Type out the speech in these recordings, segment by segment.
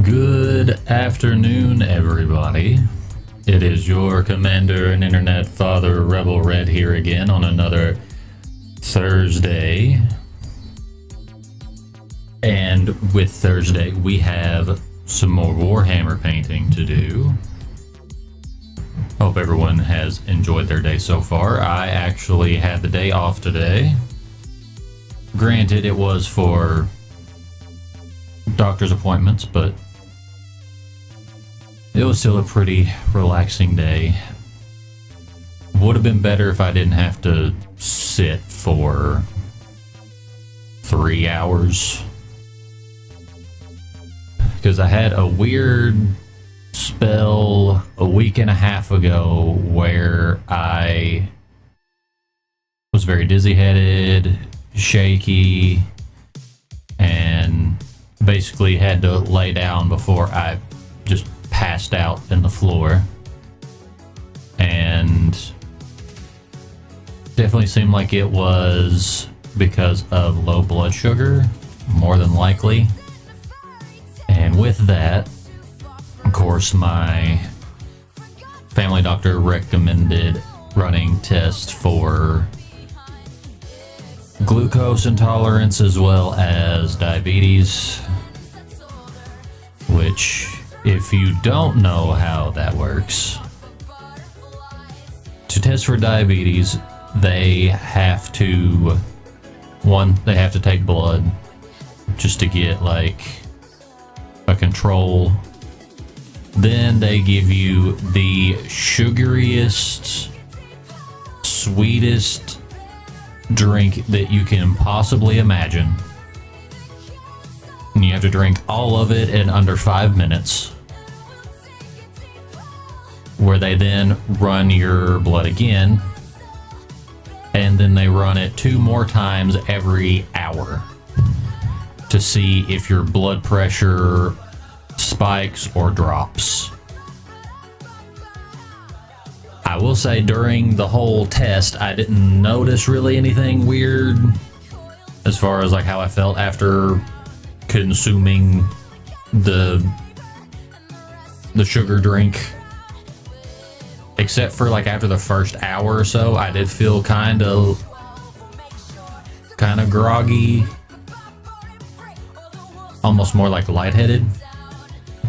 Good afternoon, everybody. It is your commander and internet father, Rebel Red, here again on another Thursday. And with Thursday, we have some more Warhammer painting to do. Hope everyone has enjoyed their day so far. I actually had the day off today. Granted, it was for doctor's appointments, but it was still a pretty relaxing day. Would have been better if I didn't have to sit for 3 hours, because I had a weird spell a week and a half ago where I was very dizzy-headed, shaky, and basically had to lay down before I just passed out in the floor. And definitely seemed like it was because of low blood sugar, more than likely. And with that, of course, my family doctor recommended running tests for glucose intolerance as well as diabetes, which, if you don't know how that works, to test for diabetes, they have to take blood just to get like a control. Then they give you the sugariest, sweetest drink that you can possibly imagine. And you have to drink all of it in under 5 minutes, where they then run your blood again, and then they run it 2 more times every hour to see if your blood pressure spikes or drops. I will say during the whole test, I didn't notice really anything weird as far as like how I felt after consuming the sugar drink, except for like after the first hour or so. I did feel kind of groggy, almost more like lightheaded,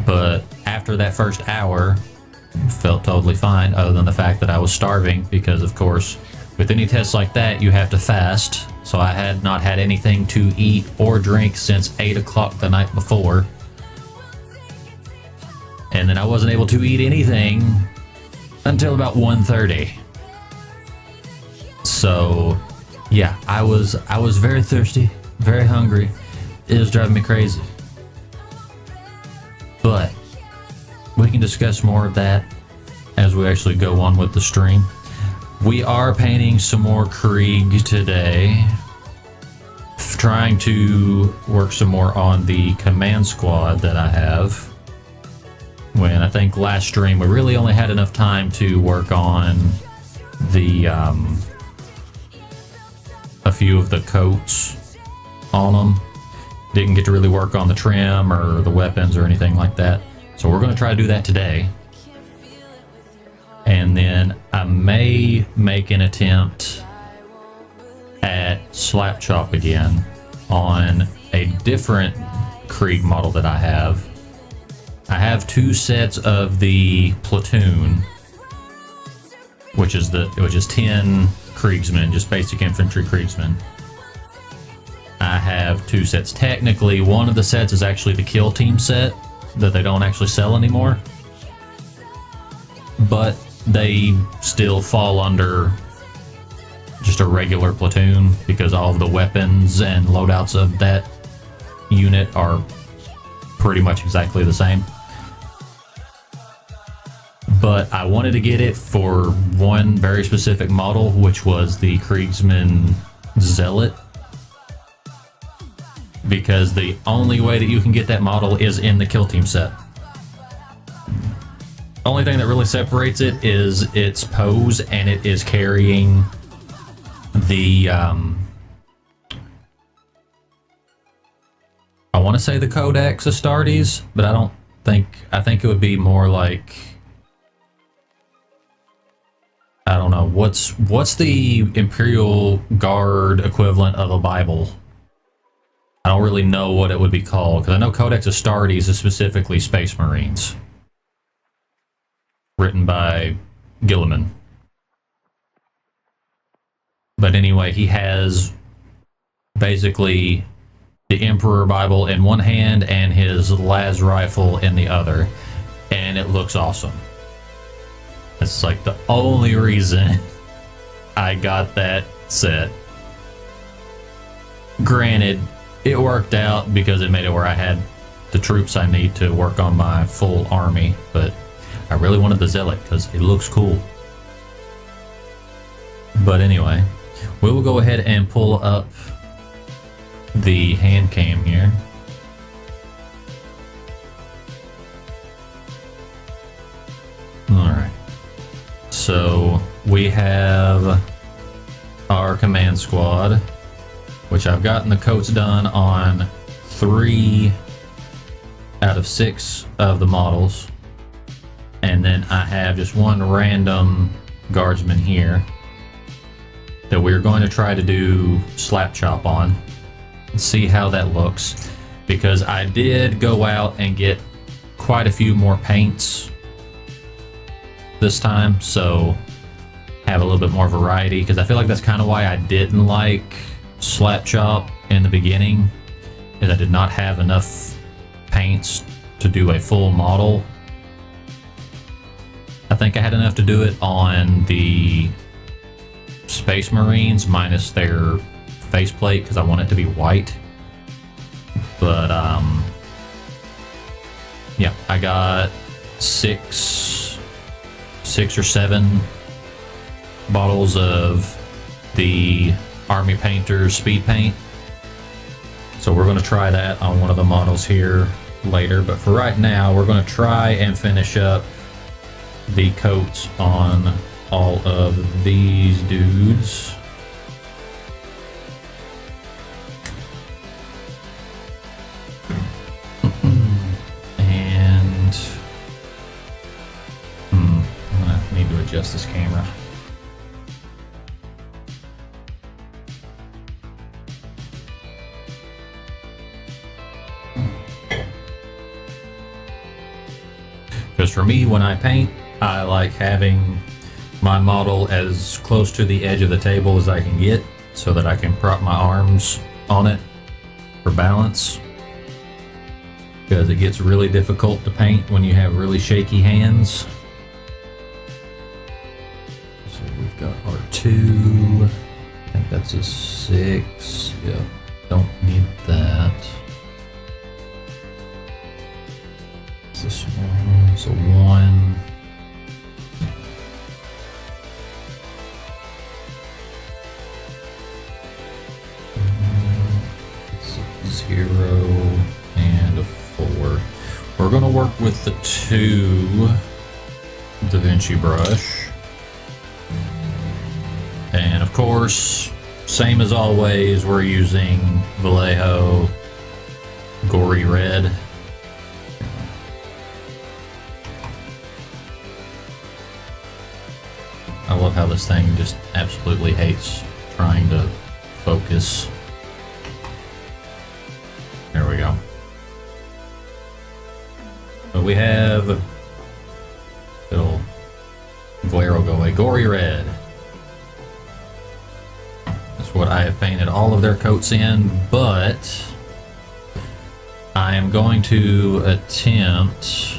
but after that first hour felt totally fine, other than the fact that I was starving, because of course with any test like that you have to fast. So I had not had anything to eat or drink since 8 o'clock the night before, and then I wasn't able to eat anything until about 1:30. So yeah, I was very thirsty, very hungry. It was driving me crazy, but we can discuss more of that as we actually go on with the stream. We are painting some more Krieg today, trying to work some more on the command squad that I have. When I think last stream we really only had enough time to work on the a few of the coats on them. Didn't get to really work on the trim or the weapons or anything like that. So we're going to try to do that today. And then I may make an attempt at Slap Chop again on a different Krieg model that I have. I have 2 sets of the platoon, which is 10 Kriegsmen, just basic infantry Kriegsmen. I have 2 sets. Technically, one of the sets is actually the kill team set that they don't actually sell anymore, but they still fall under just a regular platoon because all of the weapons and loadouts of that unit are pretty much exactly the same. But I wanted to get it for one very specific model, which was the Kriegsman Zealot, because the only way that you can get that model is in the kill team set. Only thing that really separates it is its pose, and it is carrying the I want to say the Codex Astartes, but I don't I think it would be more like, I don't know, what's the Imperial Guard equivalent of a Bible? I don't really know what it would be called, because I know Codex Astartes is specifically Space Marines, written by Gilliman. But anyway, he has basically the Emperor Bible in one hand and his las rifle in the other, and it looks awesome. It's like the only reason I got that set. Granted, it worked out because it made it where I had the troops I need to work on my full army, but I really wanted the Zealot because it looks cool. But anyway, we will go ahead and pull up the hand cam here. Alright, so we have our command squad, which I've gotten the coats done on 3 out of 6 of the models. And then I have just one random guardsman here that we're going to try to do slap chop on and see how that looks, because I did go out and get quite a few more paints this time, so have a little bit more variety, because I feel like that's kind of why I didn't like slap chop in the beginning, is I did not have enough paints to do a full model. I think I had enough to do it on the Space Marines minus their faceplate, because I want it to be white. But yeah, I got six or seven bottles of the Army Painter's speed paint, so we're going to try that on one of the models here later. But for right now, we're going to try and finish up the coats on all of these dudes. And I'm gonna need to adjust this camera. Because for me, when I paint, I like having my model as close to the edge of the table as I can get, so that I can prop my arms on it for balance, because it gets really difficult to paint when you have really shaky hands. So we've got our 2, I think that's a 6, yeah, don't need that. This one, so 1. It's a 0 and a 4. We're going to work with the 2 Da Vinci brush. And of course, same as always, we're using Vallejo Gory Red. I love how this thing just absolutely hates trying to focus. There we go. But we have, it'll glare will go away, Gory Red. That's what I have painted all of their coats in, but I am going to attempt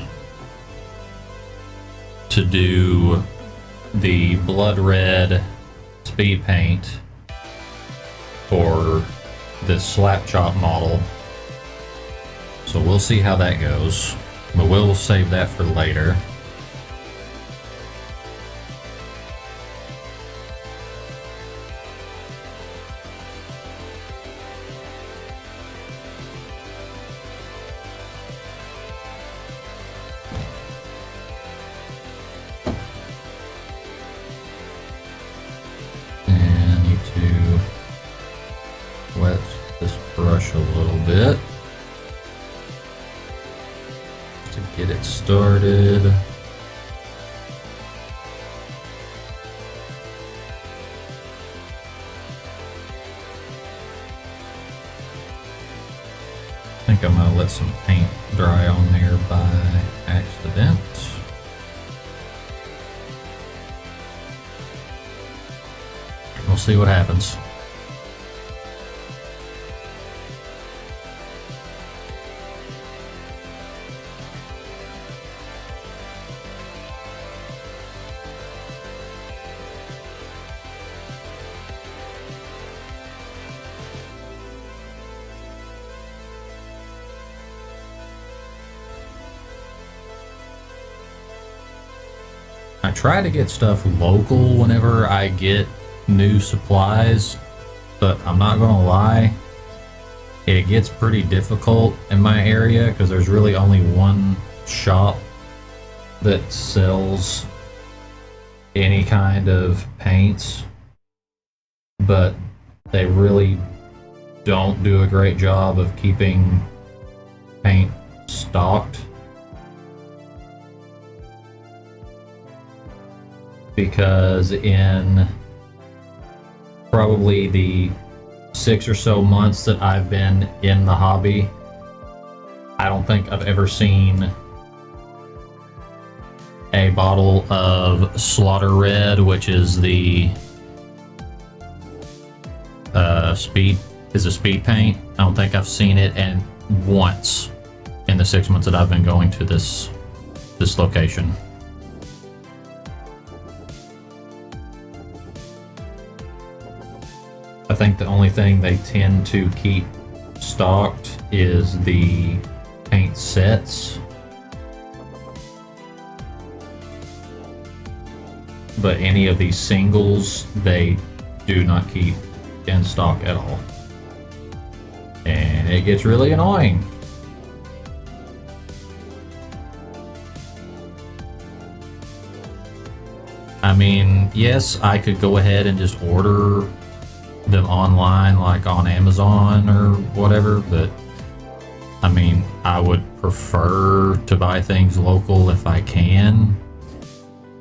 to do the blood red speed paint for this slap chop model, so we'll see how that goes, but we'll save that for later. Wet this brush a little bit to get it started. I think I'm gonna let some paint dry on there by accident. We'll see what happens. I try to get stuff local whenever I get new supplies, but I'm not gonna lie, it gets pretty difficult in my area because there's really only one shop that sells any kind of paints, but they really don't do a great job of keeping paint stocked. Because in probably the 6 or so months that I've been in the hobby, I don't think I've ever seen a bottle of Slaughter Red, which is the speed paint. I don't think I've seen it and once in the 6 months that I've been going to this location. I think the only thing they tend to keep stocked is the paint sets. But any of these singles, they do not keep in stock at all. And it gets really annoying. I mean, yes, I could go ahead and just order them online, like on Amazon or whatever, but I mean, I would prefer to buy things local if I can.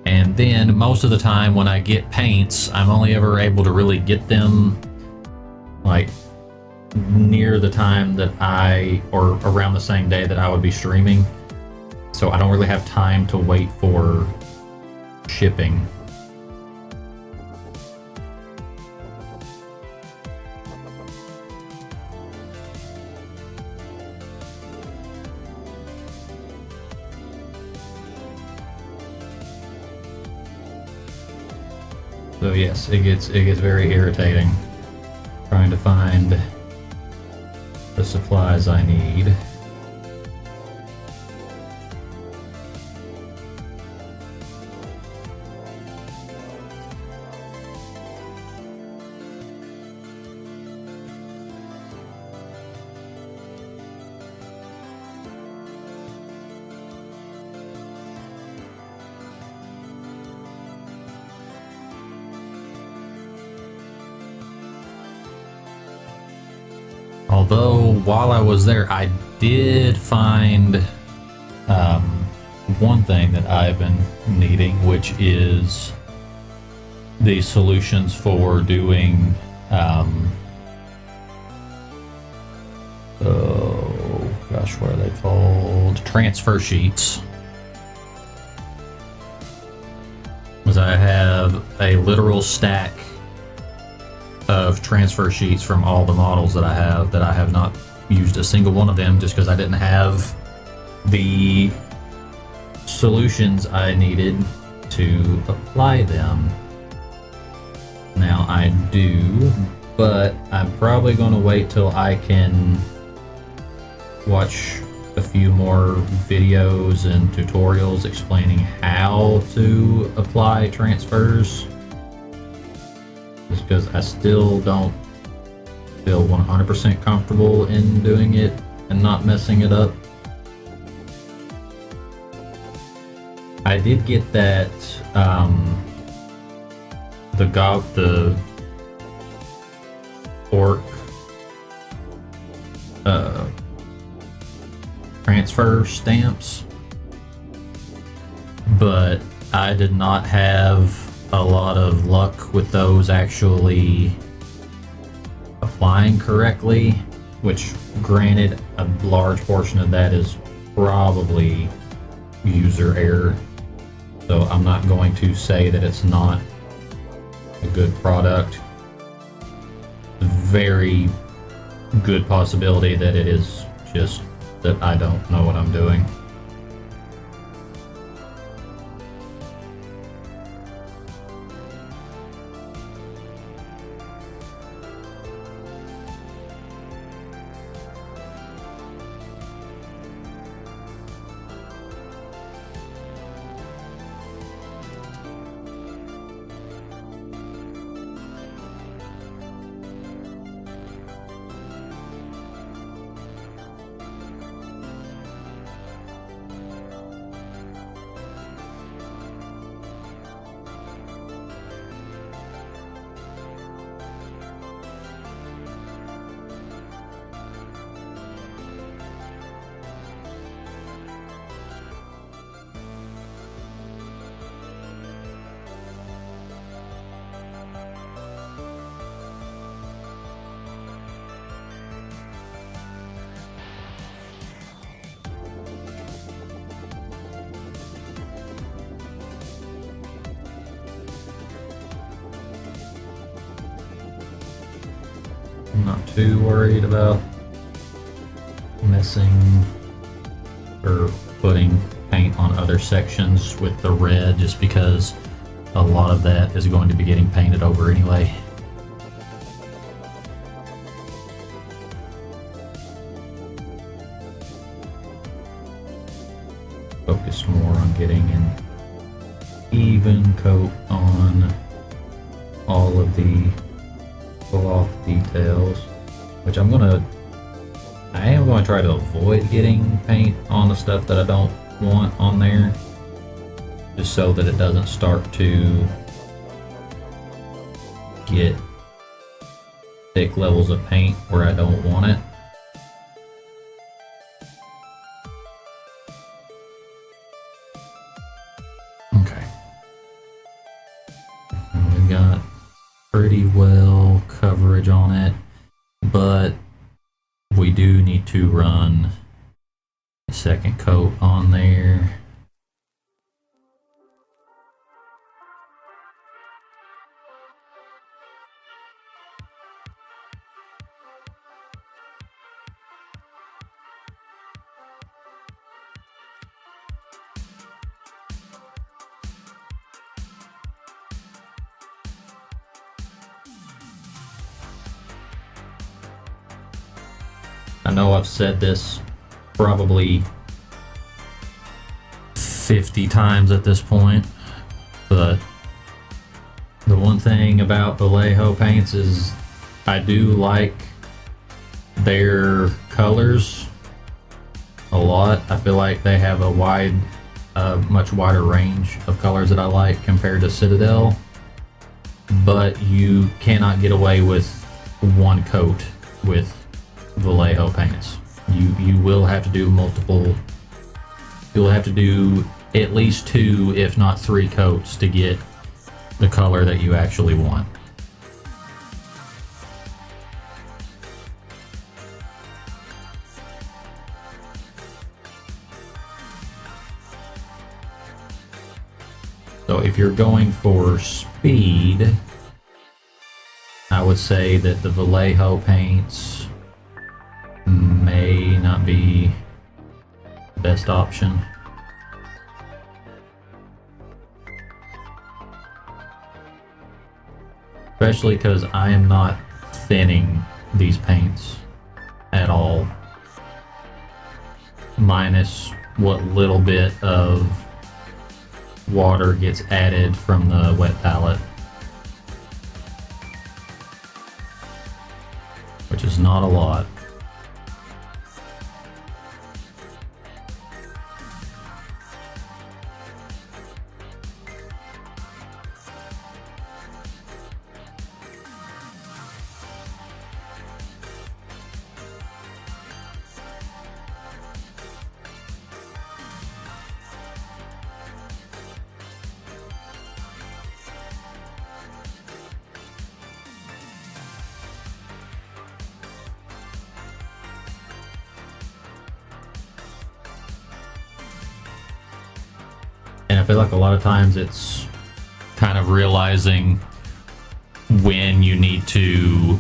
And then most of the time when I get paints, I'm only ever able to really get them like near the time that or around the same day that I would be streaming. So I don't really have time to wait for shipping. So yes, it gets very irritating trying to find the supplies I need. Although, while I was there, I did find one thing that I've been needing, which is the solutions for doing oh gosh, what are they called? Transfer sheets. Because I have a literal stack of transfer sheets from all the models that I have not used a single one of them just because I didn't have the solutions I needed to apply them. Now I do, but I'm probably going to wait till I can watch a few more videos and tutorials explaining how to apply transfers. Just because I still don't feel 100% comfortable in doing it and not messing it up. I did get that the orc transfer stamps but I did not have a lot of luck with those actually applying correctly, which granted a large portion of that is probably user error, so I'm not going to say that it's not a good product. Very good possibility that it is just that I don't know what I'm doing. I'm not too worried about messing or putting paint on other sections with the red, just because a lot of that is going to be getting painted over anyway. Focus more on getting an even coat on all of the cloth details, which I am going to try to avoid getting paint on the stuff that I don't want on there, just so that it doesn't start to get thick levels of paint where I don't want it. Okay. We've got pretty well coverage on it, but we do need to run a second coat on there. I know I've said this probably 50 times at this point, but the one thing about Vallejo paints is I do like their colors a lot. I feel like they have a much wider range of colors that I like compared to Citadel, but you cannot get away with one coat with Vallejo paints. You will have to do multiple. You'll have to do at least 2, if not 3 coats to get the color that you actually want. So if you're going for speed, I would say that the Vallejo paints may not be the best option. Especially because I am not thinning these paints at all, minus what little bit of water gets added from the wet palette, which is not a lot. I feel like a lot of times it's kind of realizing when you need to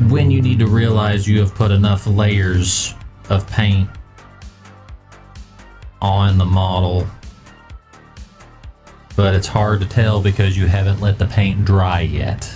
realize you have put enough layers of paint on the model, but it's hard to tell because you haven't let the paint dry yet.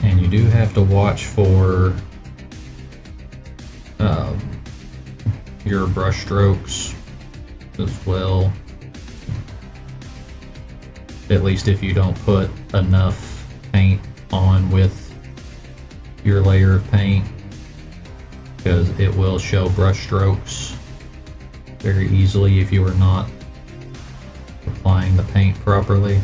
And you do have to watch for your brush strokes as well. At least if you don't put enough paint on with your layer of paint, because it will show brush strokes very easily if you are not applying the paint properly.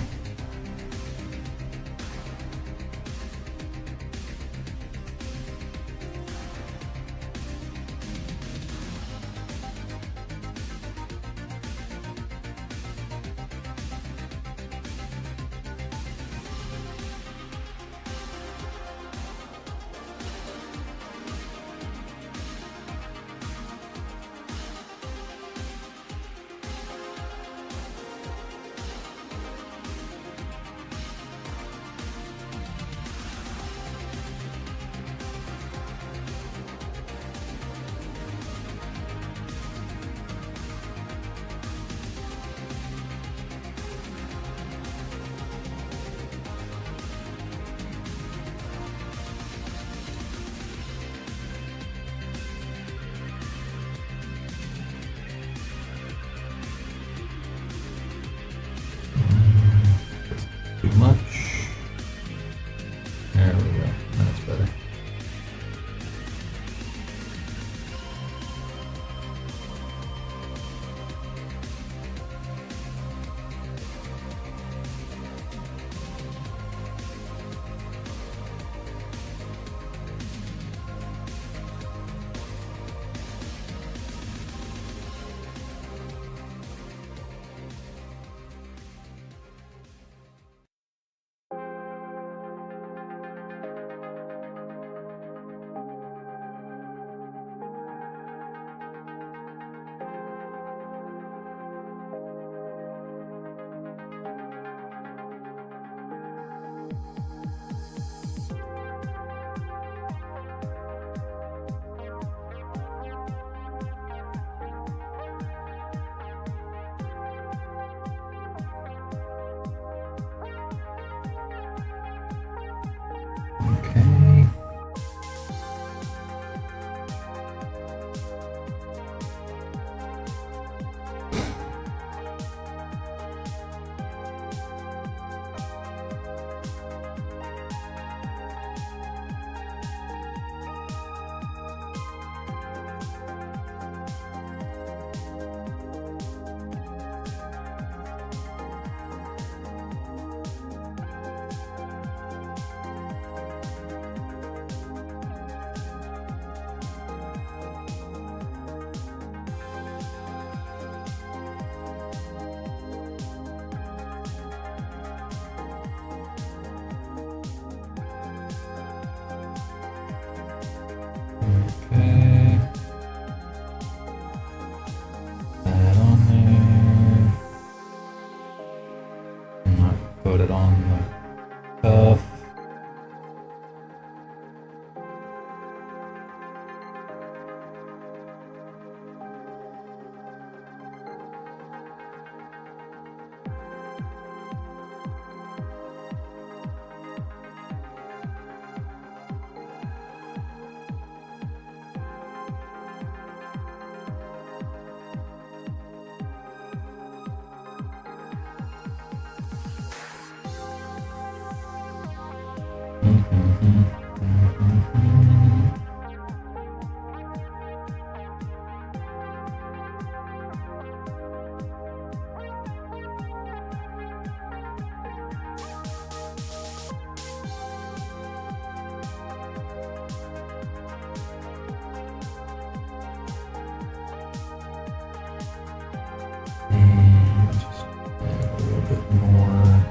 And just add a little bit more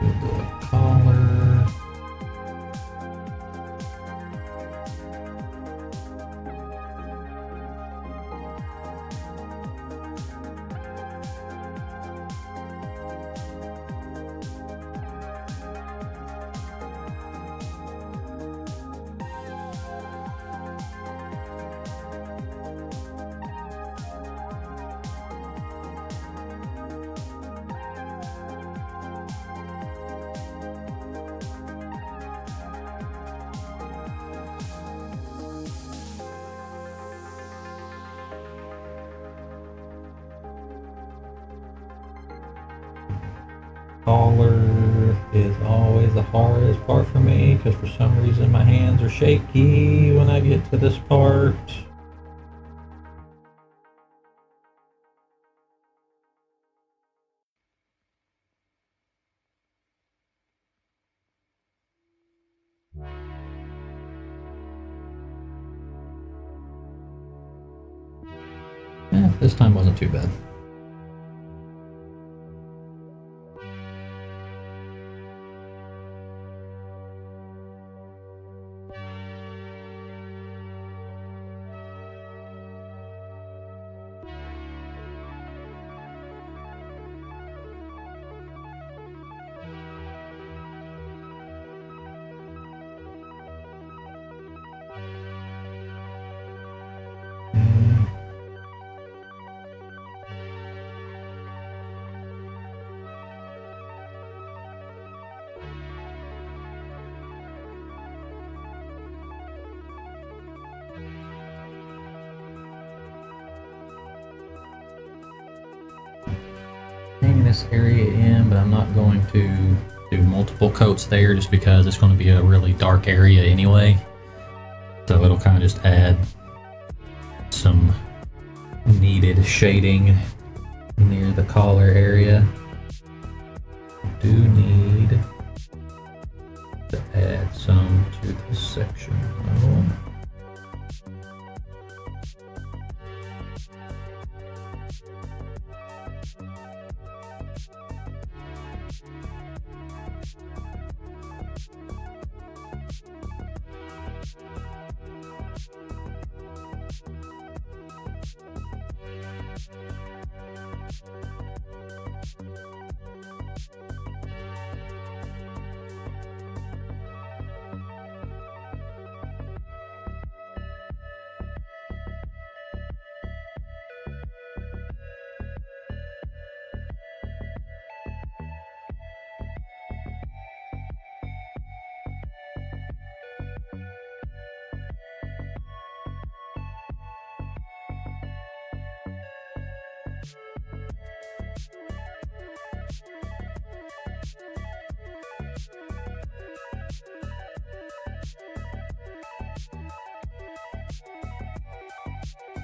to the collar. Collar is always the hardest part for me because for some reason my hands are shaky when I get to this part. This time wasn't too bad. This area in, but I'm not going to do multiple coats there just because it's going to be a really dark area anyway. So it'll kind of just add some needed shading near the collar area. I do need to add some to this section though.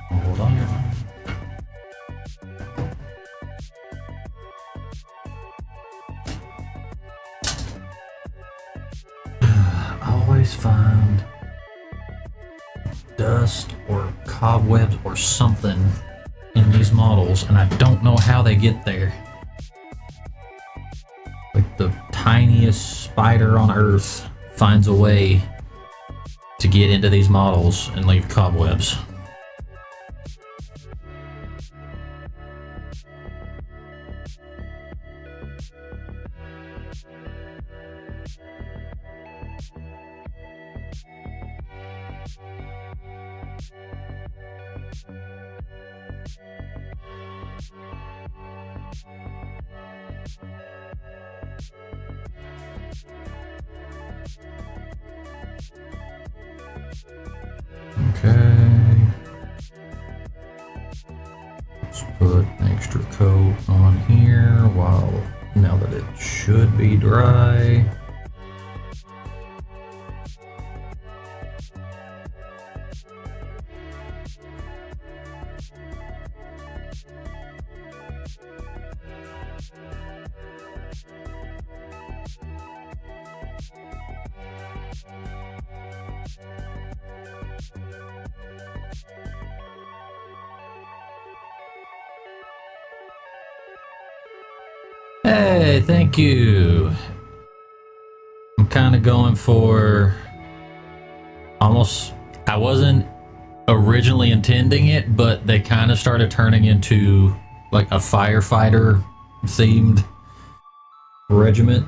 Hold on. I always find dust or cobwebs or something in these models, and I don't know how they get there. Like the tiniest spider on Earth finds a way to get into these models and leave cobwebs. Okay. Let's put an extra coat on here now that it should be dry. Hey, thank you. I'm kind of going for almost. I wasn't originally intending it, but they kind of started turning into like a firefighter themed regiment.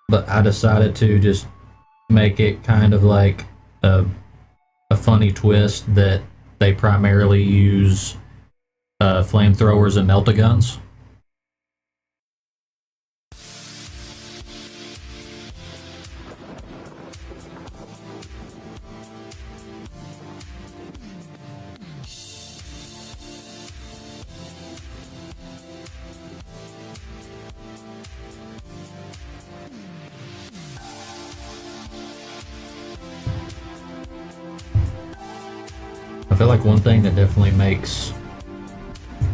But I decided to just make it kind of like a funny twist that they primarily use flamethrowers and melta-guns. I feel like one thing that definitely makes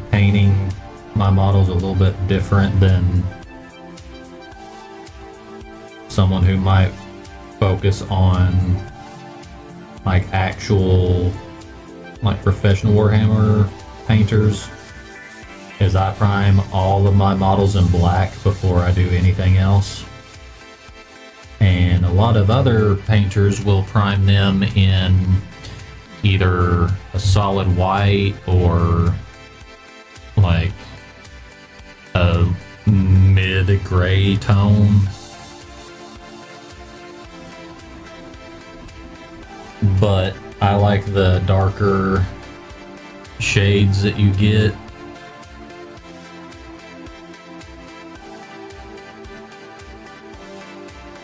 painting my models a little bit different than someone who might focus on like actual like professional Warhammer painters is I prime all of my models in black before I do anything else. And a lot of other painters will prime them in either a solid white or like a mid-gray tone. But I like the darker shades that you get.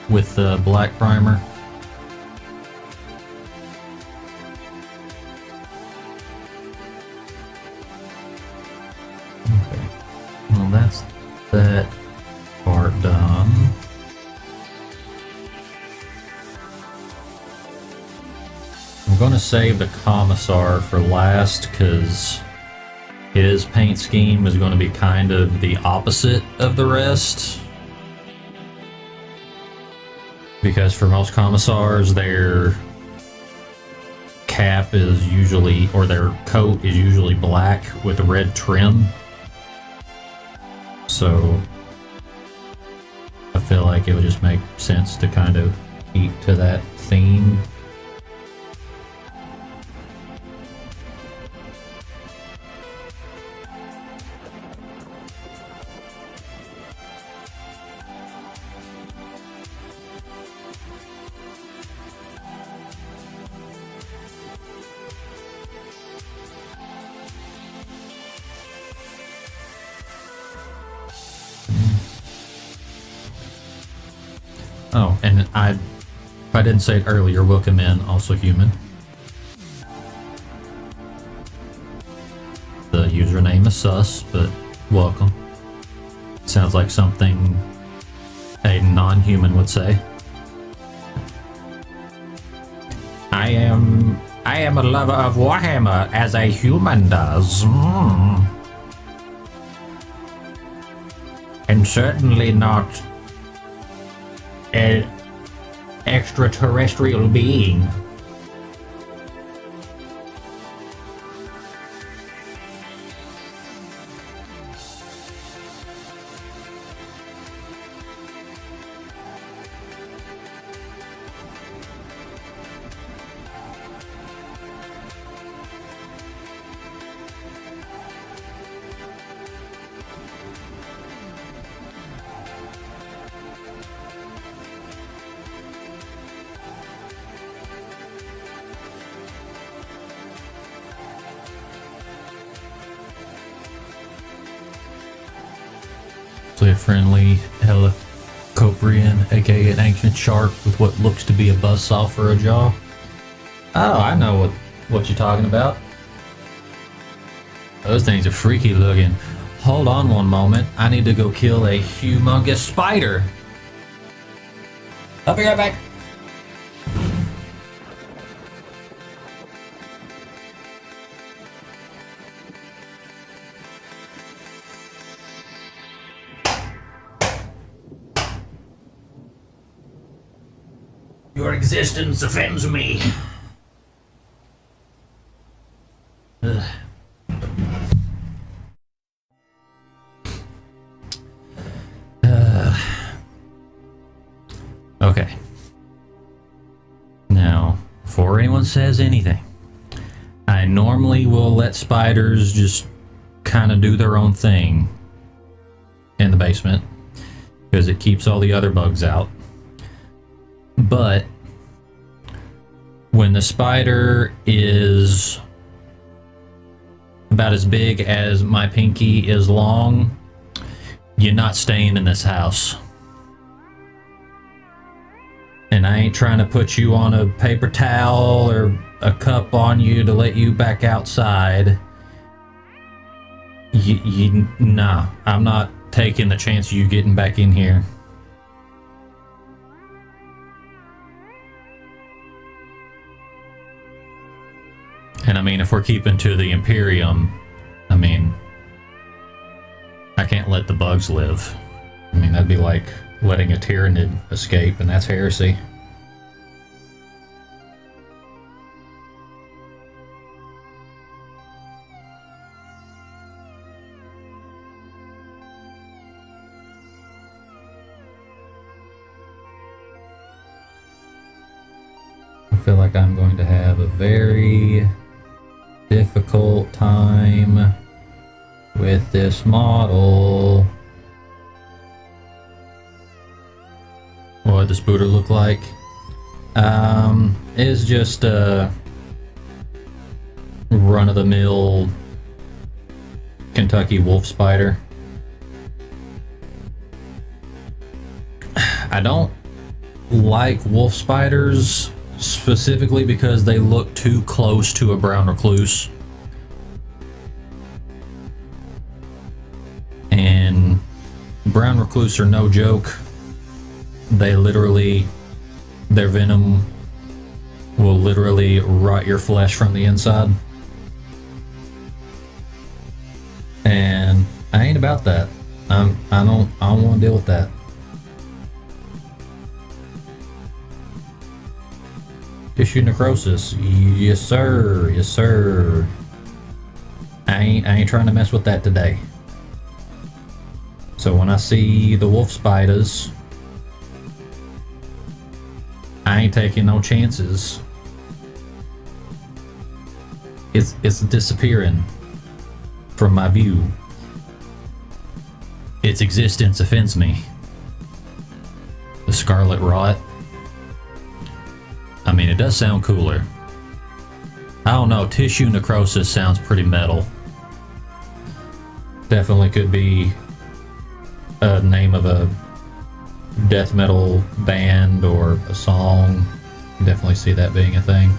With the black primer. Okay, well that's that part done. I'm going to save the Commissar for last because his paint scheme is going to be kind of the opposite of the rest. Because for most Commissars, their cap is usually, or their coat is usually black with red trim. So I feel like it would just make sense to kind of keep to that theme. Oh, and if I didn't say it earlier, welcome in, also human. The username is sus, but welcome. Sounds like something a non-human would say. I am a lover of Warhammer, as a human does. And certainly not an extraterrestrial being. A friendly helicoprian, aka an ancient shark with what looks to be a buzzsaw for a jaw. Oh, I know what you're talking about. Those things are freaky looking. Hold on one moment. I need to go kill a humongous spider. I'll be right back. Your existence offends me. Ugh. Okay. Now, before anyone says anything, I normally will let spiders just kind of do their own thing in the basement because it keeps all the other bugs out. But when the spider is about as big as my pinky is long, you're not staying in this house. And I ain't trying to put you on a paper towel or a cup on you to let you back outside. Nah, I'm not taking the chance of you getting back in here. And I mean, if we're keeping to the Imperium, I mean, I can't let the bugs live. I mean, that'd be like letting a tyrannid escape, and that's heresy. I feel like I'm going to have a very difficult time with this model. What does Booter look like? It's just a run-of-the-mill Kentucky wolf spider. I don't like wolf spiders specifically because they look too close to a brown recluse. And brown recluse are no joke. They literally, their venom will literally rot your flesh from the inside. And I ain't about that. I don't want to deal with that. Tissue necrosis, yes sir, yes sir. I ain't trying to mess with that today. So when I see the wolf spiders, I ain't taking no chances. It's disappearing from my view. Its existence offends me. The scarlet rot. I mean, it does sound cooler. I don't know, tissue necrosis sounds pretty metal. Definitely could be a name of a death metal band or a song. Definitely see that being a thing.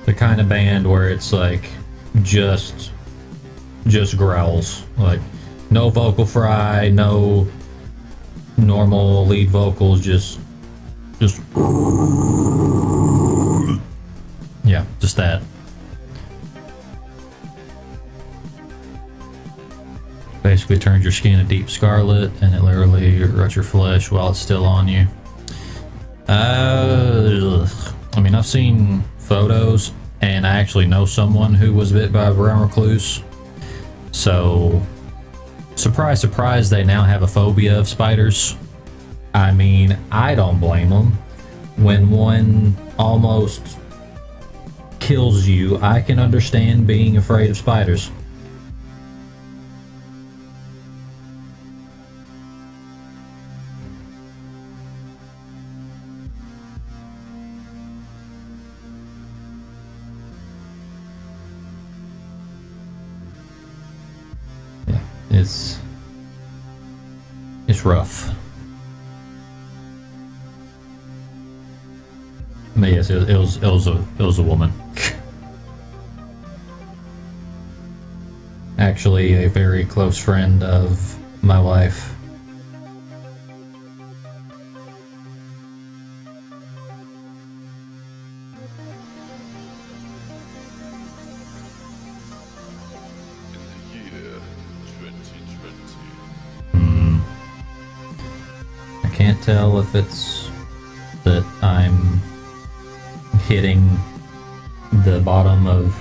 The kind of band where it's like just growls, like no vocal fry, no normal lead vocals, just yeah, just that. Basically turns your skin a deep scarlet and it literally rots your flesh while it's still on you. I mean, I've seen photos and I actually know someone who was bit by a brown recluse. So, surprise, surprise, they now have a phobia of spiders. I mean, I don't blame them. When one almost kills you, I can understand being afraid of spiders. Yeah, it's rough. But yes, it was a woman. Actually, a very close friend of my wife. In the year 2020. I can't tell if it's that I'm hitting the bottom of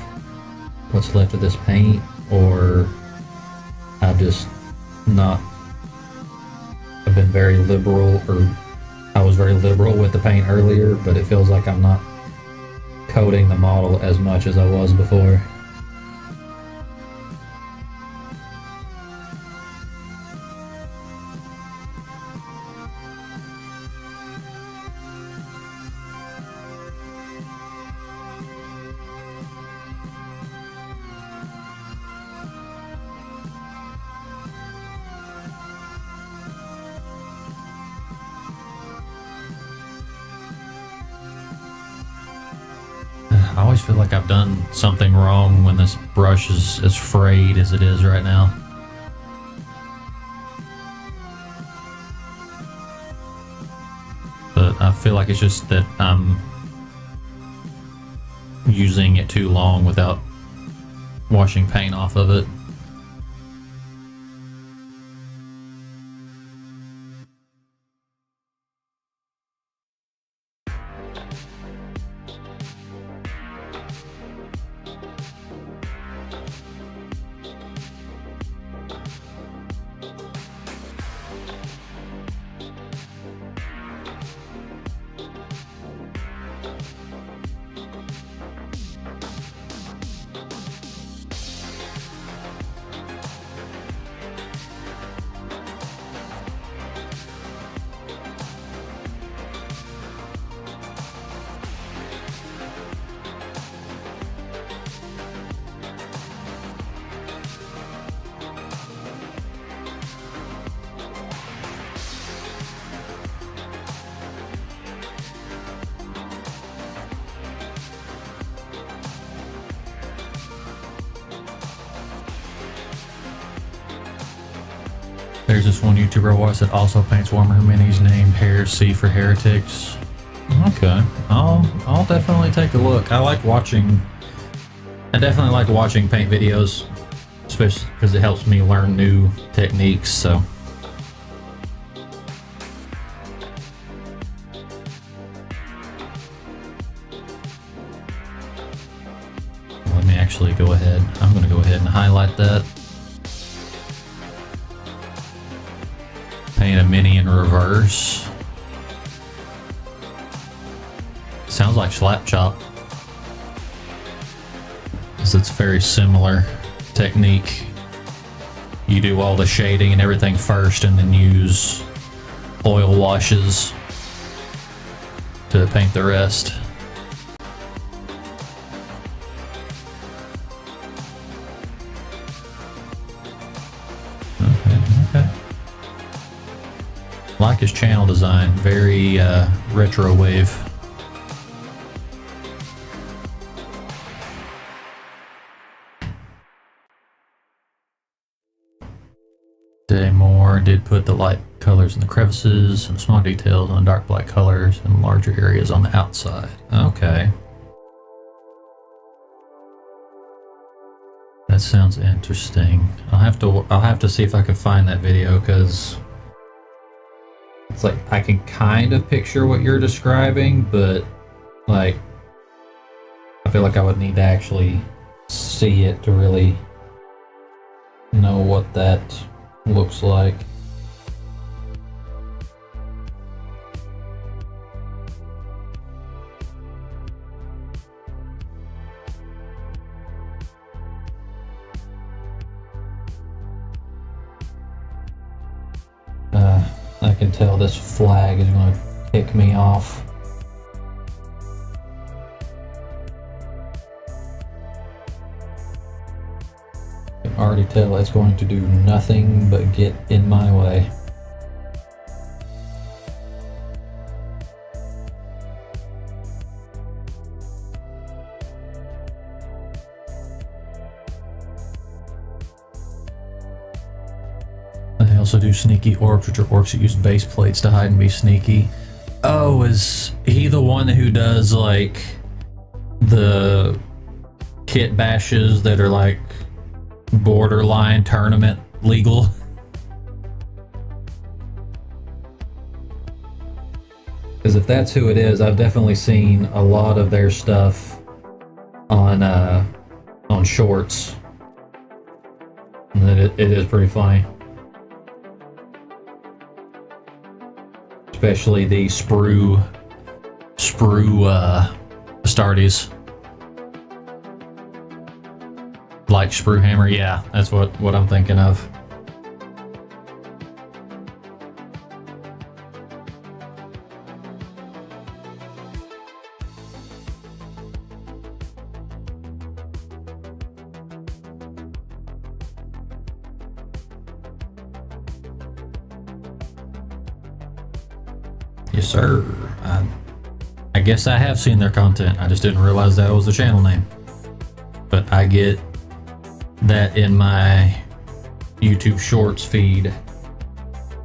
what's left of this paint, or I've just not, I've been very liberal, or I was very liberal with the paint earlier, but it feels like I'm not coating the model as much as I was before. I always feel like I've done something wrong when this brush is as frayed as it is right now. But I feel like it's just that I'm using it too long without washing paint off of it. There's this one YouTuber I watch that also paints Warhammer minis named C for Heretics. Okay, I'll definitely take a look. I definitely like watching paint videos, especially because it helps me learn new techniques, so. Let me actually go ahead. I'm going to go ahead and highlight that. Paint a mini in reverse. Sounds like slap chop, because it's very similar technique. You do all the shading and everything first, and then use oil washes to paint the rest. Okay. Like his channel design, very retro wave. Moore did put the light colors in the crevices and small details on dark black colors and larger areas on the outside. Okay. That sounds interesting. I'll have to see if I can find that video, because it's like I can kind of picture what you're describing, but like I feel like I would need to actually see it to really know what that looks like. I can tell this flag is going to kick me off. I can already tell it's going to do nothing but get in my way. They also do sneaky orcs, which are orcs that use base plates to hide and be sneaky. Oh, is he the one who does like the kit bashes that are like borderline tournament legal? Because if that's who it is, I've definitely seen a lot of their stuff on shorts, and it is pretty funny. Especially the sprue Astartes. Like sprue hammer, yeah, that's what I'm thinking of. Yes, sir. I guess I have seen their content. I just didn't realize that was the channel name. But I get that in my YouTube Shorts feed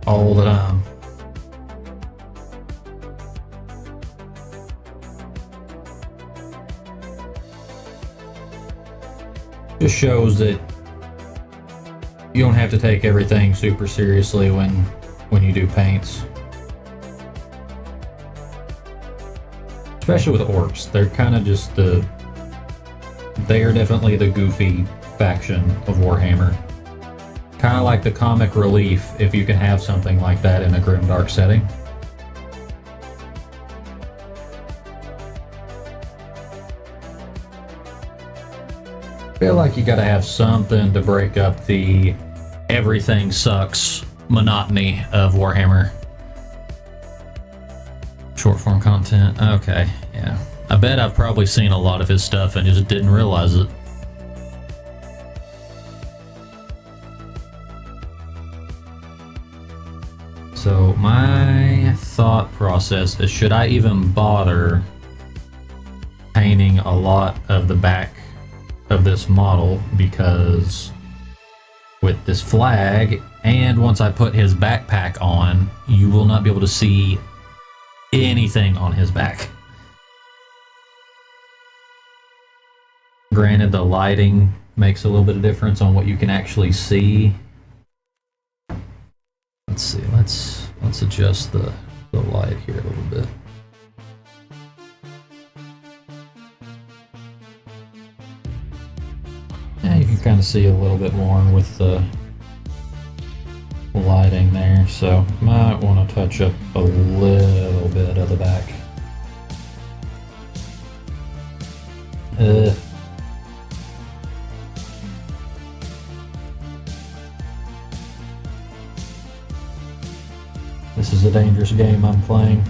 all the time. Just shows that you don't have to take everything super seriously when you do paints. Especially with orcs, they're kind of just they are definitely the goofy faction of Warhammer. Kind of like the comic relief, if you can have something like that in a grimdark setting. I feel like you gotta have something to break up the everything sucks monotony of Warhammer. Short form content, okay, yeah. I bet I've probably seen a lot of his stuff and just didn't realize it. So my thought process is, should I even bother painting a lot of the back of this model, because with this flag, and once I put his backpack on, you will not be able to see anything on his back. Granted, the lighting makes a little bit of difference on what you can actually see. Let's see, let's adjust the light here a little bit. Yeah, you can kind of see a little bit more with the lighting there, so might want to touch up a little bit of the back. This is a dangerous game I'm playing.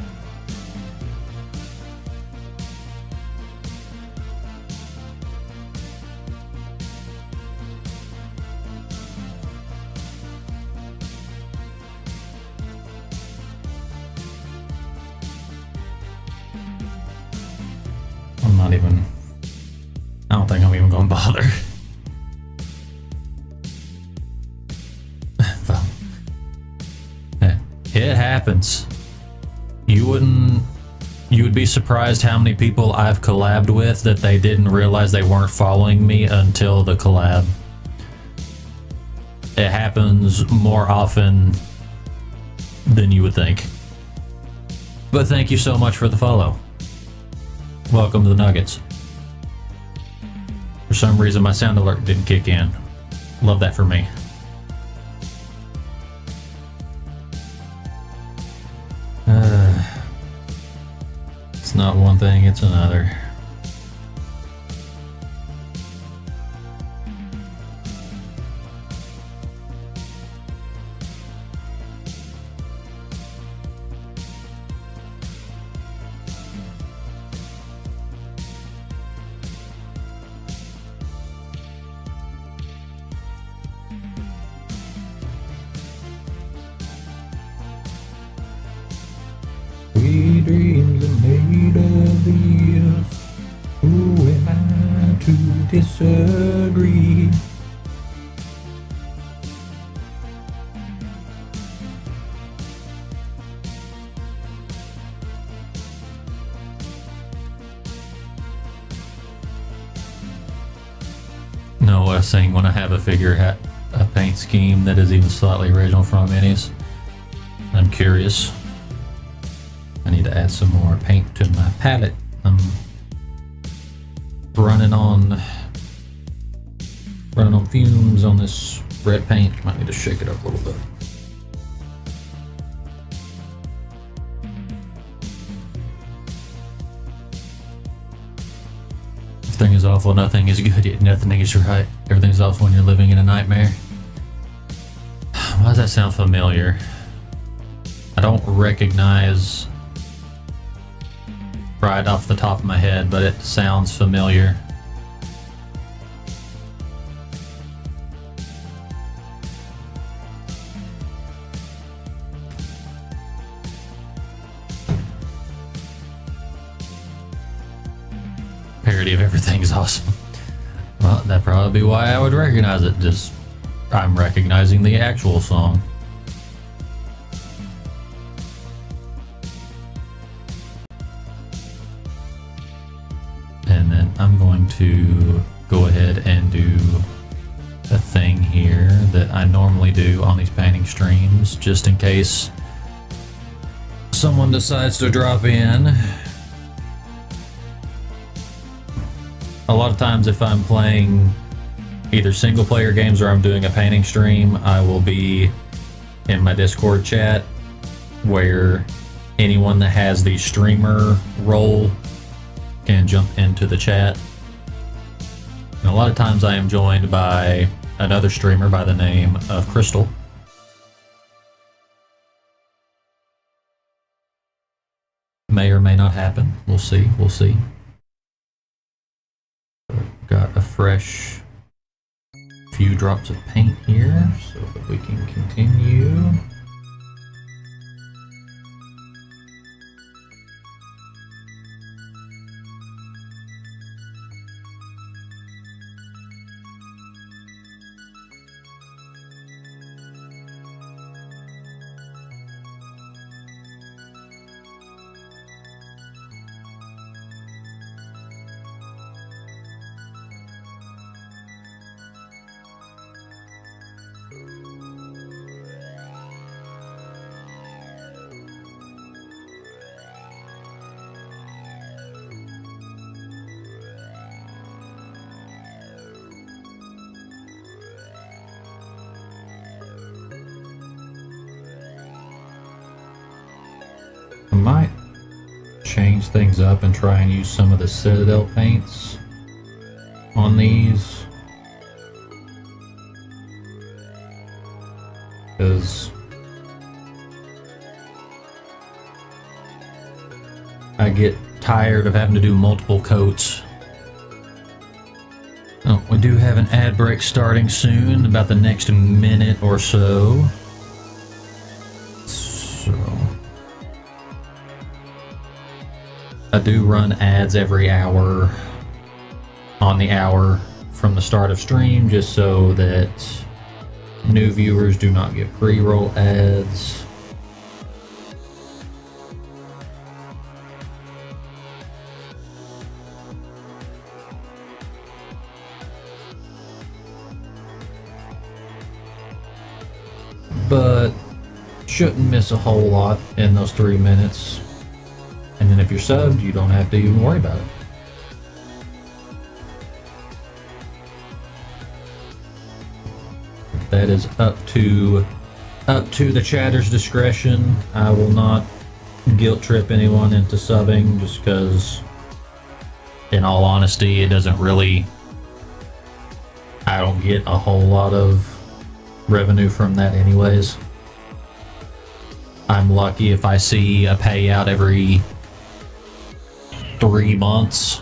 I don't think I'm even going to bother. It happens. You would be surprised how many people I've collabed with that they didn't realize they weren't following me until the collab. It happens more often than you would think. But thank you so much for the follow. Welcome to the Nuggets. For some reason my sound alert didn't kick in. Love that for me. It's not one thing, it's another. We dreams are made of these. Who am I to disagree? No, what I was saying, when I have a figure, a paint scheme that is even slightly original from minis, I'm curious. I need to add some more paint to my palette. I'm running on fumes on this red paint. Might need to shake it up a little bit. Everything is awful, nothing is good, yet nothing is right. Everything is awful when you're living in a nightmare. Why does that sound familiar? I don't recognize right off the top of my head, but it sounds familiar. Parody of Everything's Awesome. Well, that'd probably be why I would recognize it. Just, I'm recognizing the actual song. And then I'm going to go ahead and do a thing here that I normally do on these painting streams, just in case someone decides to drop in. A lot of times if I'm playing either single player games or I'm doing a painting stream, I will be in my Discord chat where anyone that has the streamer role can jump into the chat. And a lot of times I am joined by another streamer by the name of Crystal. May or may not happen. We'll see. We'll see. Got a fresh few drops of paint here so that we can continue. I might change things up and try and use some of the Citadel paints on these, because I get tired of having to do multiple coats. Oh, we do have an ad break starting soon, about the next minute or so. I do run ads every hour on the hour from the start of stream, just so that new viewers do not get pre-roll ads. But shouldn't miss a whole lot in those 3 minutes. And then if you're subbed, you don't have to even worry about it. That is up to the chatter's discretion. I will not guilt trip anyone into subbing, just because, in all honesty, it doesn't really, I don't get a whole lot of revenue from that anyways. I'm lucky if I see a payout every 3 months.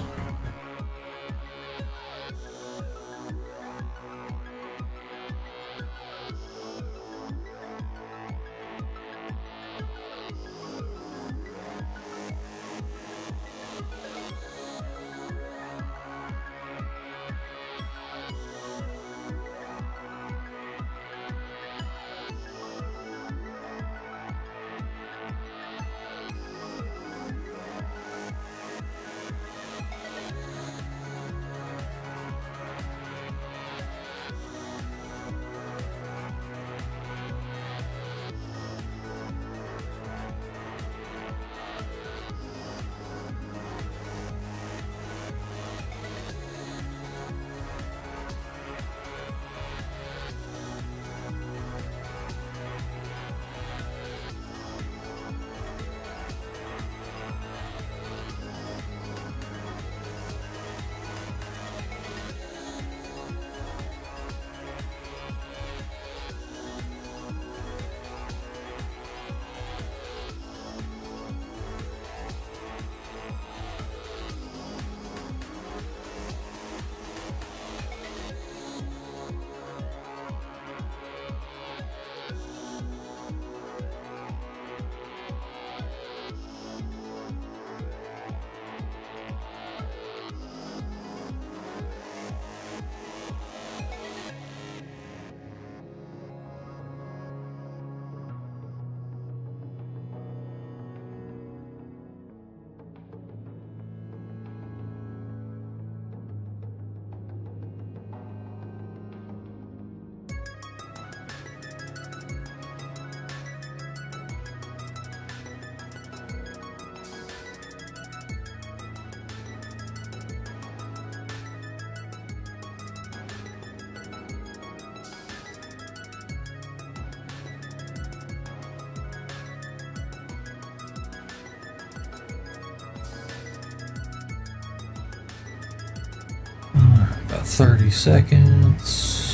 30 seconds.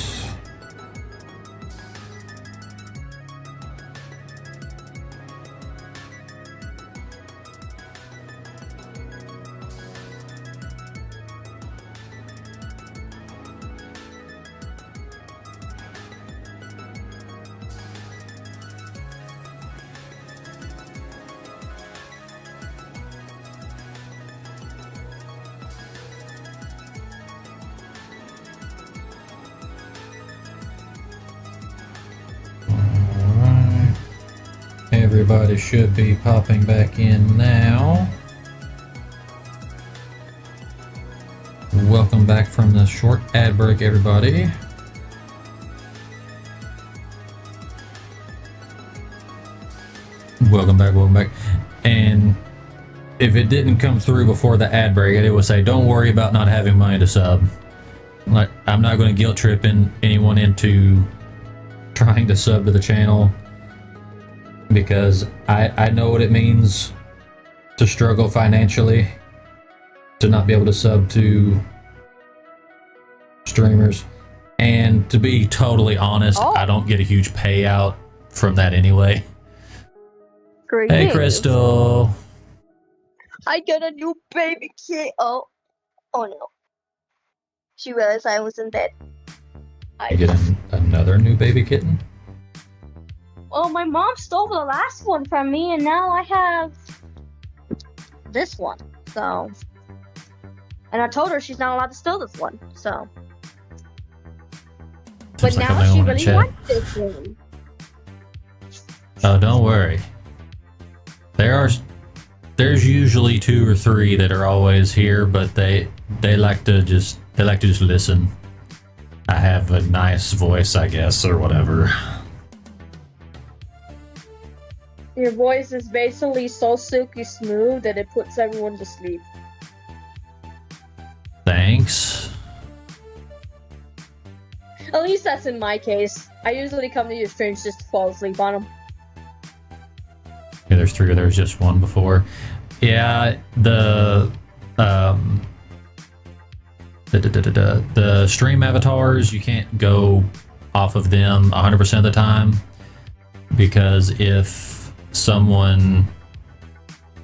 Everybody should be popping back in now. Welcome back from the short ad break, everybody. Welcome back. And if it didn't come through before the ad break, it would say, don't worry about not having money to sub. Like, I'm not going to guilt trip anyone into trying to sub to the channel, because I know what it means to struggle financially, to not be able to sub to streamers. And to be totally honest, I don't get a huge payout from that anyway. Great. Hey, Crystal. I got a new baby kid. Oh no. She realized I was in bed. You get another new baby kitten? Well, my mom stole the last one from me, and now I have this one. So, and I told her she's not allowed to steal this one. So, but Like now she really likes this one. Oh, don't worry. There's usually 2 or 3 that are always here, but they like to just listen. I have a nice voice, I guess, or whatever. Your voice is basically so silky smooth that it puts everyone to sleep. Thanks. At least that's in my case. I usually come to your streams just to fall asleep on them. Yeah, there's 3 or there's just 1 before. Yeah, the stream avatars, you can't go off of them 100% of the time, because if someone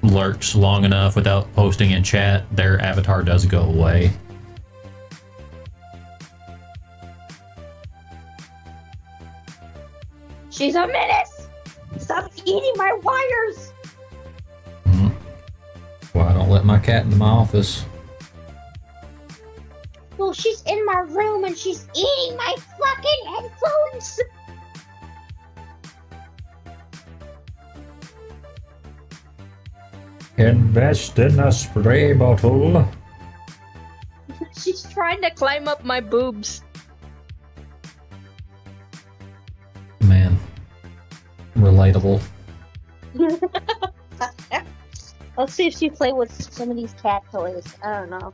lurks long enough without posting in chat, their avatar does go away. She's a menace! Stop eating my wires! Well, I don't let my cat into my office. Well, she's in my room and she's eating my fucking headphones! Invest in a spray bottle. She's trying to climb up my boobs. Man. Relatable. Let's see if she play with some of these cat toys. I don't know.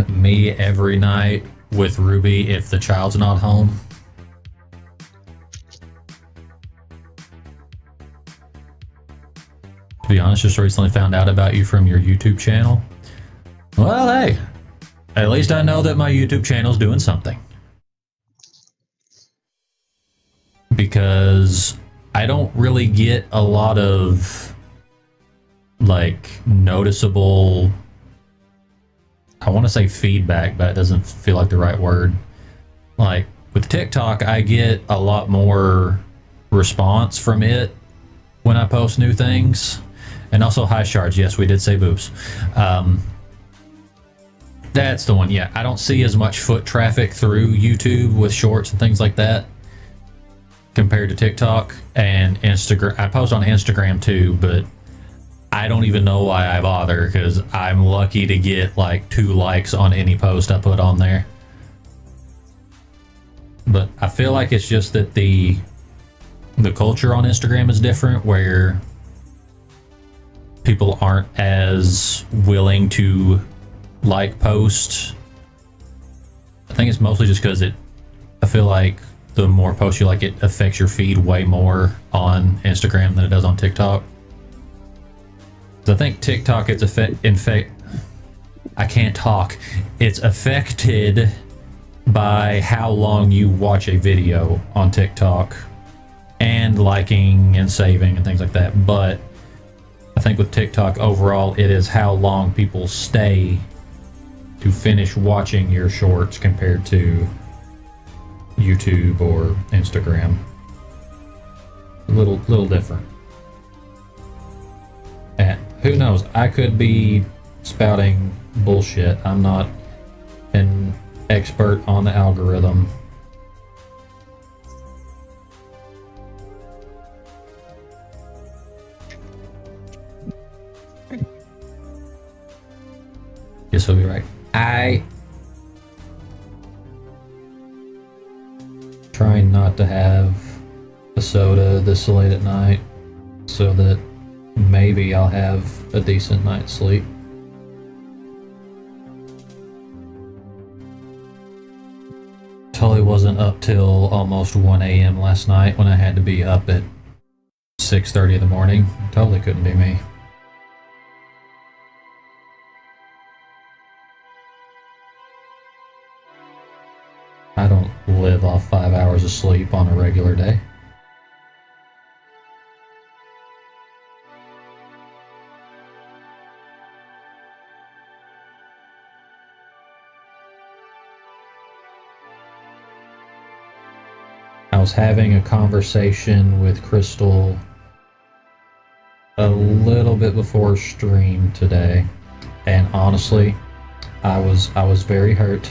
Me every night with Ruby if the child's not home. To be honest, just recently found out about you from your YouTube channel. Well, hey, at least I know that my YouTube channel's doing something. Because I don't really get a lot of, like, noticeable, I want to say feedback, but it doesn't feel like the right word. Like, with TikTok, I get a lot more response from it when I post new things. And also high shards. Yes, we did say boobs. That's the one. Yeah, I don't see as much foot traffic through YouTube with shorts and things like that compared to TikTok and Instagram. I post on Instagram too, but I don't even know why I bother, because I'm lucky to get like 2 likes on any post I put on there. But I feel like it's just that the culture on Instagram is different, where people aren't as willing to like post. I think it's mostly just because I feel like the more posts you like, it affects your feed way more on Instagram than it does on TikTok. I think TikTok is I can't talk. It's affected by how long you watch a video on TikTok and liking and saving and things like that. But I think with TikTok overall, it is how long people stay to finish watching your shorts compared to YouTube or Instagram. A little different. And who knows? I could be spouting bullshit. I'm not an expert on the algorithm. Yes, he'll be right. I trying not to have a soda this late at night so that maybe I'll have a decent night's sleep. Totally wasn't up till almost 1 a.m. last night when I had to be up at 6:30 in the morning. Totally couldn't be me. I don't live off 5 hours of sleep on a regular day. I was having a conversation with Crystal a little bit before stream today, and honestly, I was very hurt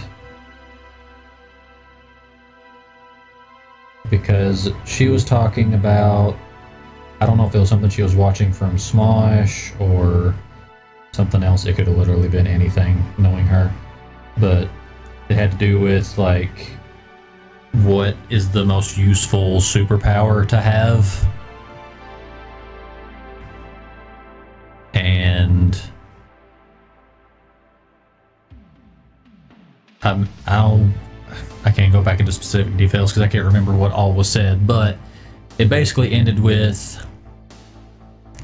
because she was talking about, I don't know if it was something she was watching from Smosh or something else. It could have literally been anything, knowing her, but it had to do with like what is the most useful superpower to have, and I can't go back into specific details because I can't remember what all was said, but it basically ended with,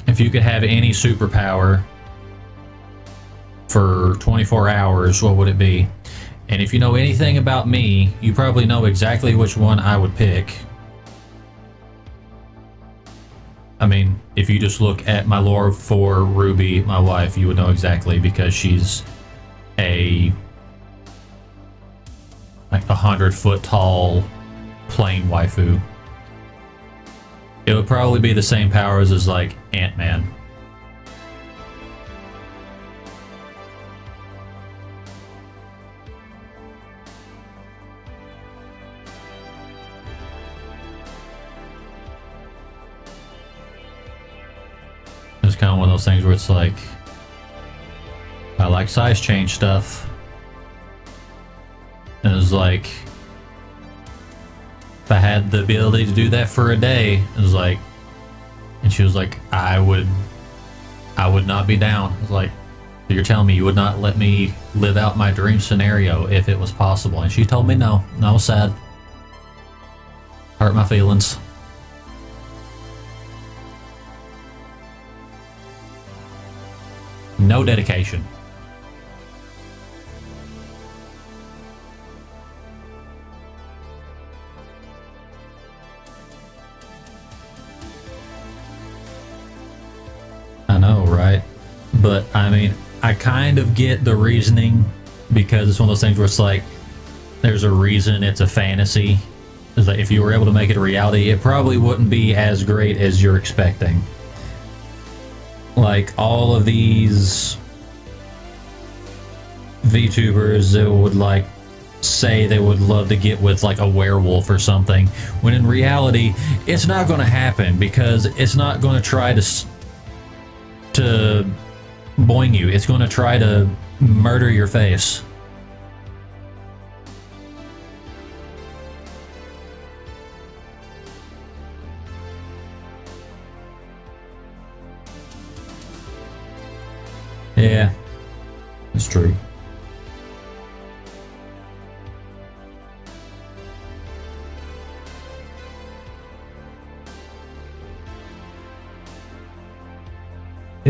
if you could have any superpower for 24 hours, what would it be? And if you know anything about me, you probably know exactly which one I would pick. I mean, if you just look at my lore for Ruby, my wife, you would know exactly, because she's a 100-foot tall plain waifu. It would probably be the same powers as like Ant-Man. It's kind of one of those things where it's like, I like size change stuff. And it was like, if I had the ability to do that for a day, it was like, and she was like, I would not be down. I was like, so you're telling me you would not let me live out my dream scenario if it was possible? And she told me no. And I was sad. Hurt my feelings. No dedication. I know, right? But I mean, I kind of get the reasoning, because it's one of those things where it's like, there's a reason it's a fantasy. It's like, if you were able to make it a reality, it probably wouldn't be as great as you're expecting. Like all of these VTubers that would like say they would love to get with like a werewolf or something, when in reality it's not going to happen, because it's not going to try to boing you. It's going to try to murder your face. Yeah, it's true.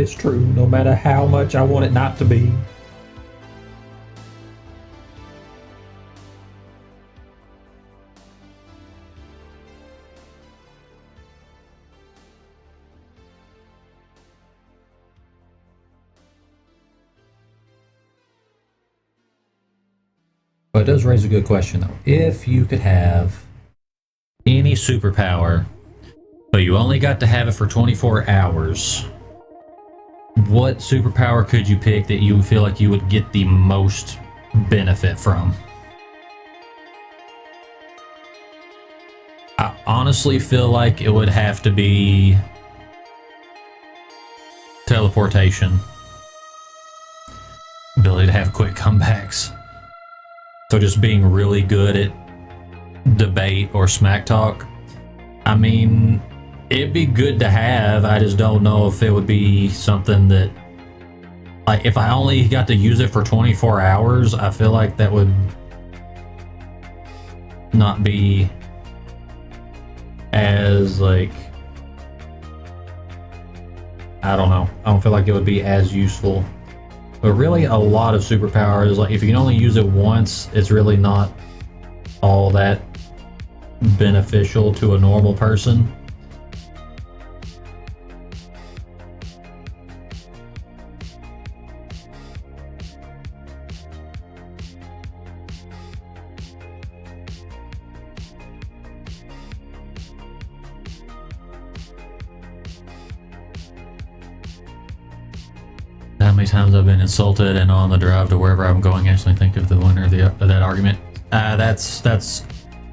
it's true, no matter how much I want it not to be. But it does raise a good question, though. If you could have any superpower, but you only got to have it for 24 hours, what superpower could you pick that you feel like you would get the most benefit from? I honestly feel like it would have to be teleportation. Ability to have quick comebacks. So just being really good at debate or smack talk. I mean, it'd be good to have. I just don't know if it would be something that, like, if I only got to use it for 24 hours, I feel like that would not be as, like, I don't know. I don't feel like it would be as useful. But really, a lot of superpowers, like, if you can only use it once, it's really not all that beneficial to a normal person. How many times I've been insulted and on the drive to wherever I'm going actually think of the winner of that argument. That's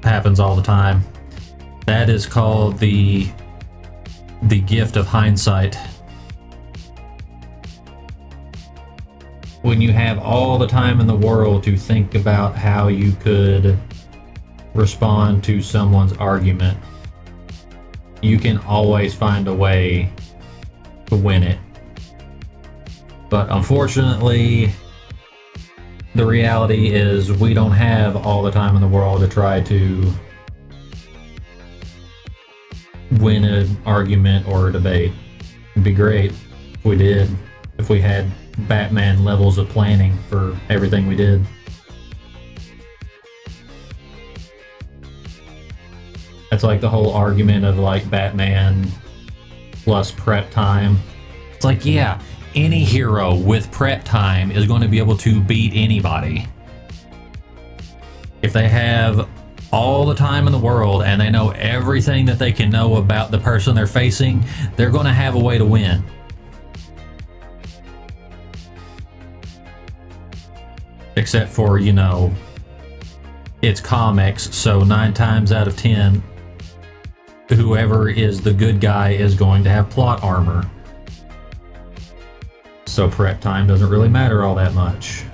happens all the time. That is called the gift of hindsight. When you have all the time in the world to think about how you could respond to someone's argument, you can always find a way to win it. But unfortunately, the reality is we don't have all the time in the world to try to win an argument or a debate. It'd be great if we did, if we had Batman levels of planning for everything we did. That's like the whole argument of like Batman plus prep time. It's like, yeah, any hero with prep time is going to be able to beat anybody. If they have all the time in the world and they know everything that they can know about the person they're facing, they're going to have a way to win. Except for, you know, it's comics, so 9 times out of 10, whoever is the good guy is going to have plot armor. So prep time doesn't really matter all that much.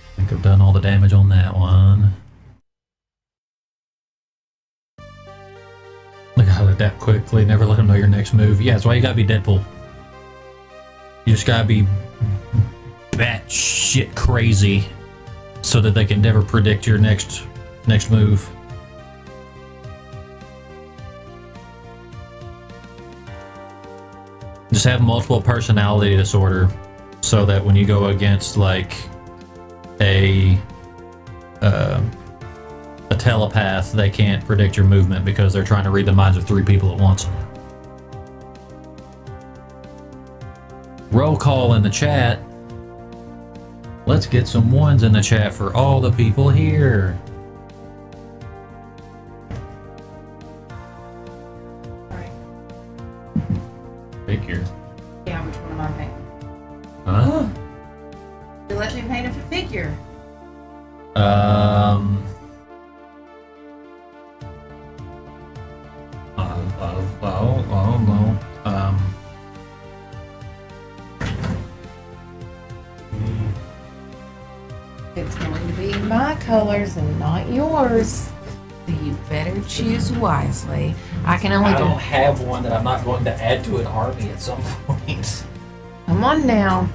I think I've done all the damage on that one. Look how I did that quickly. Never let them know your next move. Yeah, that's why you gotta be Deadpool. You just gotta be batshit crazy so that they can never predict your next move. Just have multiple personality disorder so that when you go against like a telepath, they can't predict your movement because they're trying to read the minds of 3 people at once. Roll call in the chat. Let's get some ones in the chat for all the people here. Alright. Figure. Yeah, which one am I painting? Huh? You let me paint a figure. no. It's going to be my colors and not yours. So you better choose wisely. I can only I do. don't have one that I'm not going to add to an army at some point. Come on now.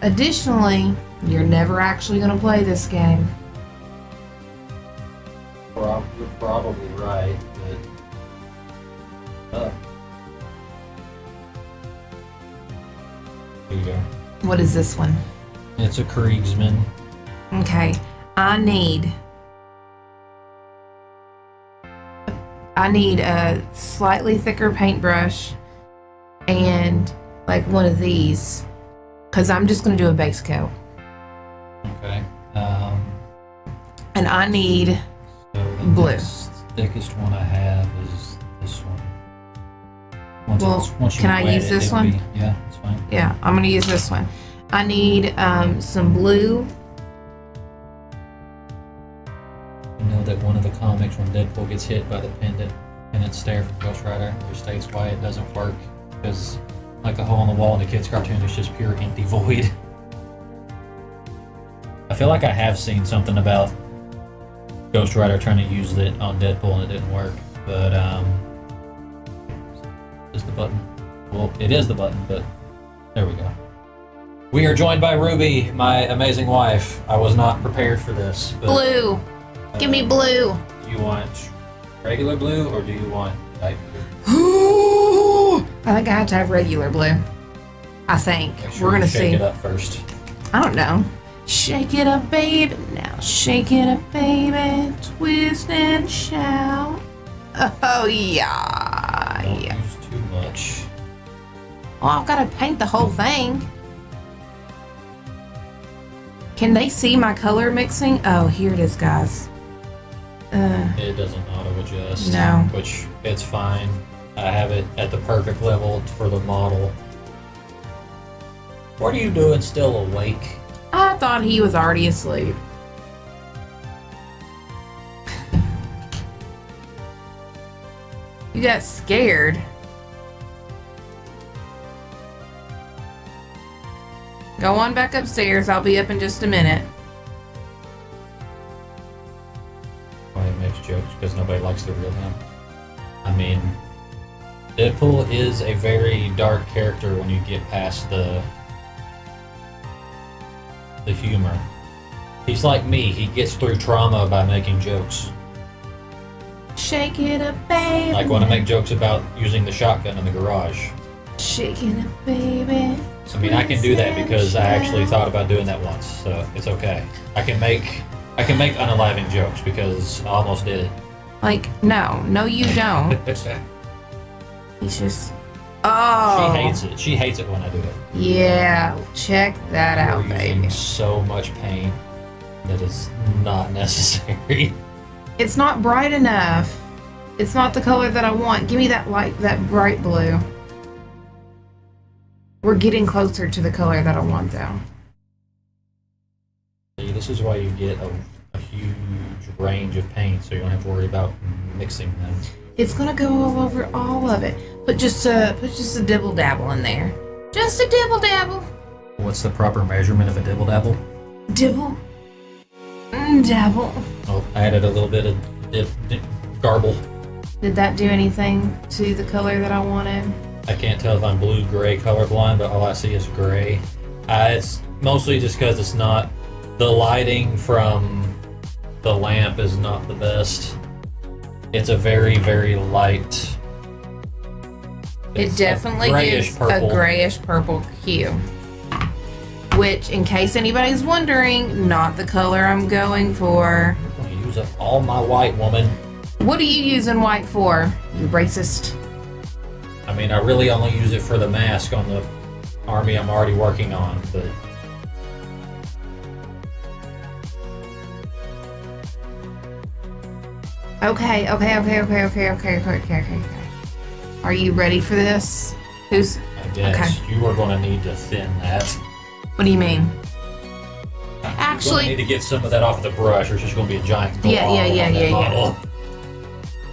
Additionally, you're never actually going to play this game. You're probably right, but. Here you go. What is this one? It's a Kriegsman. Okay, I need a slightly thicker paintbrush and like one of these, because I'm just going to do a base coat. Okay. And I need So the blue. next thickest one I have is this one. Once you can I wet use it, this it'll one? Yeah, it's fine. Yeah, I'm going to use this one. I need some blue. You know that one of the comics, when Deadpool gets hit by the pendant stare from Ghost Rider, there states why it doesn't work, because like a hole in the wall in the kid's cartoon is just pure empty void. I feel like I have seen something about Ghost Rider trying to use it on Deadpool and it didn't work, but is the button? Well, it is the button, but there we go. We are joined by Ruby, my amazing wife. I was not prepared for this. But, Blue. Give me blue. Do you want regular blue or do you want light blue? I think I have to have regular blue. I think. Make sure We're going you to shake see. it up first. I don't know. Shake it up, baby. Now shake it up, baby. Twist and shout. Oh, yeah. Don't Yeah. use too much. Oh, I've got to paint the whole thing. Can they see my color mixing? Oh, here it is, guys. It doesn't auto adjust. No. Which, it's fine. I have it at the perfect level for the model. What are you doing still awake? I thought he was already asleep. You got scared. Go on back upstairs. I'll be up in just a minute. Why he makes jokes, because nobody likes the real him. I mean, Deadpool is a very dark character when you get past the humor. He's like me, he gets through trauma by making jokes. Shake it up, baby. Like when I make jokes about using the shotgun in the garage. Shake it up, baby. I mean, I can do that because I actually thought about doing that once, so it's okay. I can make unaliving jokes because I almost did it. Like, no, you don't. He's just. Oh. She hates it. She hates it when I do it. Yeah, check that out, We're using baby. so much paint that is not necessary. It's not bright enough. It's not the color that I want. Give me that bright blue. We're getting closer to the color that I want, though. See, this is why you get a huge range of paint, so you don't have to worry about mixing them. It's gonna go all over all of it. Put just a dibble dabble in there. Just a dibble dabble. What's the proper measurement of a dibble dabble? Dibble. Dabble. Oh, I added a little bit of garble. Did that do anything to the color that I wanted? I can't tell if I'm blue-gray colorblind, but all I see is gray. It's mostly just because it's not... The lighting from the lamp is not the best. It's a very, very light... It definitely grayish gives purple. a grayish purple hue. Which, in case anybody's wondering, not the color I'm going for. I'm going to use up all my white, woman. What are you using white for, you racist? I mean, I really only use it for the mask on the army I'm already working on, but... Okay. Are you ready for this? I guess you are going to need to thin that. What do you mean? You're going Actually, to need to get some of that off the brush, or it's just going to be a giant glob Yeah. on that bottle.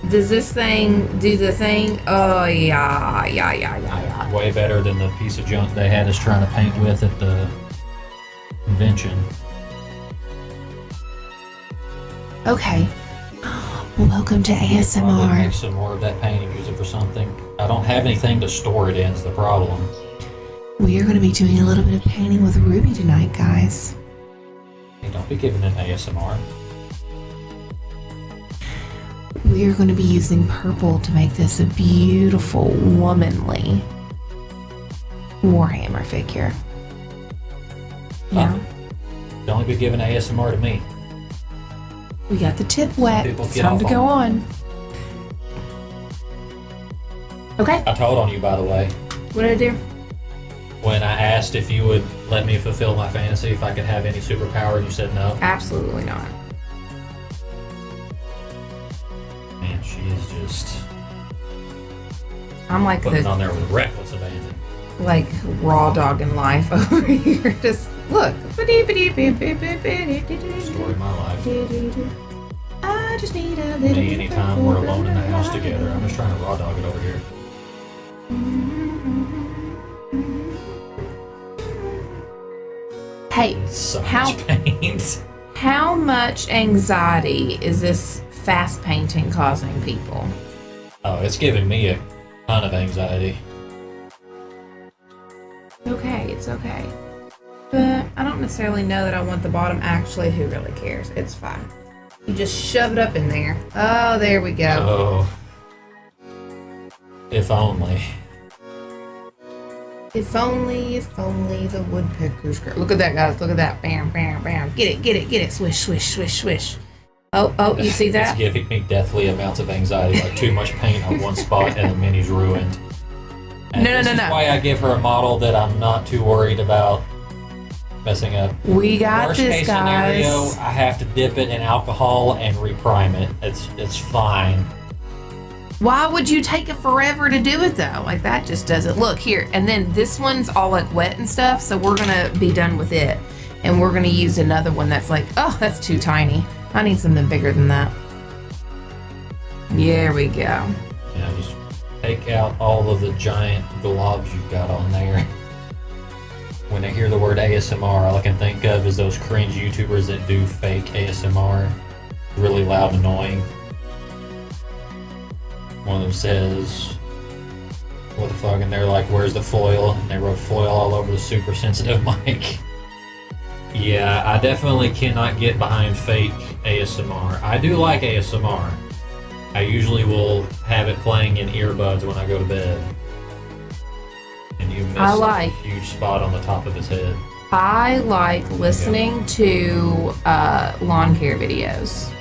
Does this thing do the thing? Oh, yeah. Way better than the piece of junk they had us trying to paint with at the convention. Okay. Well, welcome to Probably ASMR. make some more of that paint and use it for something. I don't have anything to store it in is the problem. We are going to be doing a little bit of painting with Ruby tonight, guys. Hey, don't be giving it ASMR. We are going to be using purple to make this a beautiful, womanly Warhammer figure. Yeah. Don't only be giving ASMR to me. We got the tip wet. People It's get time off to go on. Okay. I told on you, by the way, What did I do? when I asked if you would let me fulfill my fantasy, if I could have any superpower, and you said no. Absolutely not. Man, she is just I'm like putting it the on there with reckless abandon. raw dog in life over here. Just look. Story of my life. I just need a little Me, anytime we're alone in the house together, I'm just trying to raw dog it over here. Hey, So How- much paint. how much anxiety is this fast painting causing people? Oh, it's giving me a ton of anxiety. Okay, it's okay. But I don't necessarily know that I want the bottom. Actually, who really cares? It's fine. You just shove it up in there. Oh, there we go. Oh. If only. If only the woodpeckers grow. Look at that, guys. Look at that. Bam, bam, bam. Get it. Swish, swish, swish, swish. Oh, you see that? It's giving me deathly amounts of anxiety, like too much paint on one spot and the mini's ruined. And No. This is why I give her a model that I'm not too worried about messing up. We got Worst this, case guys. scenario, I have to dip it in alcohol and reprime it. It's fine. Why would you take it forever to do it though? Like that just doesn't look here. And then this one's all like wet and stuff, so we're gonna be done with it. And we're gonna use another one that's like, oh, that's too tiny. I need something bigger than that. There we go. Yeah, just take out all of the giant globs you've got on there. When I hear the word ASMR, all I can think of is those cringe YouTubers that do fake ASMR. Really loud and annoying. One of them says, what the fuck, and they're like, where's the foil? And they wrote foil all over the super sensitive mic. Yeah, I definitely cannot get behind fake ASMR. I do like ASMR. I usually will have it playing in earbuds when I go to bed. And you missed a huge spot on the top of his head. I like listening to lawn care videos.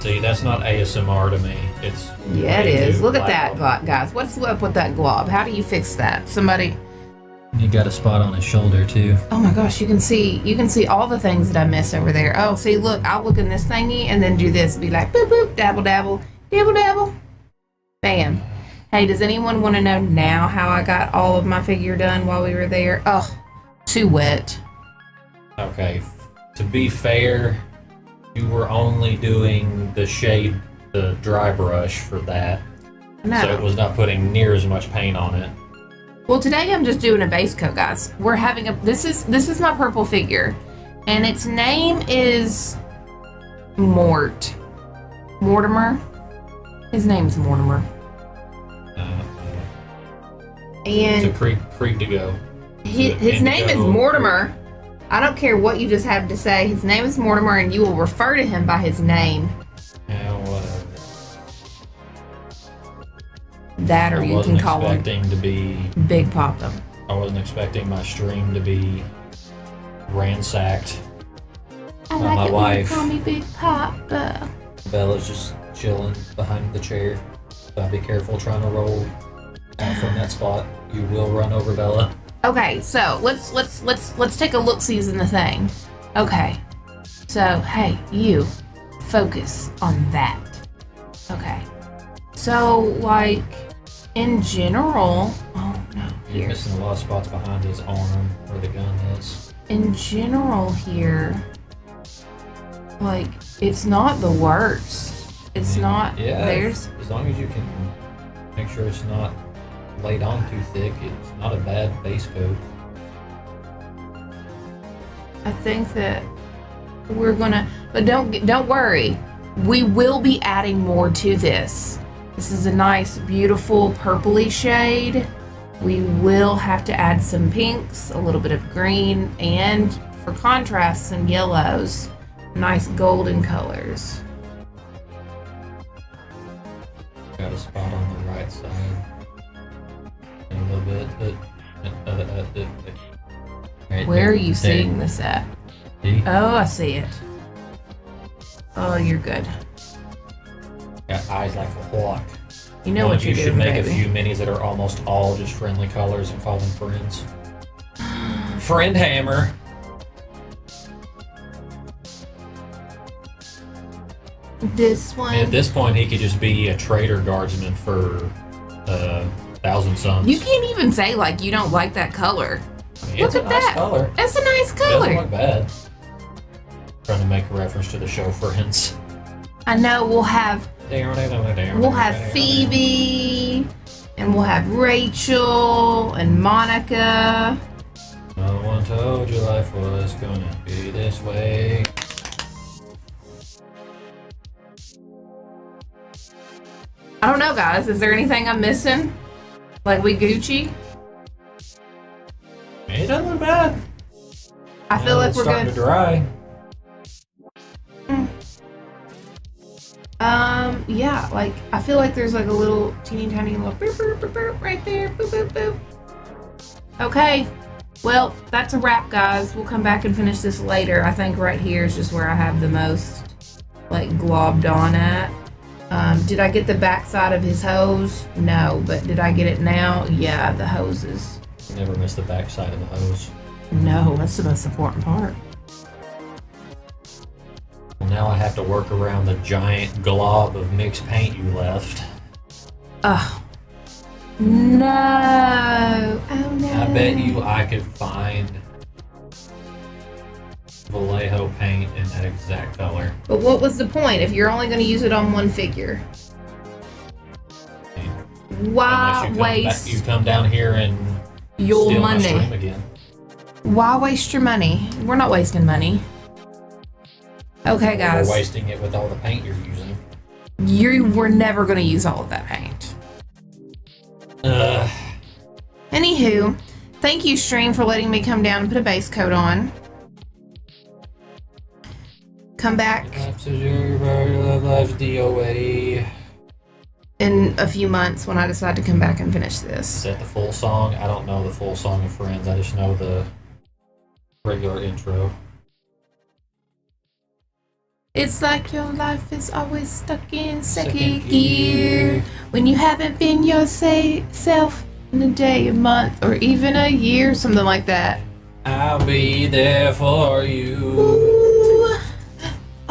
See, that's not ASMR to me. It's Yeah, it way is. too Look at that, loud. guys. What's up with that glob? How do you fix that? Somebody. You got a spot on his shoulder too. Oh my gosh, you can see all the things that I miss over there. Oh, see, look, I'll look in this thingy and then do this. Be like, boop, boop, dabble, dabble, dabble, dabble. Bam. Hey, does anyone want to know now how I got all of my figure done while we were there? Oh, too wet. Okay, to be fair, you were only doing the shade, the dry brush for that. No. So it was not putting near as much paint on it. Well, today I'm just doing a base coat, guys. We're having a this is my purple figure, and its name is Mortimer. His name's Mortimer. It's a And creek to go. his name is Indigo Mortimer. I don't care what you just have to say. His name is Mortimer, and you will refer to him by his name. Yeah, whatever. That, or I you wasn't can call him expecting to be. Big Papa. I wasn't expecting my stream to be ransacked. I like my it when you wife. Call me Big Papa. Bella's just chilling behind the chair. So be careful trying to roll out from that spot. You will run over Bella. Okay, so let's take a look-sees in the thing. Okay, so hey, you focus on that. Okay, so like in general, oh no, You're here. missing a lot of spots behind his arm where the gun is. In general here, like it's not the worst. It's not Yeah, theirs. as long as you can make sure it's not laid on too thick, it's not a bad base coat. I think that we're gonna, but don't worry. We will be adding more to this. This is a nice, beautiful purpley shade. We will have to add some pinks, a little bit of green, and for contrast, some yellows. Nice golden colors. Got a spot on the right side. And a little bit. Right Where there. are you There. seeing this at? See? Oh, I see it. Oh, you're good. Got eyes like a hawk. You know what you you're should doing, make baby. a few minis that are almost all just friendly colors and call them friends. Friend hammer. This one. At this point, he could just be a trader guardsman for Thousand Suns. You can't even say like you don't like that color. I mean, Look it's a at nice that. color. That's a nice It doesn't color. look bad. Trying to make a reference to the show Friends. I know we'll have We'll Phoebe, and we'll have Rachel and Monica. No one told you life was gonna be this way. I don't know, guys. Is there anything I'm missing? Like we Gucci? It doesn't look bad. I feel like It's we're starting good. to dry. Yeah, like I feel like there's like a little teeny tiny little boop boop boop boop right there. Boop boop boop. Okay. Well, that's a wrap, guys. We'll come back and finish this later. I think right here is just where I have the most like globbed on at. Did I get the backside of his hose? No, but did I get it now? Yeah, the hoses. Never miss the backside of the hose. No, that's the most important part. Well, now I have to work around the giant glob of mixed paint you left. Oh. No. Oh no. I bet you I could find Vallejo paint in that exact color. But what was the point if you're only going to use it on one figure? Why Unless you waste come down here and your steal my stream money? again. Why waste your money? We're not wasting money. Okay, guys. We're wasting it with all the paint you're using. We're never going to use all of that paint. Ugh. Anywho, thank you, stream, for letting me come down and put a base coat on. Come back Life's a journey, life's DOA. in a few months when I decide to come back and finish Is this. that the full song? I don't know the full song of Friends. I just know the regular intro. It's like your life is always stuck in second Second gear. gear. When you haven't been yourself in a day, a month, or even a year, something like that. I'll be there for you. Ooh.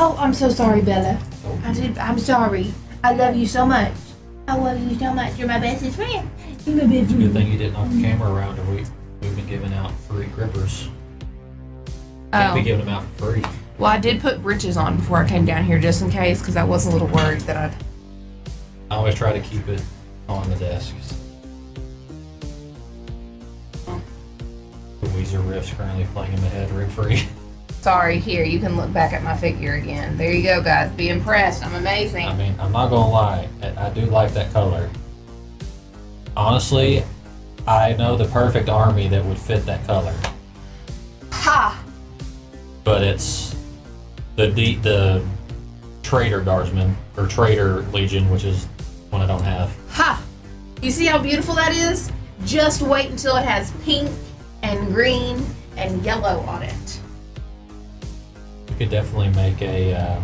Oh, I'm so sorry, Bella. Oh. I'm sorry. I love you so much. I love you so much. You're my bestest friend. You're my best Good friend. thing you didn't knock the camera around, or we've been giving out free grippers. Can't be Oh. giving them out for free. Well, I did put britches on before I came down here just in case, because I was a little worried that I'd... I always try to keep it on the desk. The Weezer riff's currently playing in the head rent-free. Sorry, here, you can look back at my figure again. There you go, guys. Be impressed. I'm amazing. I mean, I'm not gonna lie, I do like that color. Honestly, I know the perfect army that would fit that color, Ha! but it's the Trader Guardsman or Trader Legion, which is one I don't have. Ha! You see how beautiful that is? Just wait until it has pink and green and yellow on it. You could definitely make a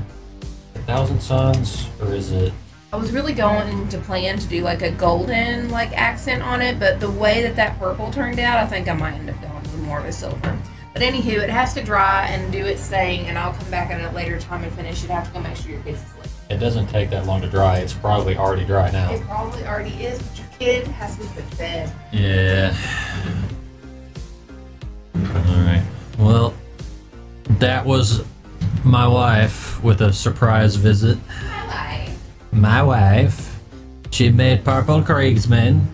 Thousand Suns, or is it? I was really going to plan to do like a golden like accent on it, but the way that purple turned out, I think I might end up going with more of a silver. But anywho, it has to dry and do its thing, and I'll come back at a later time and finish. You'd have to go make sure your kid's asleep. It doesn't take that long to dry. It's probably already dry now. It probably already is, but your kid has to be put to bed. Yeah. Alright. Well, that was my wife with a surprise visit. Hi. my wife, she made purple Kriegsmen.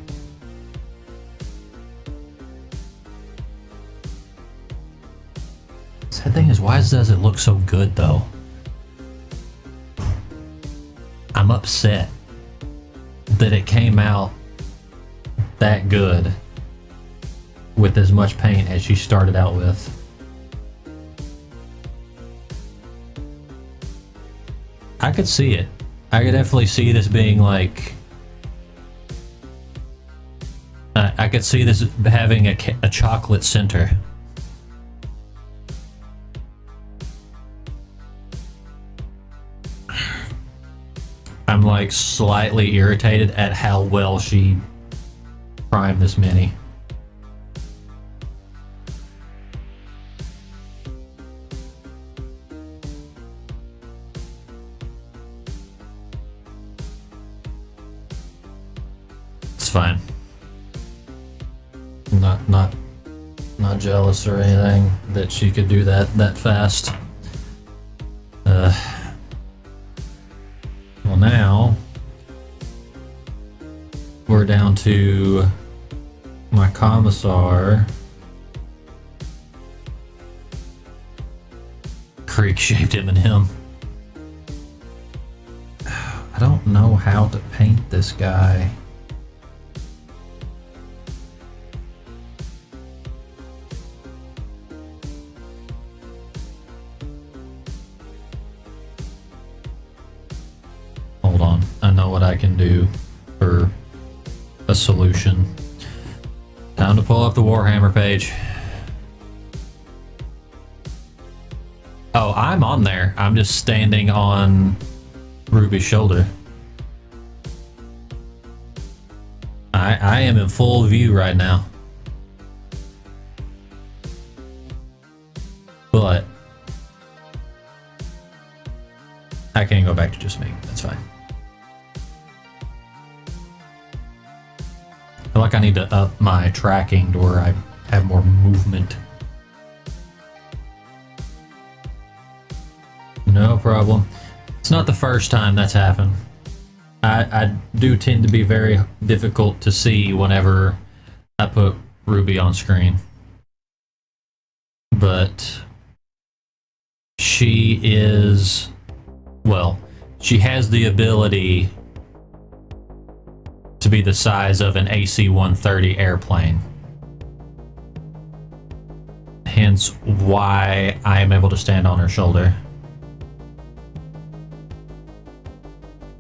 Sad thing is, why does it look so good though? I'm upset that it came out that good with as much paint as she started out with. I could see it. I could definitely see this being like... I could see this having a chocolate center. I'm like slightly irritated at how well she primed this mini. It's fine. Not jealous or anything that she could do that fast. Well, now we're down to my commissar. Creek shaped M&M. I don't know how to paint this guy. Hold on, I know what I can do for a solution. Time to pull up the Warhammer page. Oh, I'm on there. I'm just standing on Ruby's shoulder. I am in full view right now. But I can go back to just me. That's fine. I feel like I need to up my tracking to where I have more movement. No problem. It's not the first time that's happened. I do tend to be very difficult to see whenever I put Ruby on screen. But she is, well, she has the ability to be the size of an AC-130 airplane. Hence why I am able to stand on her shoulder.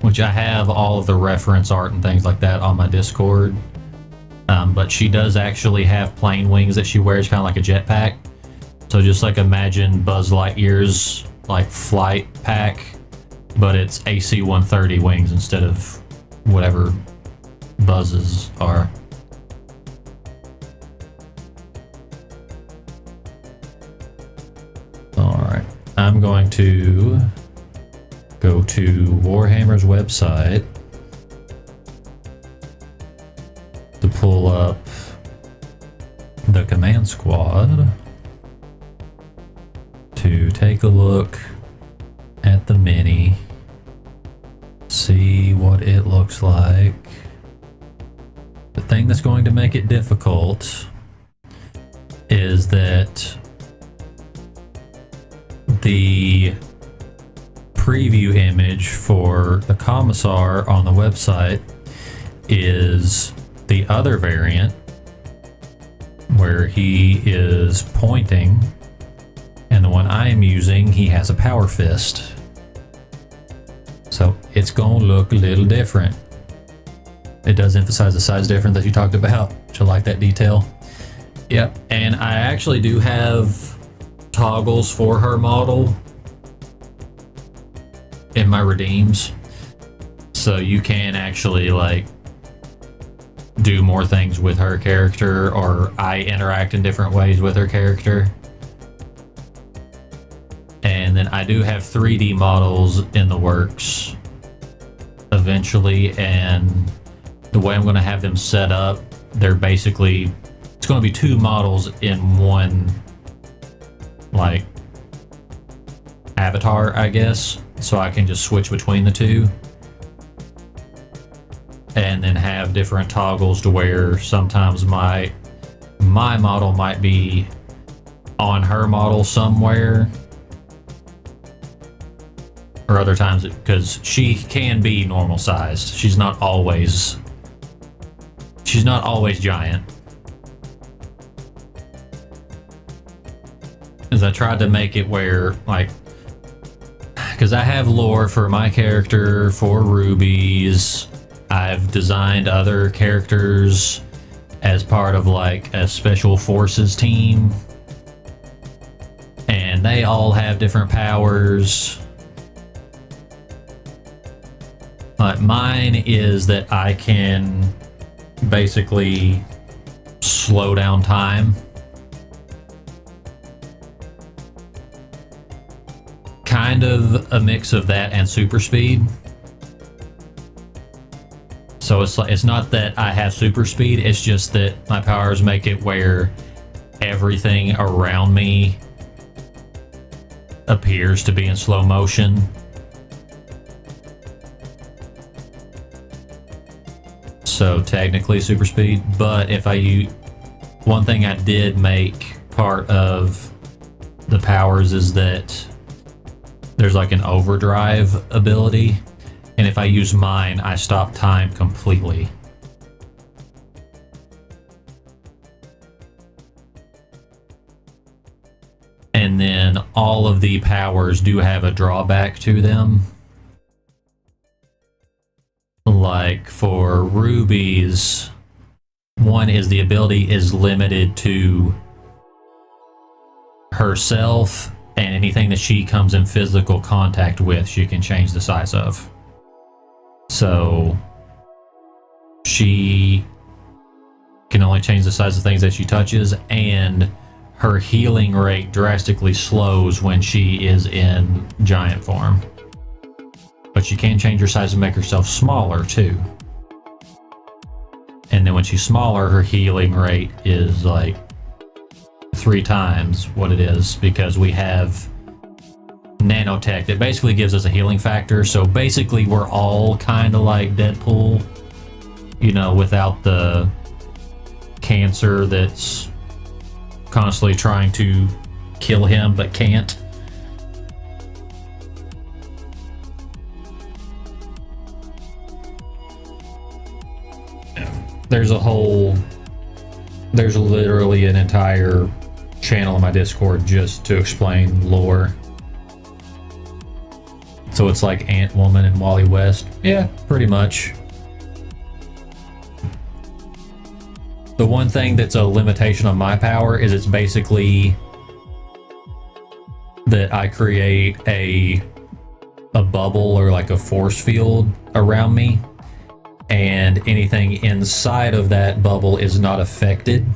Which I have all of the reference art and things like that on my Discord. But she does actually have plane wings that she wears, kind of like a jetpack. So just like imagine Buzz Lightyear's like flight pack, but it's AC-130 wings instead of whatever Buzz's are. Alright, I'm going to go to Warhammer's website to pull up the command squad to take a look at the mini, see what it looks like. The thing that's going to make it difficult is that the preview image for the commissar on the website is the other variant where he is pointing, and the one I am using, he has a power fist. So it's gonna look a little different. It does emphasize the size difference that you talked about, which I like that detail. Yep, and I actually do have toggles for her model in my redeems, so you can actually like do more things with her character, or I interact in different ways with her character. And then I do have 3D models in the works eventually, and the way I'm going to have them set up, they're basically, it's going to be 2 models in one like avatar, I guess, so I can just switch between the two. and then have different toggles to where sometimes my model might be on her model somewhere, or other times because she can be normal sized. She's not always giant. As I tried to make it where, like, because I have lore for my character for rubies. I've designed other characters as part of like a special forces team, and they all have different powers. But mine is that I can basically slow down time. Kind of a mix of that and super speed. So it's not that I have super speed, it's just that my powers make it where everything around me appears to be in slow motion. So technically super speed, but if I use one thing I did make part of the powers is that there's like an overdrive ability, and if I use mine, I stop time completely. And then all of the powers do have a drawback to them. Like for rubies, one is the ability is limited to herself, and anything that she comes in physical contact with, she can change the size of. So she can only change the size of things that she touches, and her healing rate drastically slows when she is in giant form. But she can change her size and make herself smaller too. And then when she's smaller, her healing rate is like 3 times what it is, because we have nanotech that basically gives us a healing factor. So basically we're all kind of like Deadpool, you know, without the cancer that's constantly trying to kill him but can't. There's literally an entire channel on my Discord just to explain lore. So it's like Ant Woman and Wally West. Yeah, pretty much. The one thing that's a limitation on my power is it's basically that I create a bubble or like a force field around me, and anything inside of that bubble is not affected.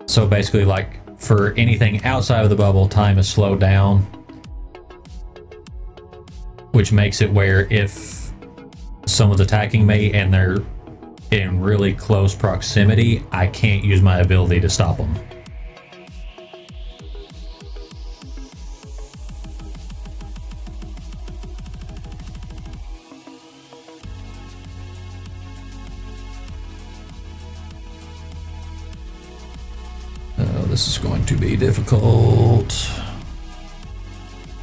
So basically, like, for anything outside of the bubble, time is slowed down, which makes it where if someone's attacking me and they're in really close proximity, I can't use my ability to stop them. This is going to be difficult.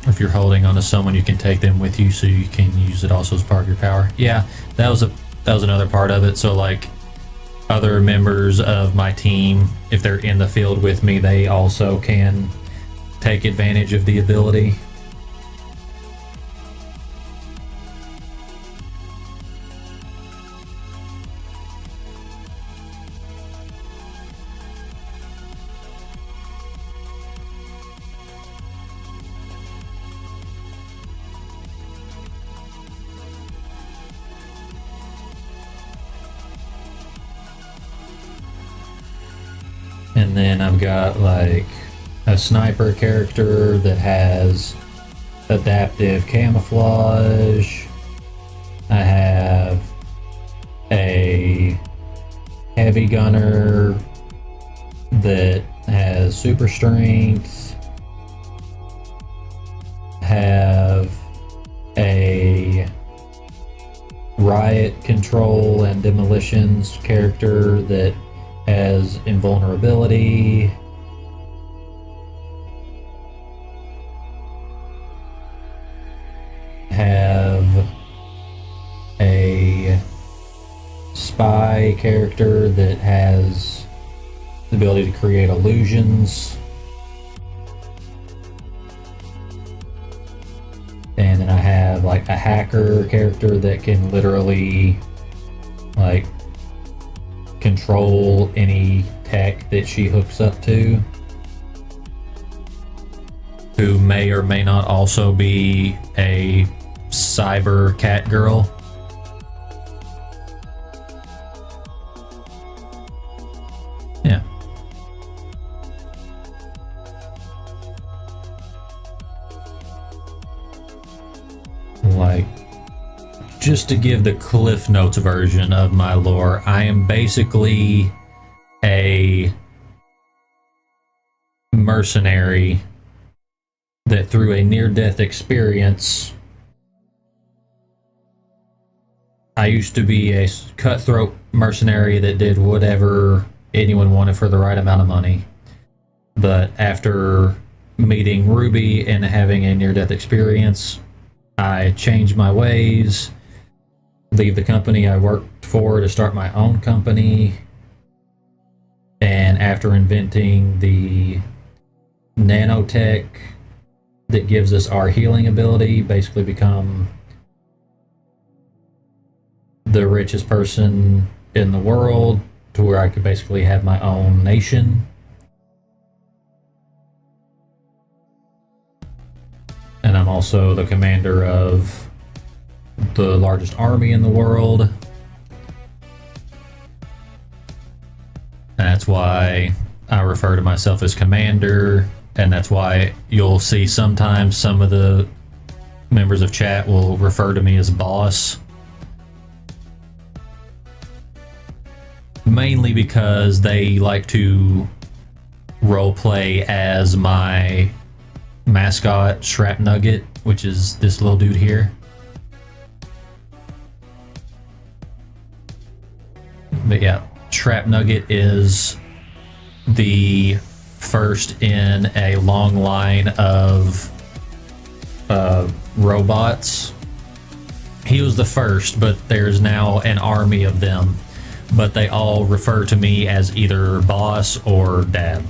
If you're holding on to someone, you can take them with you, so you can use it also as part of your power. Yeah, that was another part of it. So like other members of my team, if they're in the field with me, they also can take advantage of the ability. And then I've got like a sniper character that has adaptive camouflage. I have a heavy gunner that has super strength. Have a control and demolitions character that has invulnerability. Have a spy character that has the ability to create illusions. And then I have like a hacker character that can literally like control any tech that she hooks up to, who may or may not also be a cyber cat girl. Yeah. Like, just to give the Cliff Notes version of my lore, I am basically a mercenary that through a near-death experience, I used to be a cutthroat mercenary that did whatever anyone wanted for the right amount of money. But after meeting Ruby and having a near-death experience, I changed my ways, leave the company I worked for to start my own company, and after inventing the nanotech that gives us our healing ability, basically become the richest person in the world to where I could basically have my own nation. And I'm also the commander of the largest army in the world. And that's why I refer to myself as commander, and that's why you'll see sometimes some of the members of chat will refer to me as boss. Mainly because they like to roleplay as my mascot, Shrap Nugget, which is this little dude here. But yeah, Shrap Nugget is the first in a long line of robots. He was the first, but there's now an army of them. But they all refer to me as either boss or dad.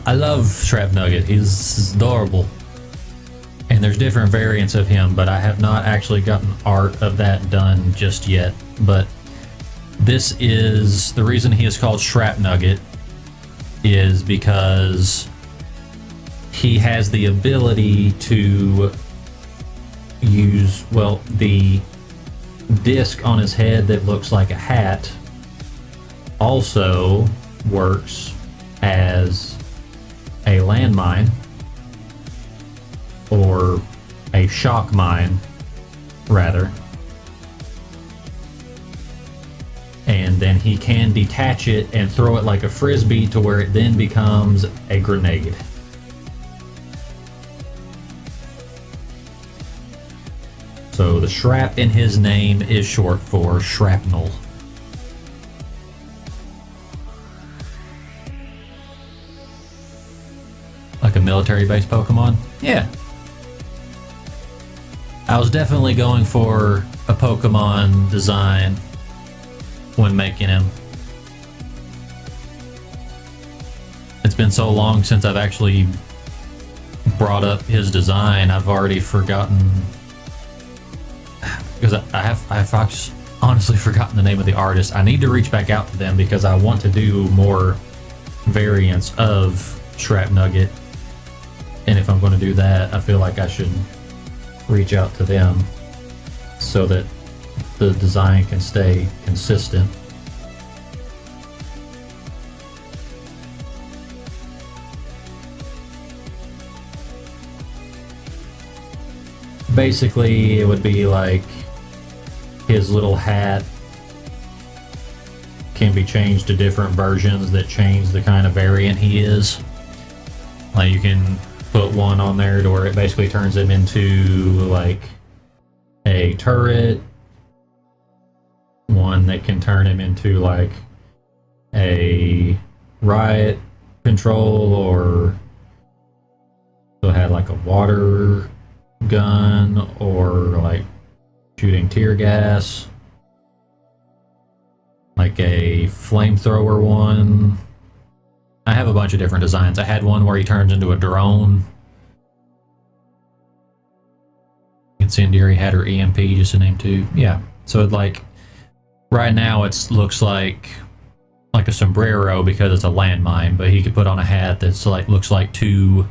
I love Shrap Nugget. He's adorable. And there's different variants of him, but I have not actually gotten art of that done just yet. But this is the reason he is called Shrap Nugget, is because he has the ability to use, well, the disc on his head that looks like a hat also works as a landmine or a shock mine, rather. And then he can detach it and throw it like a frisbee to where it then becomes a grenade. So the shrap in his name is short for shrapnel. Like a military-based Pokemon? Yeah. I was definitely going for a Pokemon design when making him. It's been so long since I've actually brought up his design, I've already forgotten, because I have honestly forgotten the name of the artist. I need to reach back out to them because I want to do more variants of Shrap Nugget. And if I'm going to do that, I feel like I should reach out to them so that the design can stay consistent. Basically, it would be like his little hat can be changed to different versions that change the kind of variant he is. Like you can put one on there to where it basically turns him into like a turret, one that can turn him into like a riot control, or it had like a water gun, or like shooting tear gas, like a flamethrower one. I have a bunch of different designs. I had one where he turns into a drone. Incendiary had her EMP, just to name two. Yeah. So like right now it looks like a sombrero because it's a landmine, but he could put on a hat that's like looks like two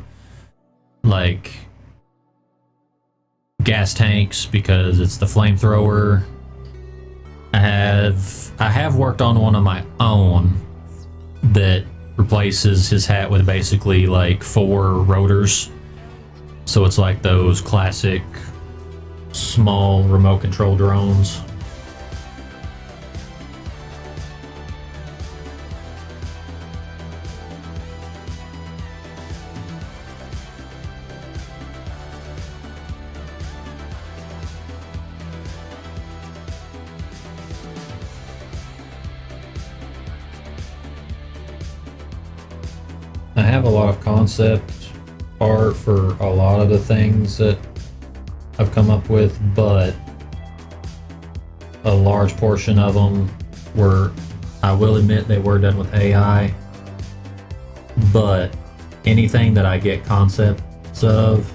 like gas tanks because it's the flamethrower. I have worked on one of my own that replaces his hat with basically like 4 rotors. So it's like those classic small remote control drones. I have a lot of concept art for a lot of the things that I've come up with, but a large portion of them were, I will admit, they were done with AI. But anything that I get concepts of,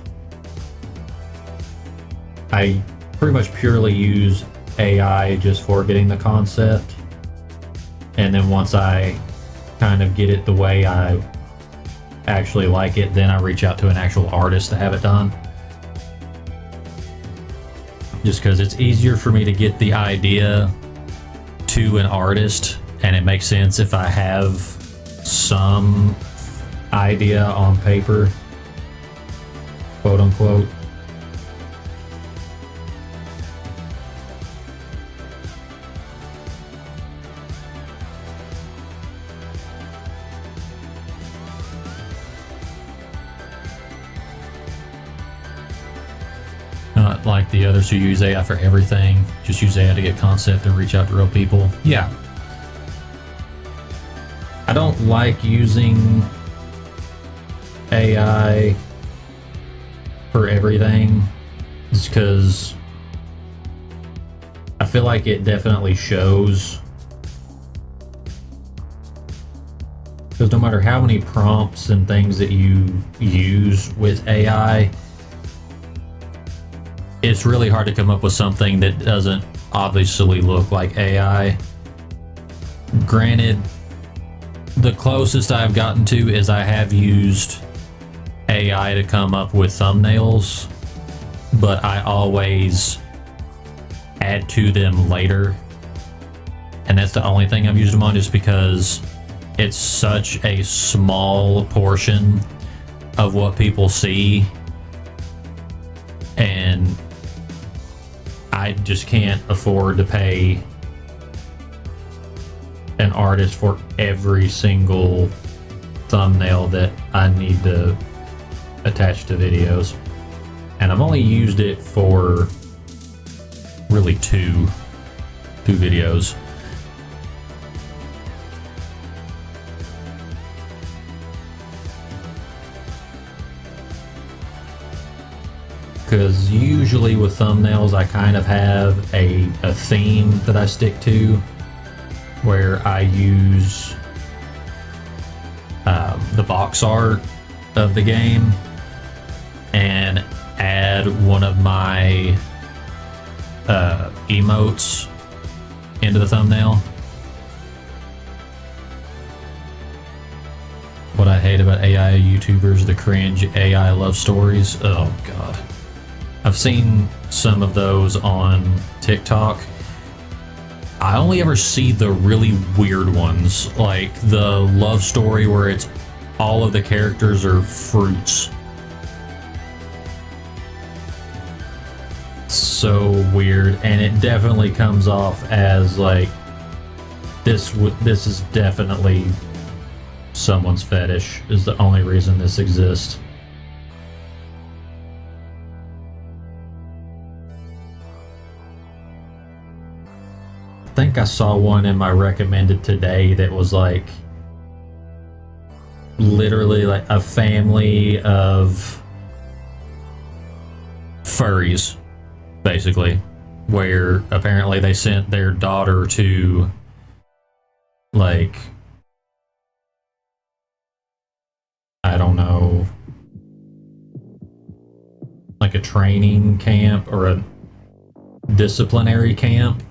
I pretty much purely use AI just for getting the concept. And then once I kind of get it the way I actually like it, then I reach out to an actual artist to have it done. Just because it's easier for me to get the idea to an artist, and it makes sense if I have some idea on paper, quote unquote. Not like the others who use AI for everything. Just use AI to get concept and reach out to real people. Yeah. I don't like using AI for everything. Just because I feel like it definitely shows. Because no matter how many prompts and things that you use with AI, it's really hard to come up with something that doesn't obviously look like AI. Granted, the closest I've gotten to is I have used AI to come up with thumbnails, but I always add to them later. And that's the only thing I've used them on, just because it's such a small portion of what people see. And I just can't afford to pay an artist for every single thumbnail that I need to attach to videos. And I've only used it for really two videos. Because usually with thumbnails I kind of have a theme that I stick to, where I use the box art of the game and add one of my emotes into the thumbnail. What I hate about AI YouTubers, the cringe AI love stories. Oh god. I've seen some of those on TikTok. I only ever see the really weird ones, like the love story where it's all of the characters are fruits. So weird, and it definitely comes off as like this is definitely someone's fetish. Is the only reason this exists. I think I saw one in my recommended today that was like literally like a family of furries, basically, where apparently they sent their daughter to like, I don't know, like a training camp or a disciplinary camp,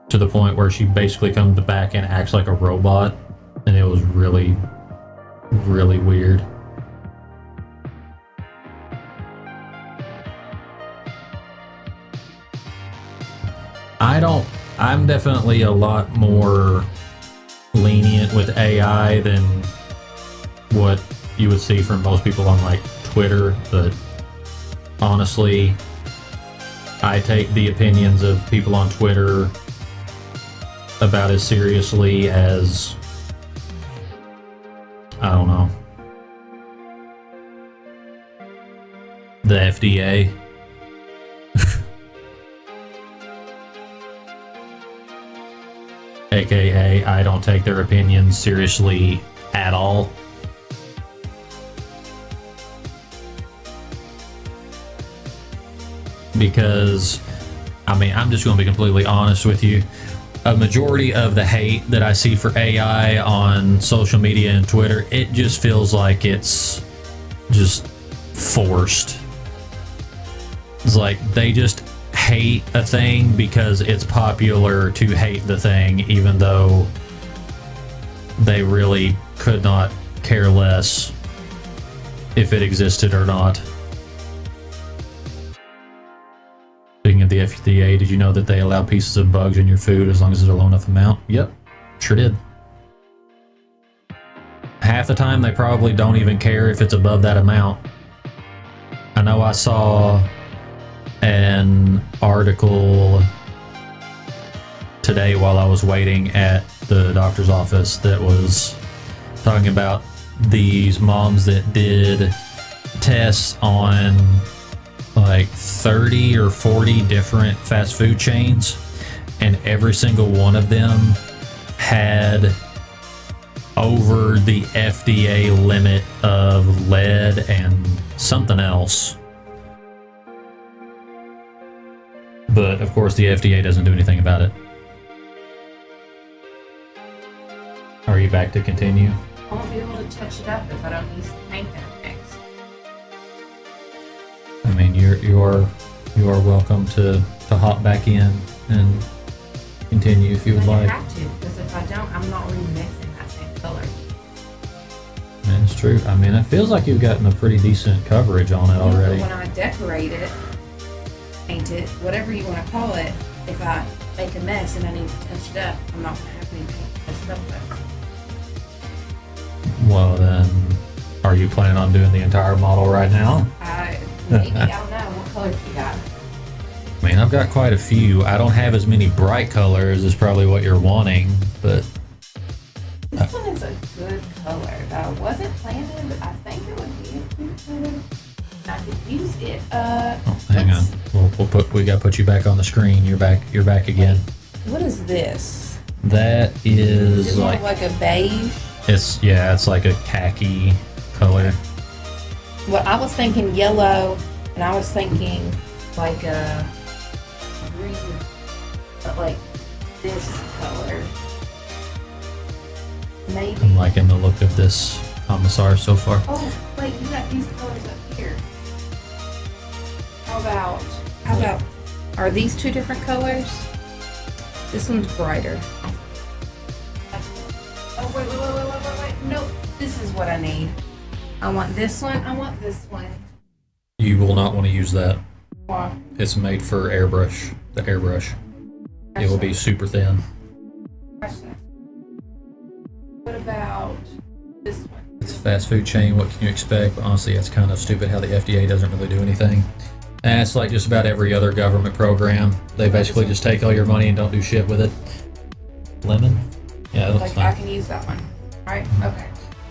to the point where she basically comes back and acts like a robot, and it was really, really weird. I'm definitely a lot more lenient with AI than what you would see from most people on like Twitter, but honestly, I take the opinions of people on Twitter about as seriously as, I don't know, the FDA. AKA, I don't take their opinions seriously at all. Because, I mean, I'm just going to be completely honest with you. A majority of the hate that I see for AI on social media and Twitter, it just feels like it's just forced. It's like they just hate a thing because it's popular to hate the thing, even though they really could not care less if it existed or not. Speaking of the FDA, did you know that they allow pieces of bugs in your food as long as there's a low enough amount? Yep, sure did. Half the time they probably don't even care if it's above that amount. I know I saw an article today while I was waiting at the doctor's office that was talking about these moms that did tests on like 30 or 40 different fast food chains, and every single one of them had over the FDA limit of lead and something else. But of course the FDA doesn't do anything about it. Are you back to continue? I won't be able to touch it up if I don't use the paint that I mix. I mean, you are welcome to hop back in and continue if you would like. I have to, because if I don't, I'm not remixing that same color. Man, it's true. I mean, it feels like you've gotten a pretty decent coverage on it already. But when I decorate it, paint it, whatever you want to call it, if I make a mess and I need to touch it up, I'm not going to have any paint to touch it up with. Well, then, are you planning on doing the entire model right now? Maybe, I don't know. What colors you got? I mean, I've got quite a few. I don't have as many bright colors as probably what you're wanting, but this one is a good color. That wasn't planted. I think it would be a good color. I could use it. Hang on. We gotta put you back on the screen. You're back again. What is this? That is Is it like more like a beige? it's like a khaki color. Well, I was thinking yellow, and I was thinking like a green, but like this color. Maybe. I'm liking the look of this commissar so far. Oh, wait, you got these colors up here. How about, are these two different colors? This one's brighter. Oh, wait. Nope, this is what I need. I want this one, I want this one. You will not want to use that. Why? It's made for airbrush. The airbrush. It will be super thin. What about this one? It's a fast food chain. What can you expect? But honestly, it's kind of stupid how the FDA doesn't really do anything. And it's like just about every other government program. They basically just take all your money and don't do shit with it. lemon. Yeah, it looks Like I fine. can use that one, right? Okay.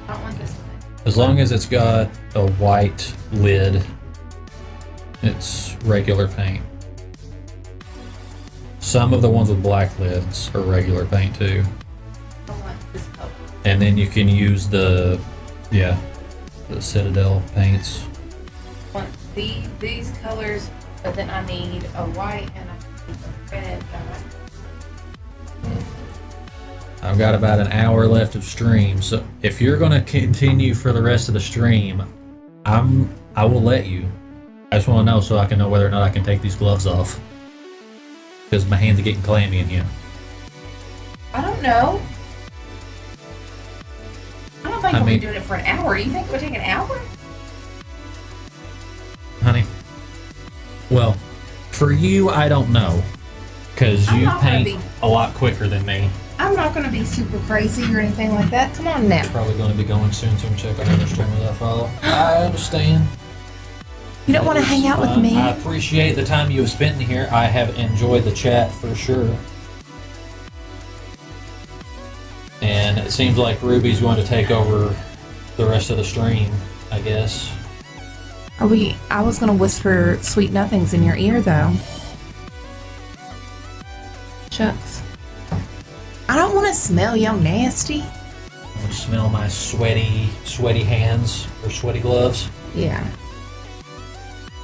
I don't want this one. As long as it's got a white lid, it's regular paint. Some of the ones with black lids are regular paint too. I want this color. And then you can use the Citadel paints. I want these colors, but then I need a white and I need a red. I've got about an hour left of stream, so if you're gonna continue for the rest of the stream, I will let you. I just want to know so I can know whether or not I can take these gloves off, because my hands are getting clammy in here. I don't know. I don't think I we'll mean- be doing it for an hour. You think it would take an hour? Honey. Well, for you, I don't know, because I'm you not gonna paint be- a lot quicker than me. I'm not going to be super crazy or anything like that. Come on now. Probably going to be going soon, so I'm check out other streamers I follow. I understand. You don't want to hang out with me? I appreciate the time you have spent in here. I have enjoyed the chat for sure. And it seems like Ruby's going to take over the rest of the stream, I guess. I was going to whisper sweet nothings in your ear, though. Shucks. I don't want to smell yo nasty. I'm going to smell my sweaty hands or sweaty gloves. Yeah.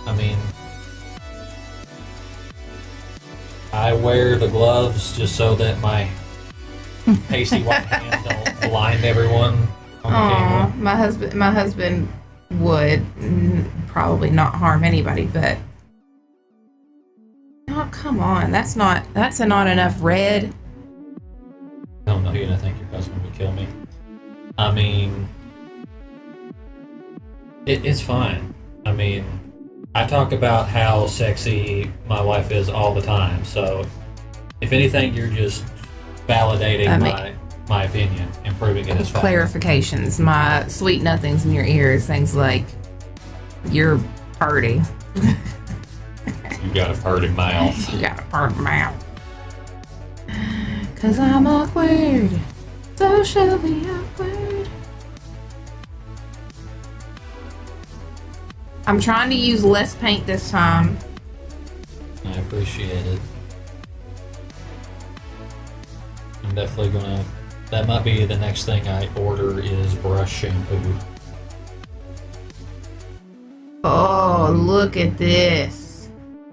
I mean, I wear the gloves just so that my pasty white hands don't blind everyone on the Aw, camera. my husband would probably not harm anybody, but oh, come on, that's not enough red. I don't know, you're gonna think your husband would kill me. I mean, it's fine. I mean, I talk about how sexy my wife is all the time, so if anything, you're just validating my opinion and proving it is fine. Clarifications. My sweet nothings in your ears, things like you're purty. You got a purty mouth. You got a purty mouth. 'Cause I'm awkward. Socially awkward. I'm trying to use less paint this time. I appreciate it. I'm definitely gonna. That might be the next thing I order is brush shampoo. Oh, look at this.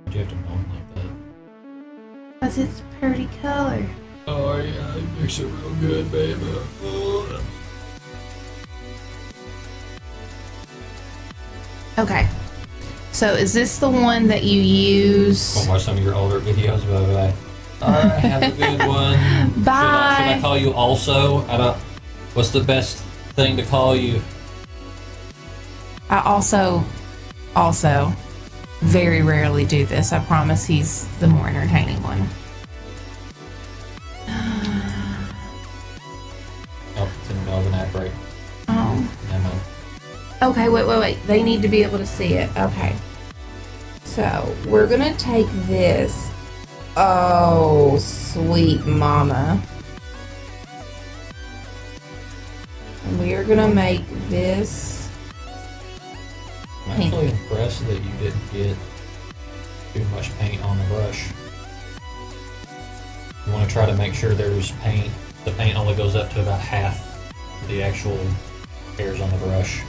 Why'd you have to moan like that? 'Cause it's a pretty color. Oh yeah, it makes it real good, baby. Okay. So is this the one that you use? Go watch some of your older videos, bye. Alright, have a good one. Bye. Should I call you also? What's the best thing to call you? I also very rarely do this. I promise he's the more entertaining one. Oh, it's in the middle of an ad break. Oh. Never mind. Okay, wait. They need to be able to see it. Okay. So, we're gonna take this. Oh, sweet mama. And we are gonna make this. I'm actually impressed that you didn't get too much paint on the brush. You want to try to make sure there's paint. The paint only goes up to about half the actual hairs on the brush.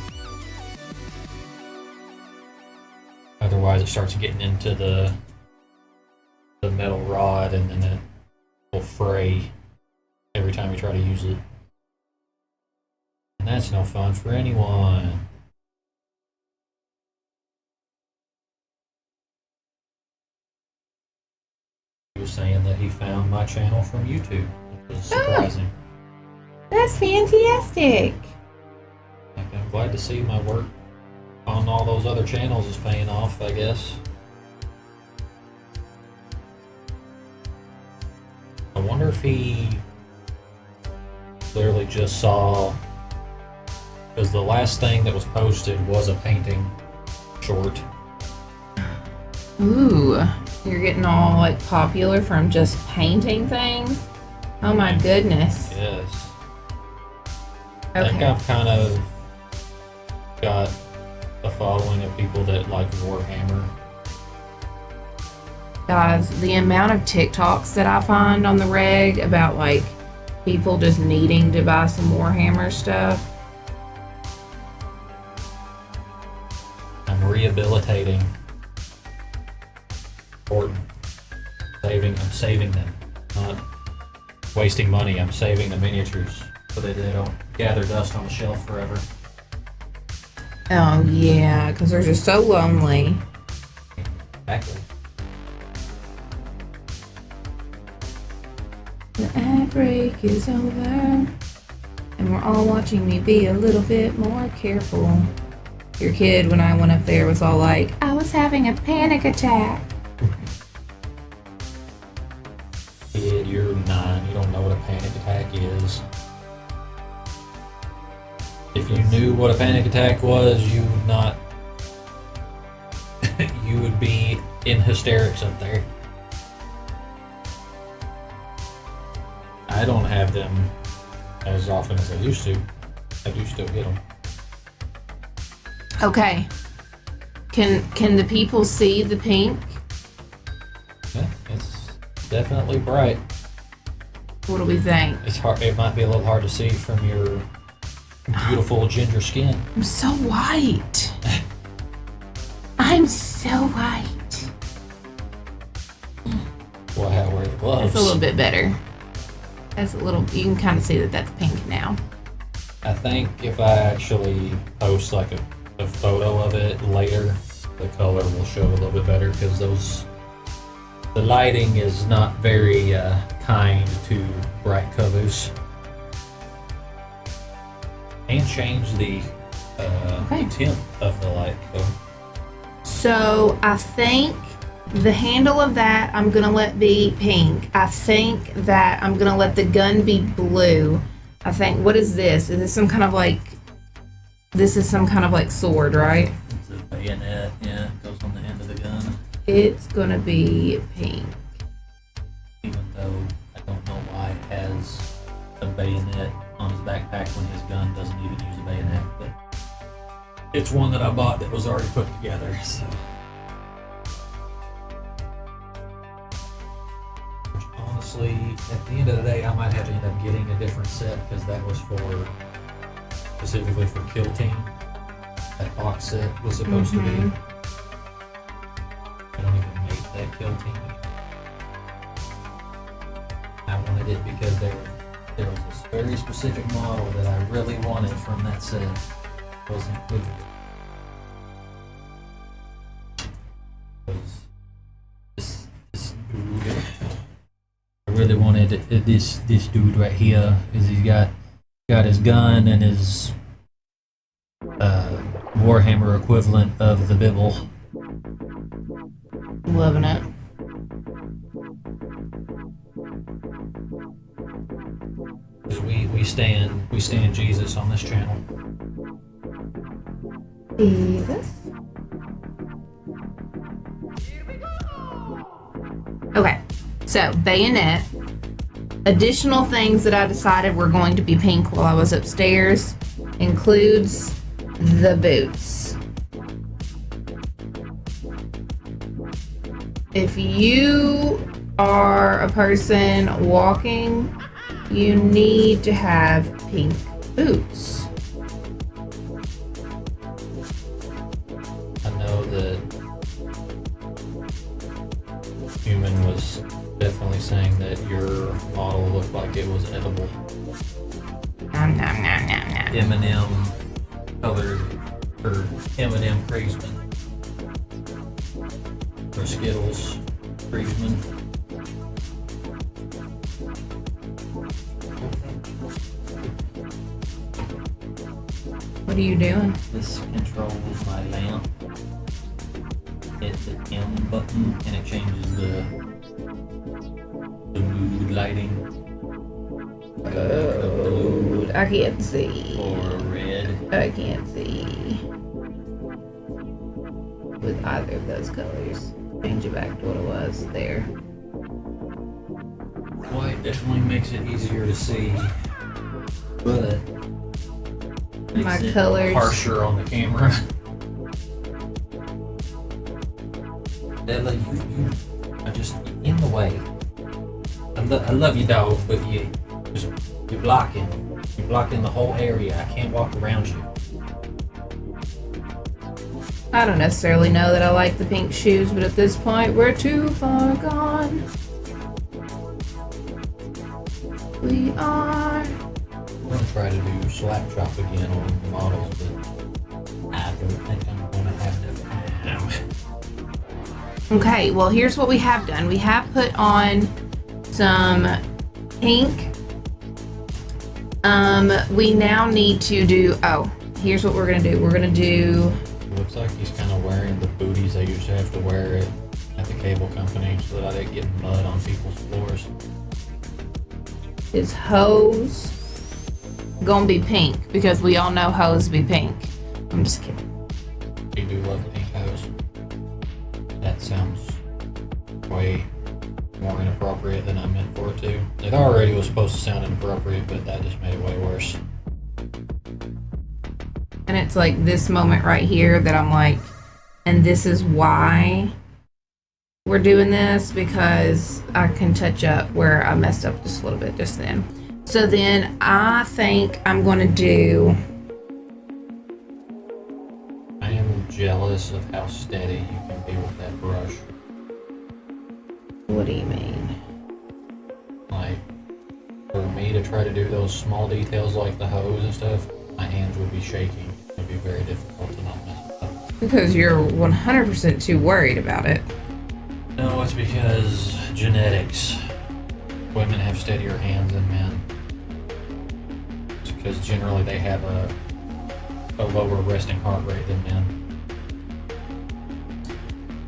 Otherwise, it starts getting into the metal rod, and then it will fray every time you try to use it. And that's no fun for anyone. He was saying that he found my channel from YouTube, which was surprising. That's fantastic. I'm glad to see my work on all those other channels is paying off, I guess. I wonder if he clearly just saw, because the last thing that was posted was a painting short. Ooh, you're getting all like popular from just painting things. Oh my goodness. Yes. I think Okay. I've kind of got a following of people that like Warhammer. Guys, the amount of TikToks that I find on the reg about like people just needing to buy some Warhammer stuff. I'm rehabilitating. Important. I'm saving them. Not wasting money. I'm saving the miniatures so that they don't gather dust on the shelf forever. Oh yeah, because they're just so lonely. Exactly. The ad break is over, and we're all watching me be a little bit more careful. Your kid, when I went up there, was all like, I was having a panic attack. Kid, you're 9. You don't know what a panic attack is. If you knew what a panic attack was, you would not. You would be in hysterics up there. I don't have them as often as I used to. I do still get them. Okay. Can the people see the pink? Yeah, it's definitely bright. What do we think? It's hard. It might be a little hard to see from your beautiful ginger skin. I'm so white. I'm so white. Well, I wear the gloves. That's a little bit better. That's a little. You can kind of see that that's pink now. I think if I actually post like a photo of it later, the color will show a little bit better because the lighting is not very kind to bright colors. And change the tint of the light. So I think the handle of that I'm gonna let be pink. I think that I'm gonna let the gun be blue. I think, what is this? Is this some kind of like? This is some kind of like sword, right? It's a bayonet, yeah, it goes on the end of the gun. It's gonna be pink. Even though I don't know why it has a bayonet on his backpack when his gun doesn't even use a bayonet, but it's one that I bought that was already put together, so. Which honestly, at the end of the day, I might have to end up getting a different set because that was specifically for Kill Team. That box set was supposed to be. I don't even make that Kill Team. I wanted it because there was this very specific model that I really wanted from that set. Was included. This dude, I really wanted this dude right here. Is he's got his gun and his Warhammer equivalent of the Bible. Loving it. We stand Jesus on this channel. Jesus. Okay, so bayonet. Additional things that I decided were going to be pink while I was upstairs includes the boots. If you are a person walking, you need to have pink boots. I know that Human was definitely saying that your model looked like it was edible. Nom, nom, nom, nom, nom. M&M colored, or M&M Kriegman. Or Skittles Kriegman. What are you doing? This controls my lamp. Hit the M button and it changes the mood lighting. Blue I can't see. or red. I can't see with either of those colors. Change it back to what it was there. white definitely makes it easier to see, but My makes it colors. harsher on the camera. Della, you are just in the way. I love you, dog, but you're blocking. You're blocking the whole area. I can't walk around you. I don't necessarily know that I like the pink shoes, but at this point, we're too far gone. We are. I'm gonna try to do slap chop again on the models, but I don't think I'm gonna have time. Okay, well, here's what we have done. We have put on some pink. We now need to do, here's what we're gonna do. We're gonna do, Looks like he's kind of wearing the booties they used to have to wear at the cable company so that I didn't get mud on people's floors. his hose gonna be pink because we all know hose be pink. I'm just kidding. You do love pink hose. That sounds way more inappropriate than I meant for it to. It already was supposed to sound inappropriate, but that just made it way worse. And it's like this moment right here that I'm like, and this is why we're doing this, because I can touch up where I messed up just a little bit just then. So then I think I'm going to do, I am jealous of how steady you can be with that brush. what do you mean? Like, for me to try to do those small details like the hose and stuff, my hands would be shaking. It'd be very difficult to not mess it up. Because you're 100% too worried about it. No, it's because genetics. Women have steadier hands than men. It's because generally they have a lower resting heart rate than men.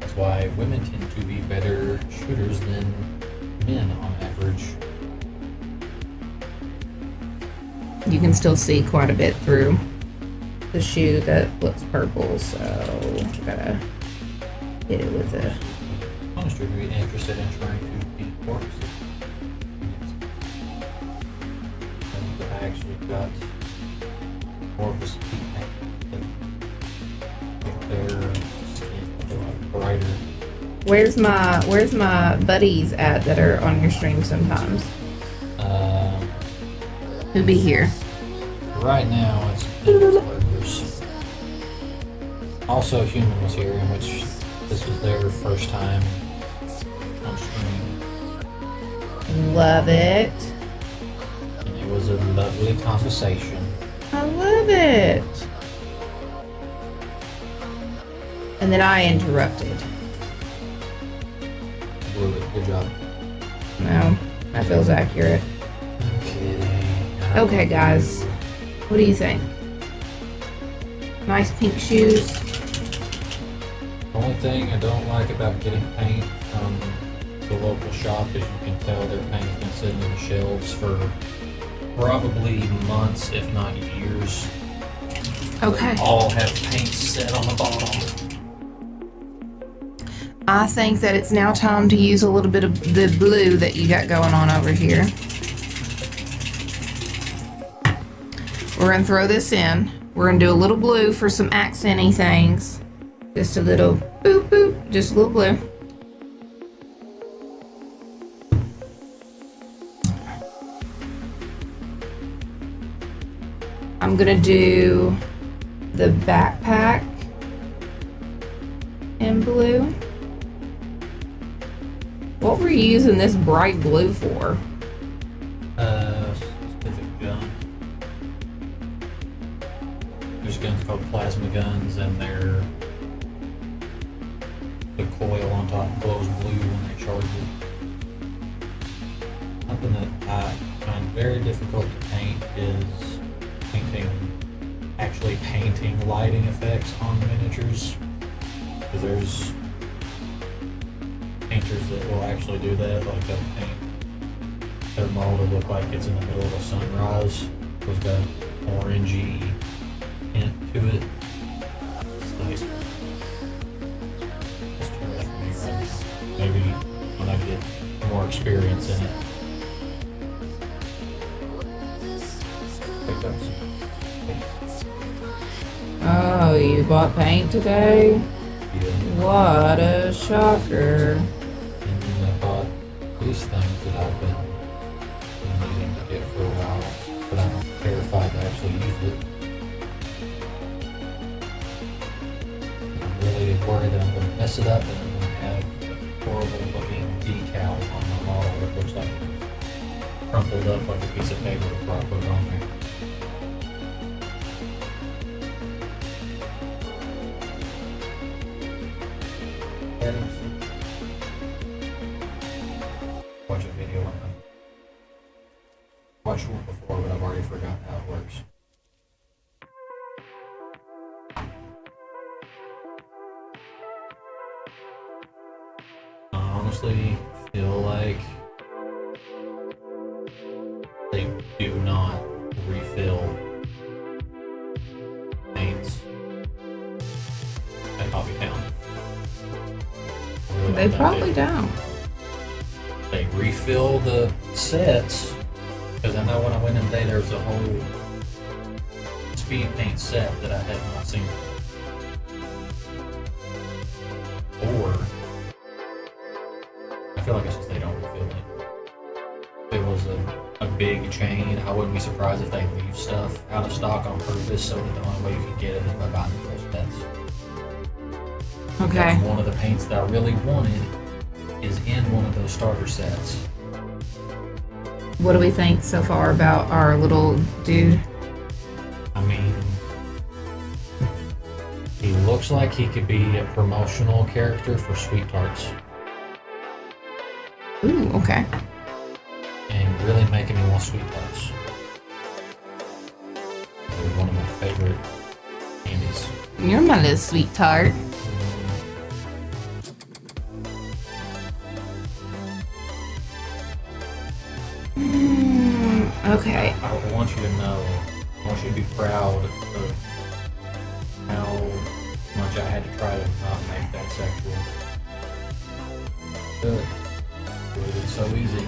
That's why women tend to be better shooters than men on average. You can still see quite a bit through the shoe that looks purple, so I gotta hit it with a. Honest, would be interested in trying to paint corks. And I actually got more of a speed paint. If they're a lot brighter. Where's my buddies at that are on your stream sometimes? Who be here? Right now, it's burgers. Also, Human was here, in which this was their first time on stream. Love it. And it was a lovely conversation. I love it. And then I interrupted. Really good job. No, that feels accurate. I'm kidding. Okay, guys, what do you think? Nice pink shoes. The only thing I don't like about getting paint from the local shop is you can tell their paint's been sitting on the shelves for probably months, if not years. Okay. They all have paint set on the bottom. I think that it's now time to use a little bit of the blue that you got going on over here. We're gonna throw this in. We're gonna do a little blue for some accenty things. Just a little boop boop, just a little blue. I'm gonna do the backpack in blue. What were you using this bright blue for? Specific gun. There's guns called plasma guns, and they're the coil on top glows blue when they charge it. Something that I find very difficult to paint is actually painting lighting effects on miniatures. Because there's painters that will actually do that, like they'll paint their model to look like it's in the middle of a sunrise. It's got an orangey hint to it. It's nice. It's too much for me right now. Maybe when I get more experience in it. you bought paint today? Yeah. What a shocker. And then I bought these things that I've been needing to get for a while, but I'm terrified to actually use it. I'm really worried that I'm going to mess it up and I'm going to have a horrible looking decal on my model that looks like it's crumpled up like a piece of paper before I put it on there. Watch a video on them. Watched one before, but I've already forgotten how it works. I honestly feel like they do not refill paints at Hobby Town. I really They don't probably think they- don't. They refill the sets, because I know when I went in today there was a whole speed paint set that I had not seen before. Or I feel like it's just they don't refill it. If it was a big chain, I wouldn't be surprised if they leave stuff out of stock on purpose so that the only way you can get it is by buying the full sets. Okay. And one of the paints that I really wanted is in one of those starter sets. What do we think so far about our little dude? I mean, he looks like he could be a promotional character for Sweet Tarts Ooh, okay. and really making me want Sweet Tarts. They're one of my favorite candies. You're my little sweet tart. Okay. I want you to know, I want you to be proud of how much I had to try to not make that sexual. Good. It's so easy.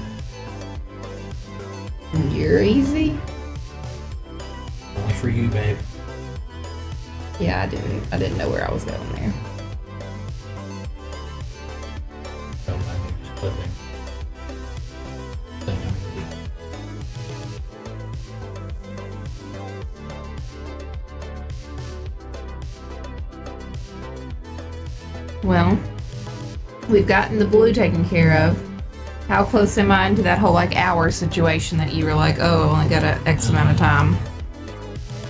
You're easy? Only for you, babe. Yeah, I didn't know where I was going there. Don't mind me just clipping. Thing I'm gonna do. Well, we've gotten the blue taken care of. How close am I into that whole like hour situation that you were like, oh, I only got a X amount of time?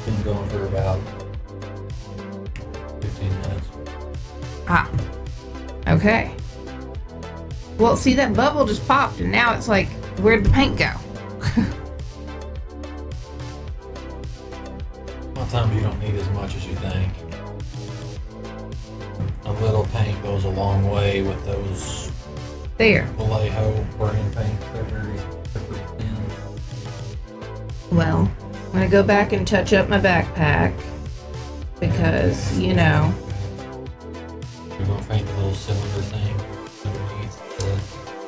Been going for about 15 minutes. Ah. Okay. Well, see, that bubble just popped, and now it's like, where'd the paint go? Sometimes you don't need as much as you think. A little paint goes a long way with those There. Vallejo brand paints. They're very thin. Well, I'm gonna go back and touch up my backpack because, you know, You're gonna paint the little cylinder thing underneath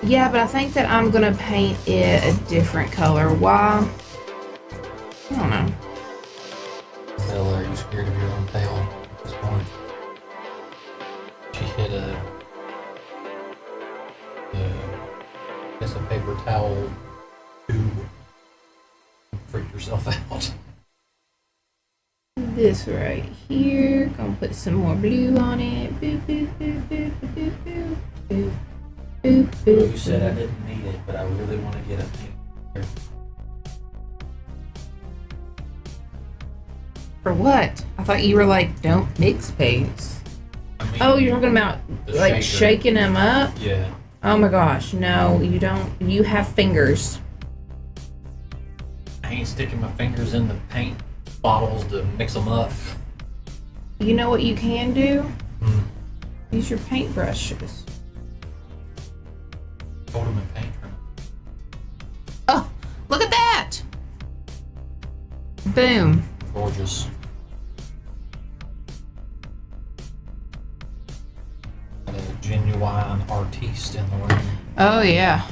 the... yeah, but I think that I'm gonna paint it a different color. Why? I don't know. Hell, are you scared of your own tail at this point? She hit a guess a paper towel tube. Freaked herself out. This right here. Gonna put some more blue on it. Boop, boop, boop, boop, boop, boop, boop, boop, boop, Well, you said I boop. didn't need it, but I really want to get a paint. For what? I thought you were like, don't mix paints. I mean, Oh, you're talking about the like shaker. shaking them up? Yeah. Oh my gosh, no, you don't. You have fingers. I ain't sticking my fingers in the paint bottles to mix them up. You know what you can do? Hmm. Use your paintbrushes. Hold them in paint. Oh, look at that! Boom. Gorgeous. Got a genuine artiste in the room. Oh yeah.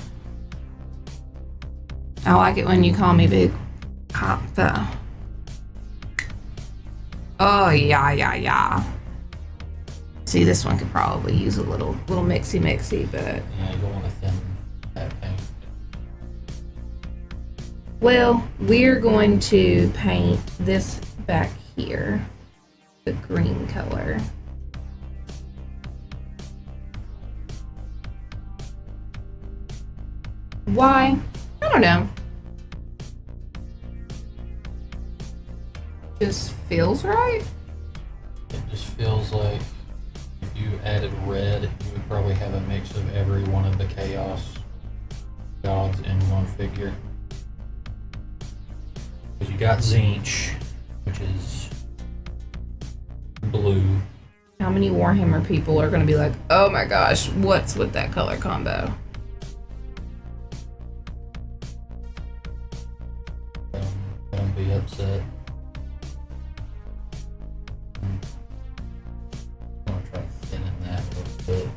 I like it when you call me Big Papa. Oh, yeah. See, this one could probably use a little mixy, but... Yeah, you don't want to thin that paint. Well, we're going to paint this back here, the green color. Why? I don't know. Just feels right. It just feels like if you added red, you would probably have a mix of every one of the chaos gods in one figure. Because you got Zinch, which is blue. How many Warhammer people are going to be like, oh my gosh, what's with that color combo? Don't be upset. I'm gonna try thinning that a little bit.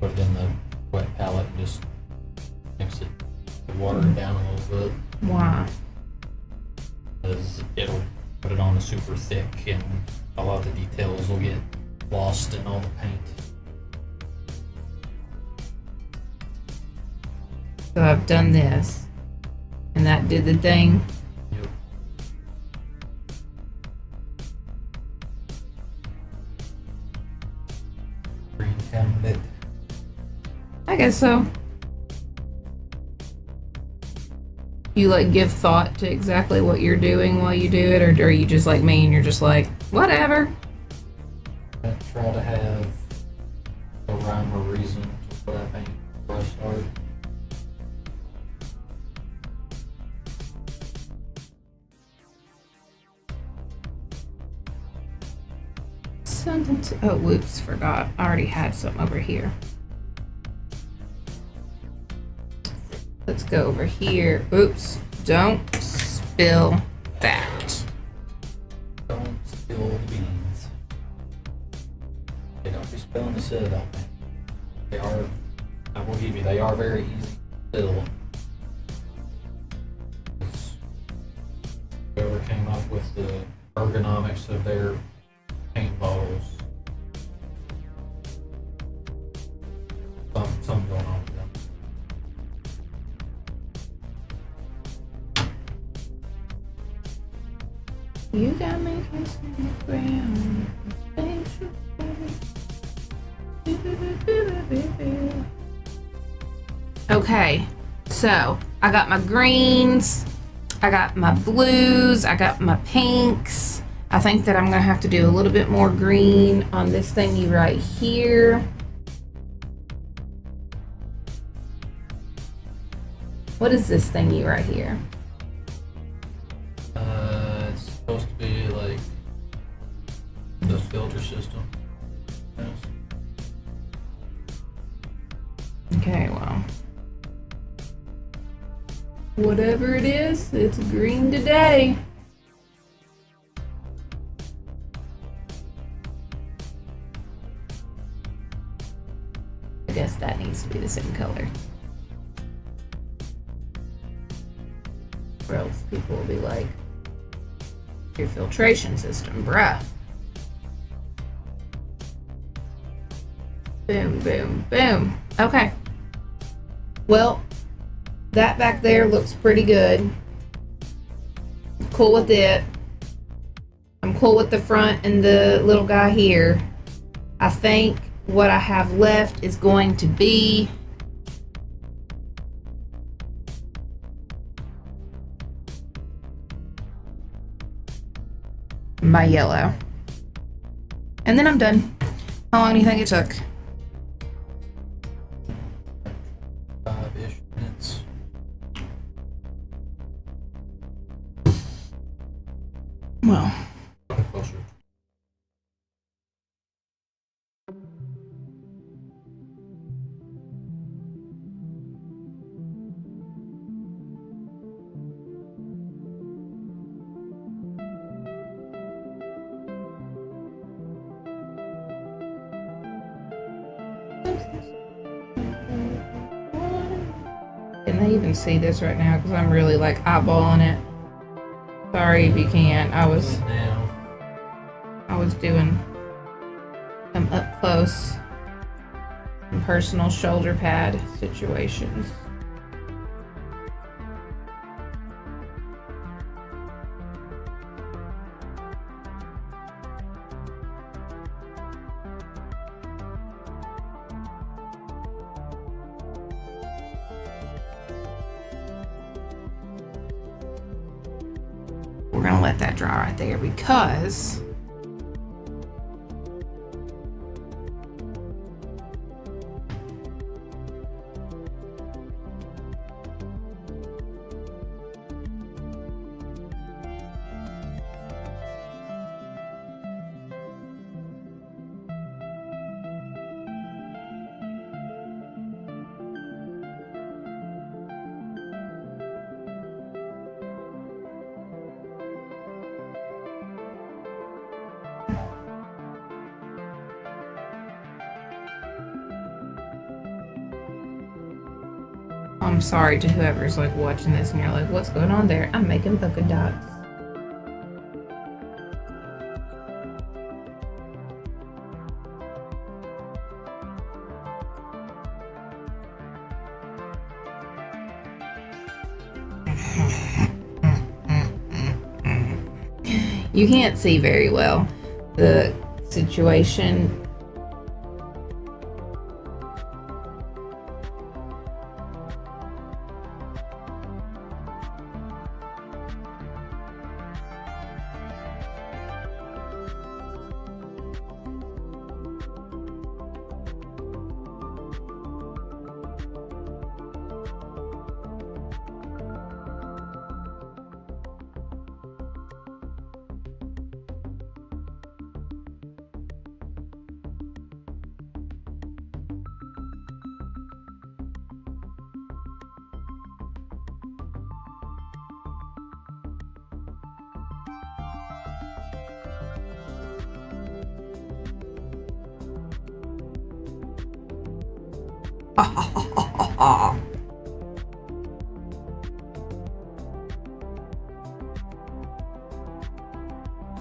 Put it in the wet palette and just mix it, water it down a little bit. Why? Because it'll put it on super thick and a lot of the details will get lost in all the paint. So I've done this, and that did the thing. Yep. Green cabinet. I guess so. You like give thought to exactly what you're doing while you do it, or are you just like me and you're just like, whatever? I try to have a rhyme or reason to what I paint brush art. Something to, oh, whoops, forgot. I already had something over here. Let's go over here. Oops, don't spill that. Don't spill the beans. They don't be spilling the citadel. They are, I will give you, they are very easy to spill. Whoever came up with the ergonomics of their paint bottles, something going on with them. You got me kissing the ground. Okay, so I got my greens, I got my blues, I got my pinks. I think that I'm gonna have to do a little bit more green on this thingy right here. What is this thingy right here? It's supposed to be like the filter system. Yes. Okay, well. Whatever it is, it's green today. I guess that needs to be the same color. Or else people will be like, your filtration system, bruh. Boom, boom, boom. Okay. Well, that back there looks pretty good. Cool with it. I'm cool with the front and the little guy here. I think what I have left is going to be my yellow. And then I'm done. How long do you think it took? 5-ish minutes. Well, Closer. can they even see this right now? Because I'm really like eyeballing it. Sorry if you can't. I was Now was doing some up close and personal shoulder pad situations. We're gonna let that dry right there because I'm sorry to whoever's like watching this and you're like, what's going on there? I'm making polka dots. You can't see very well the situation.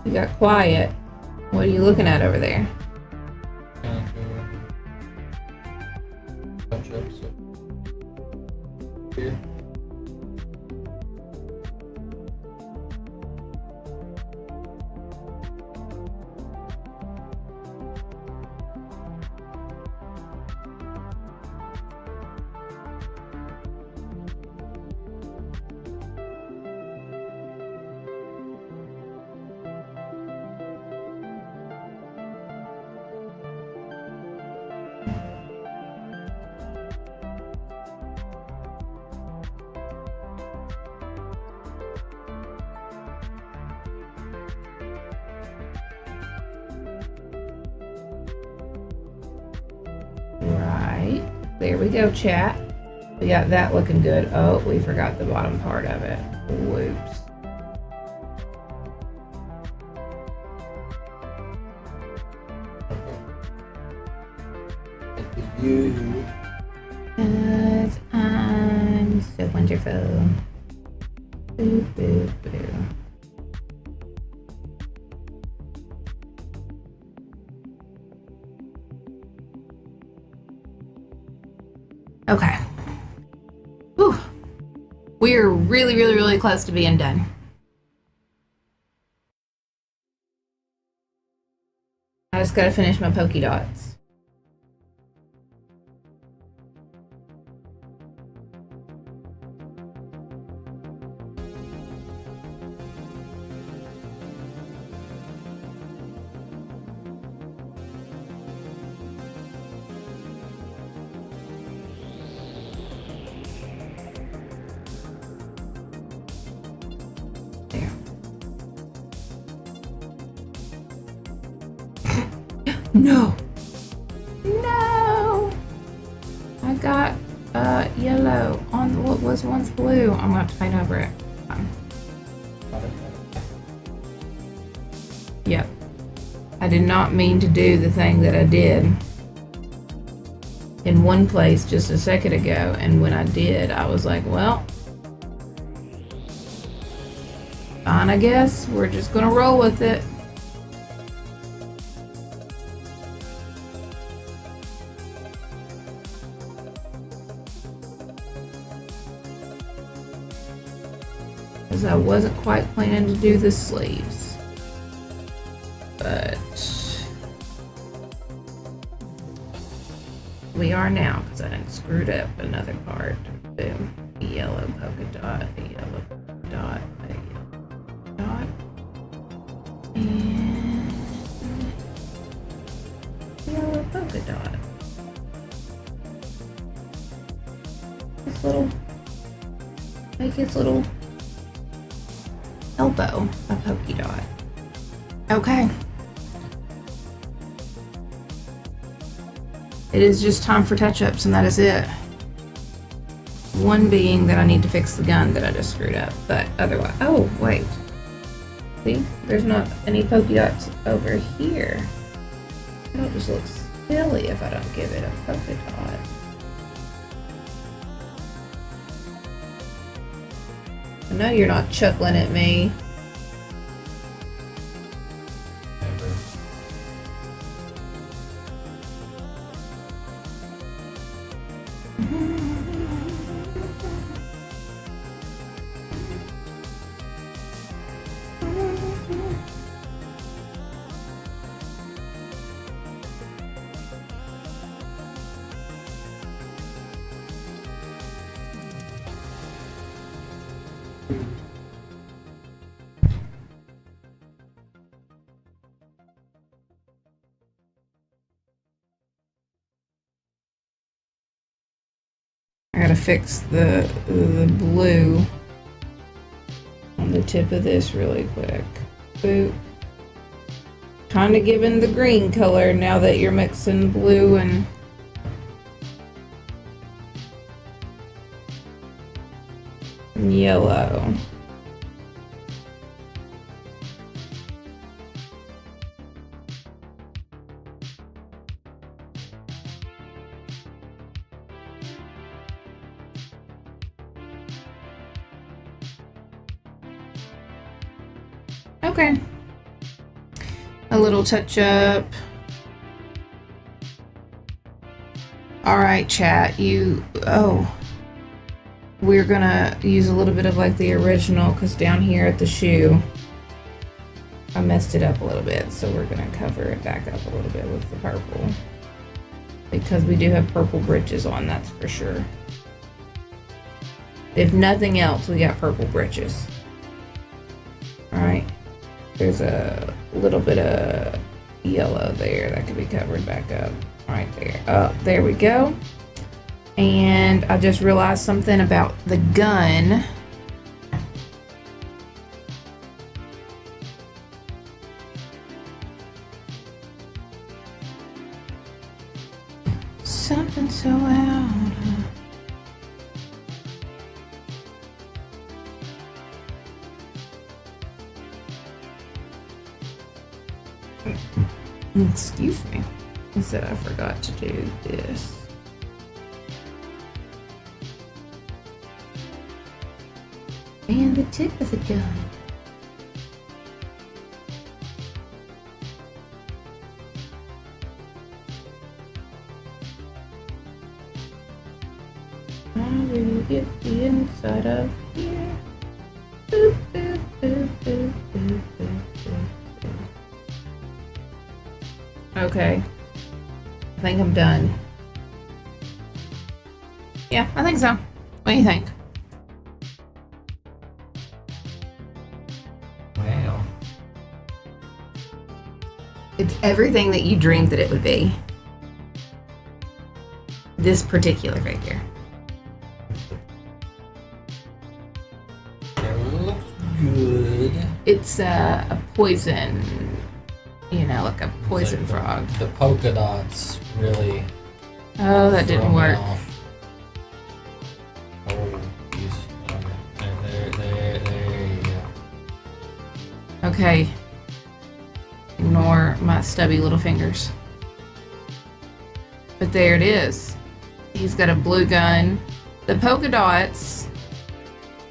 You got quiet. What are you looking at over there? Touch up, so here. Right. There we go, chat. We got that looking good. Oh, we forgot the bottom part of it. Whoops. You. Cause I'm so wonderful. Boo, boo, boo. Okay. Whew. We're really, really, really close to being done. I just gotta finish my pokey dots. There. No. No. I got yellow on what was once blue. I'm gonna have to paint over it. Yep. I did not mean to do the thing that I did in one place just a second ago, and when I did, I was like, well, fine, I guess. We're just gonna roll with it. because I wasn't quite planning to do the sleeves. But we are now because I didn't screwed up another part. Boom. A yellow polka dot, a yellow dot, a yellow dot, and yellow polka dot. This little, make its little elbow a polka dot. Okay. It is just time for touch-ups, and that is it. One being that I need to fix the gun that I just screwed up, but otherwise, oh wait, see, there's not any polka dots over here. It'll just look silly if I don't give it a polka dot. I know you're not chuckling at me. Never. I gotta fix the blue on the tip of this really quick. Boop. Kind of giving the green color now that you're mixing blue and yellow. Okay. A little touch up. All right, chat. We're gonna use a little bit of like the original because down here at the shoe, I messed it up a little bit. So we're gonna cover it back up a little bit with the purple because we do have purple britches on, that's for sure. If nothing else, we got purple britches. All right. There's a little bit of yellow there that could be covered back up right there. Oh, there we go. And I just realized something about the gun. Something so loud. Excuse me. I said I forgot to do this. And the tip of the gun. How do you get the inside of here? Boop, boop, boop, boop, boop, boop, boop. Okay. I think I'm done. Yeah, I think so. What do you think? Wow. It's everything that you dreamed that it would be. This particular figure. It looks good. It's a poison, like a poison It's like frog. The polka dots really. Oh, that didn't throw me work. off. Oh, geez. Okay. There you go. Okay. Ignore my stubby little fingers. But there it is. He's got a blue gun. The polka dots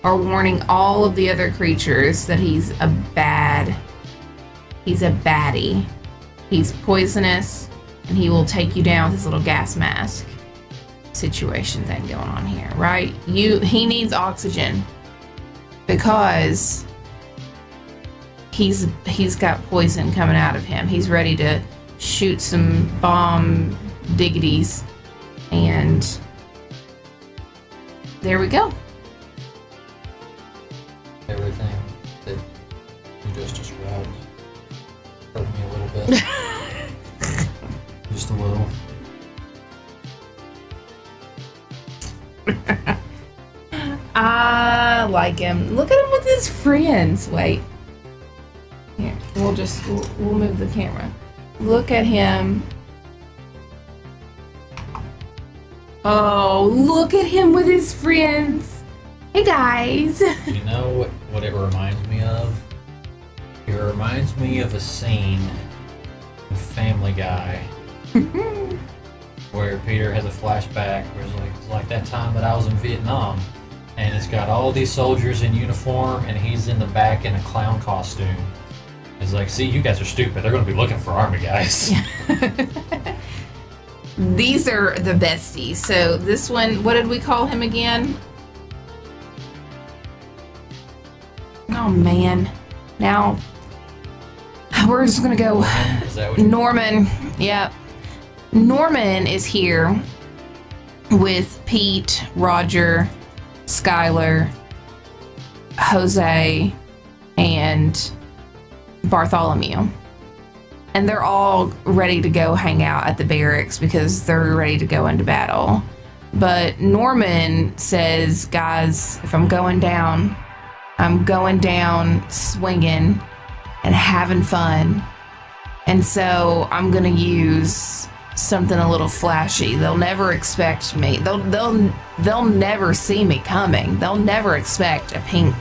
are warning all of the other creatures that he's a baddie. He's poisonous, and he will take you down with his little gas mask situation thing going on here, right? He needs oxygen. because he's got poison coming out of him. He's ready to shoot some bomb diggities, and there we go. Everything that you just described hurt me a little bit. Just a little. I like him. Look at him with his friends. Wait. Here, we'll move the camera. Look at him. Oh, look at him with his friends. Hey guys. You know what it reminds me of? It reminds me of a scene in Family Guy where Peter has a flashback where it's like that time that I was in Vietnam, and it's got all these soldiers in uniform and he's in the back in a clown costume. It's like, see, you guys are stupid. They're going to be looking for army guys. These are the besties. So this one, what did we call him again? Oh man. Now we're just gonna go Is that what you Norman. Yep. Norman is here with Pete, Roger, Skylar, Jose, and Bartholomew. And they're all ready to go hang out at the barracks because they're ready to go into battle. But Norman says, guys, if I'm going down swinging and having fun. And so I'm going to use something a little flashy. They'll never expect me. They'll never see me coming. They'll never expect a pink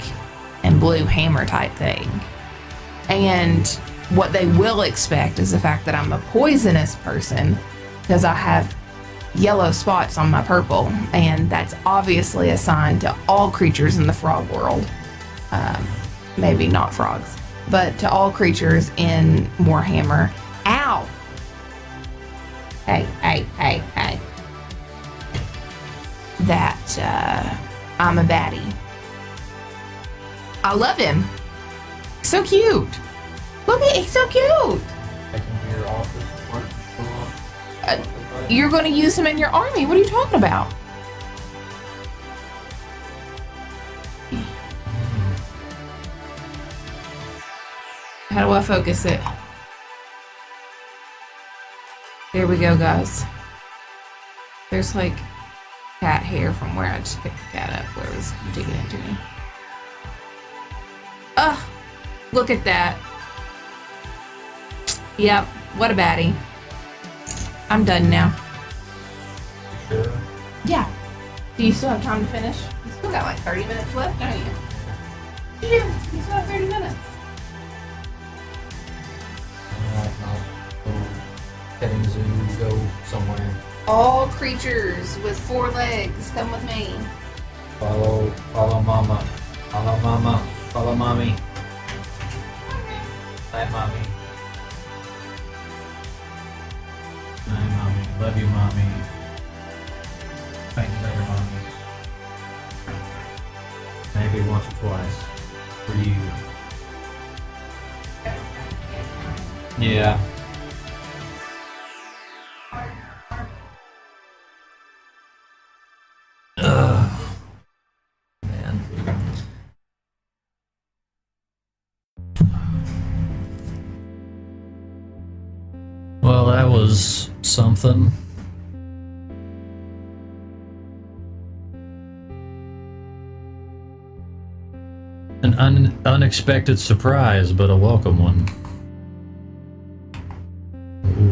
and blue hammer type thing. And what they will expect is the fact that I'm a poisonous person because I have yellow spots on my purple, and that's obviously a sign to all creatures in the frog world. Maybe not frogs, but to all creatures in Warhammer. Ow! Hey. That I'm a baddie. I love him. So cute. Look at, he's so cute. take him to your office? You're going to use him in your army. What are you talking about? How do I focus it? There we go, guys. There's like cat hair from where I just picked the cat up, where it was digging into me. Ugh, look at that. Yep, what a baddie. I'm done now. You sure? Yeah. Do you still have time to finish? You still got like 30 minutes left, don't you? You do. You still have 30 minutes. Petting zoo, go somewhere. All creatures with 4 legs, come with me. Follow mama. Follow mama. Follow mommy. Hi, mommy. Hi, mommy. Love you, mommy. Thank you later, mommy. Maybe once or twice. For you. Yeah. Man. Well, that was something. An unexpected surprise, but a welcome one. Ooh.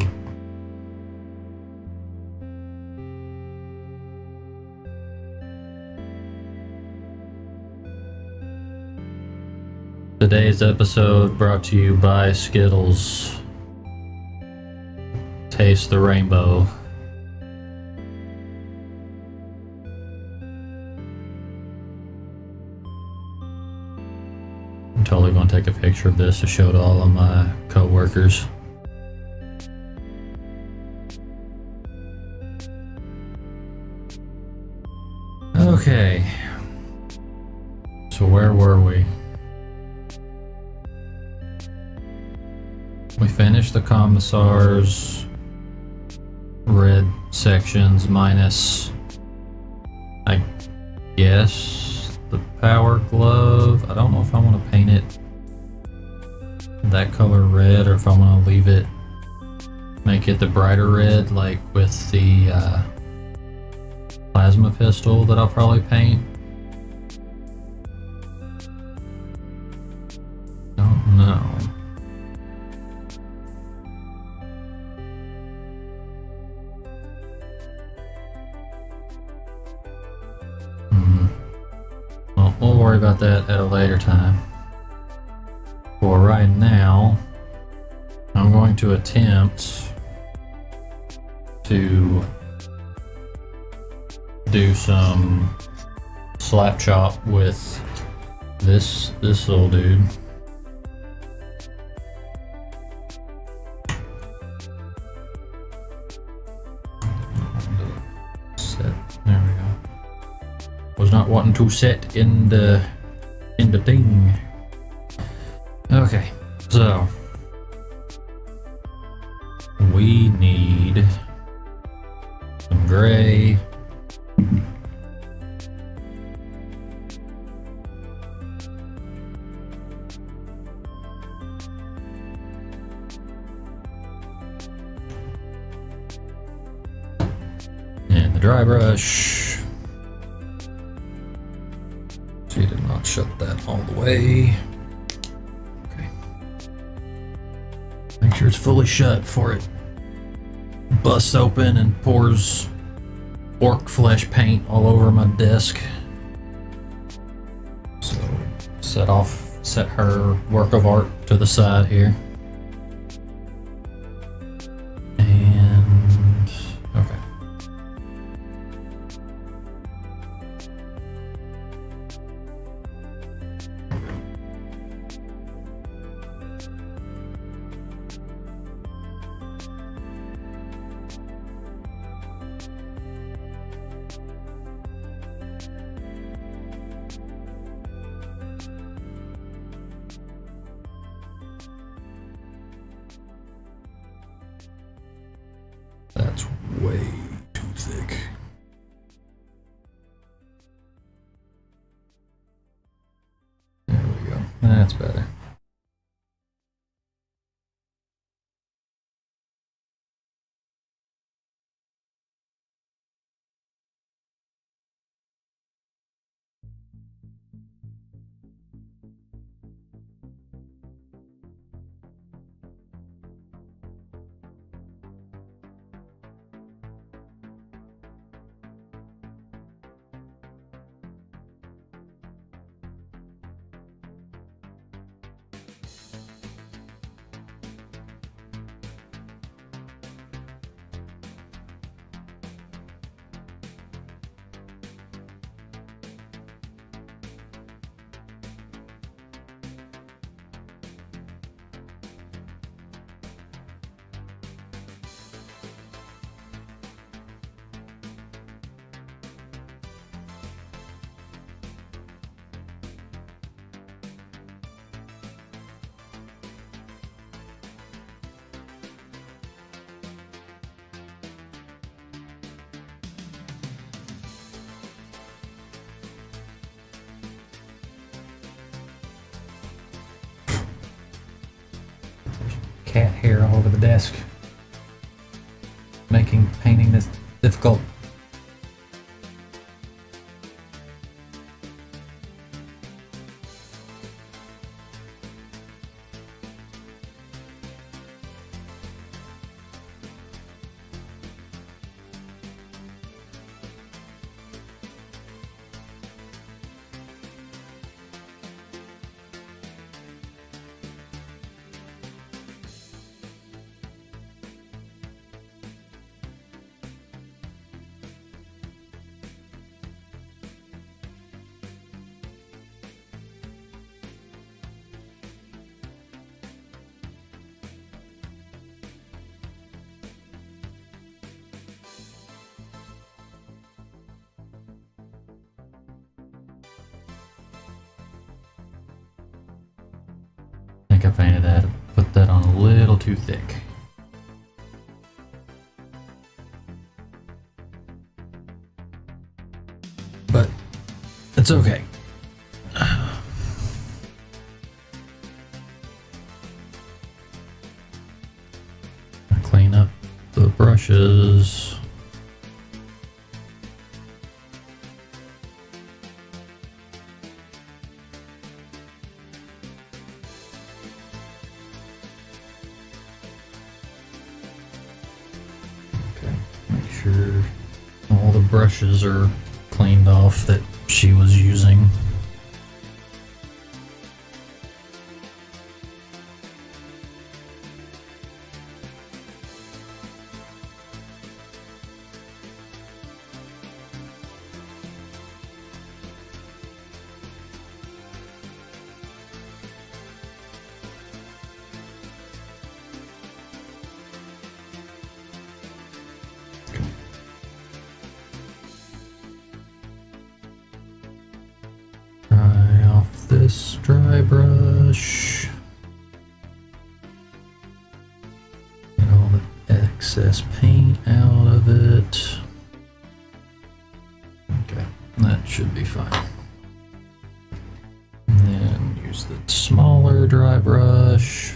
Today's episode brought to you by Skittles. Taste the rainbow. I'm totally going to take a picture of this to show to all of my co-workers. Okay. So where were we? We finished the commissar's red sections minus, I guess, the power glove. I don't know if I want to paint it that color red or if I want to leave it, make it the brighter red like with the plasma pistol that I'll probably paint. Don't know. Well, we'll worry about that at a later time. For right now, I'm going to attempt to do some slap chop with this little dude. Set. There we go. Was not wanting to set in the thing. Okay, so we need some gray. And the dry brush. She did not shut that all the way. Okay. Make sure it's fully shut before it busts open and pours orc flesh paint all over my desk. So set her work of art to the side here. And okay. That's way too thick. There we go. That's better. Cat hair all over the desk, making painting this difficult. painted that. Put that on a little too thick. But it's okay. Clean up the brushes. Okay, make sure all the brushes are cleaned off that she was using. Dry off this dry brush. Get all the excess paint out of it. Okay, that should be fine. And then use the smaller dry brush.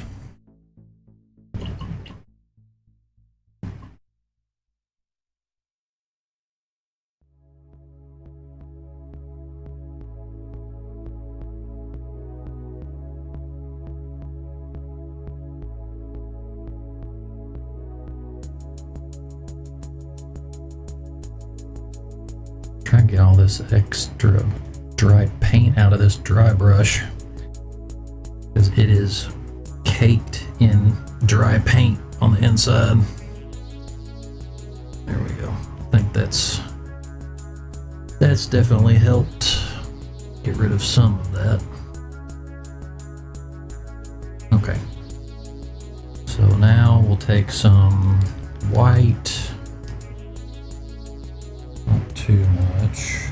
Try and get all this extra dried paint out of this dry brush, because it is caked in dry paint on the inside. There we go. I think that's definitely helped get rid of some of that. Okay. So now we'll take some white. Not too much.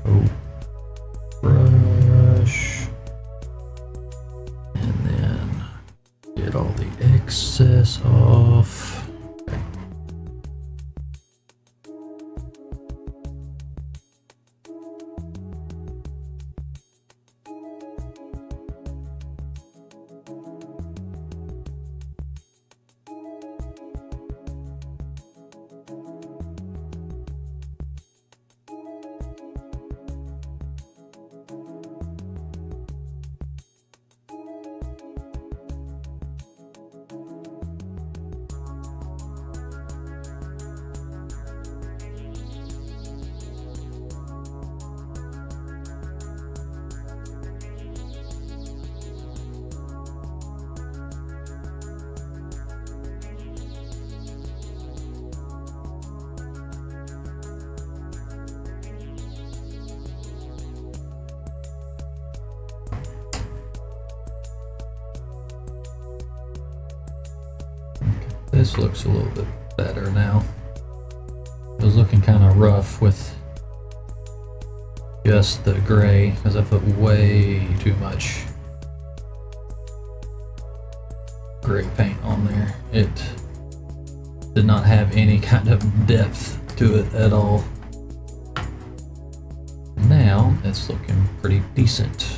Coat brush. And then get all the excess off. This looks a little bit better now. It was looking kind of rough with just the gray because I put way too much gray paint on there. It did not have any kind of depth to it at all. Now it's looking pretty decent.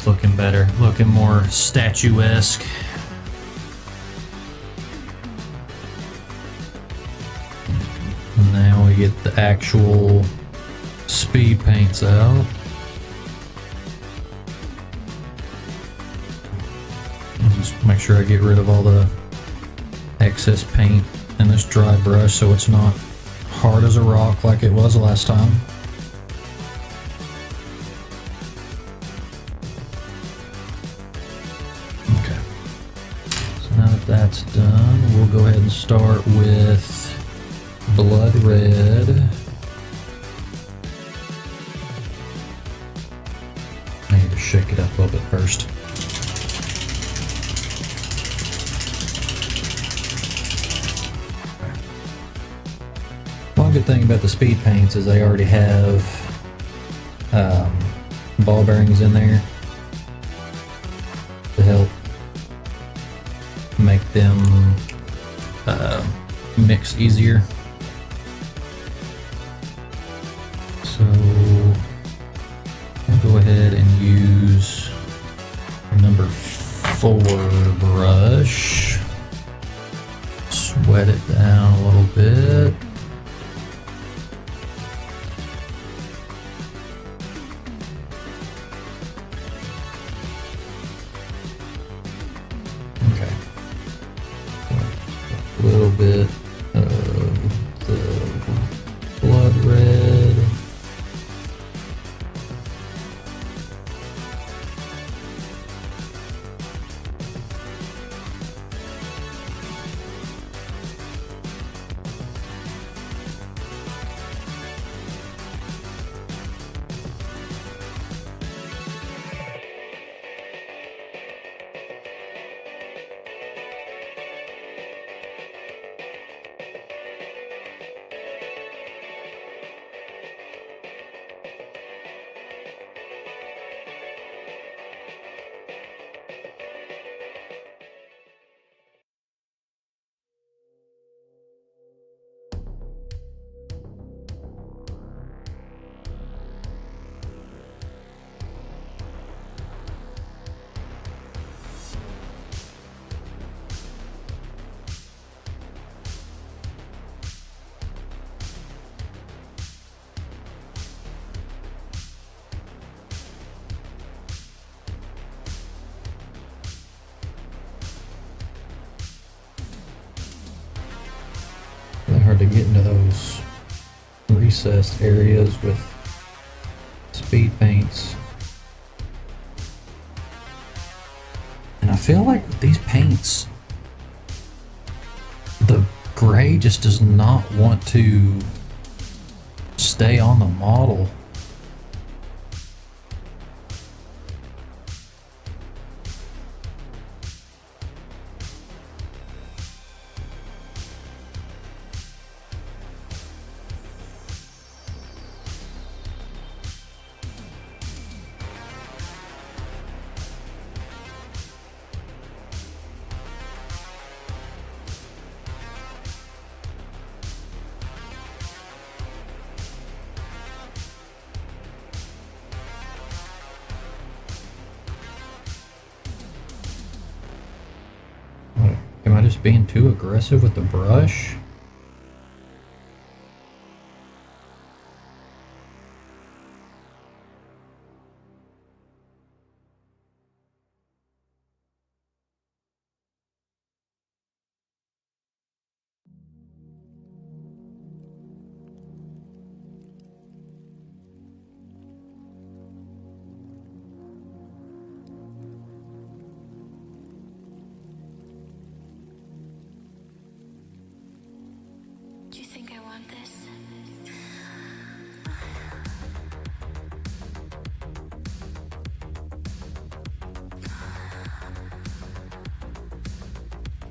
It's looking better, looking more statuesque. Now we get the actual speed paints out. Just make sure I get rid of all the excess paint in this dry brush so it's not hard as a rock like it was last time. Okay. So now that that's done, we'll go ahead and start with blood red. I need to shake it up a little bit first. One good thing about the speed paints is they already have ball bearings in there to help make them mix easier. So I'll go ahead and use number 4 brush. Sweat it down a little bit. Okay. A little bit of the blood red. Really hard to get into those recessed areas with speed paints. And I feel like with these paints, the gray just does not want to stay on the model. Am I just being too aggressive with the brush? Do you think I want this?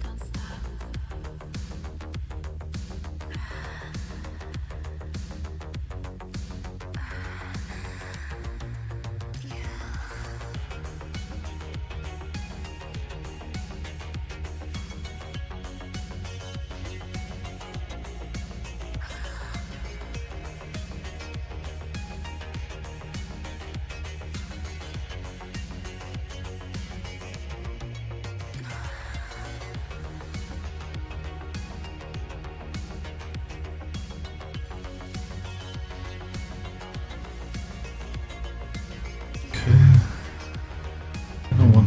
Don't stop.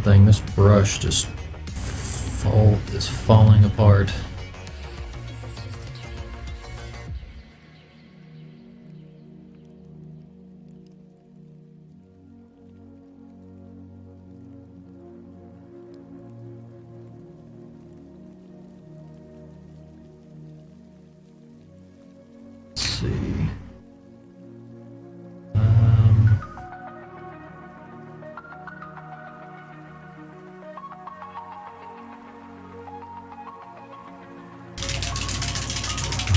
thing. This brush just is falling apart. Let's see.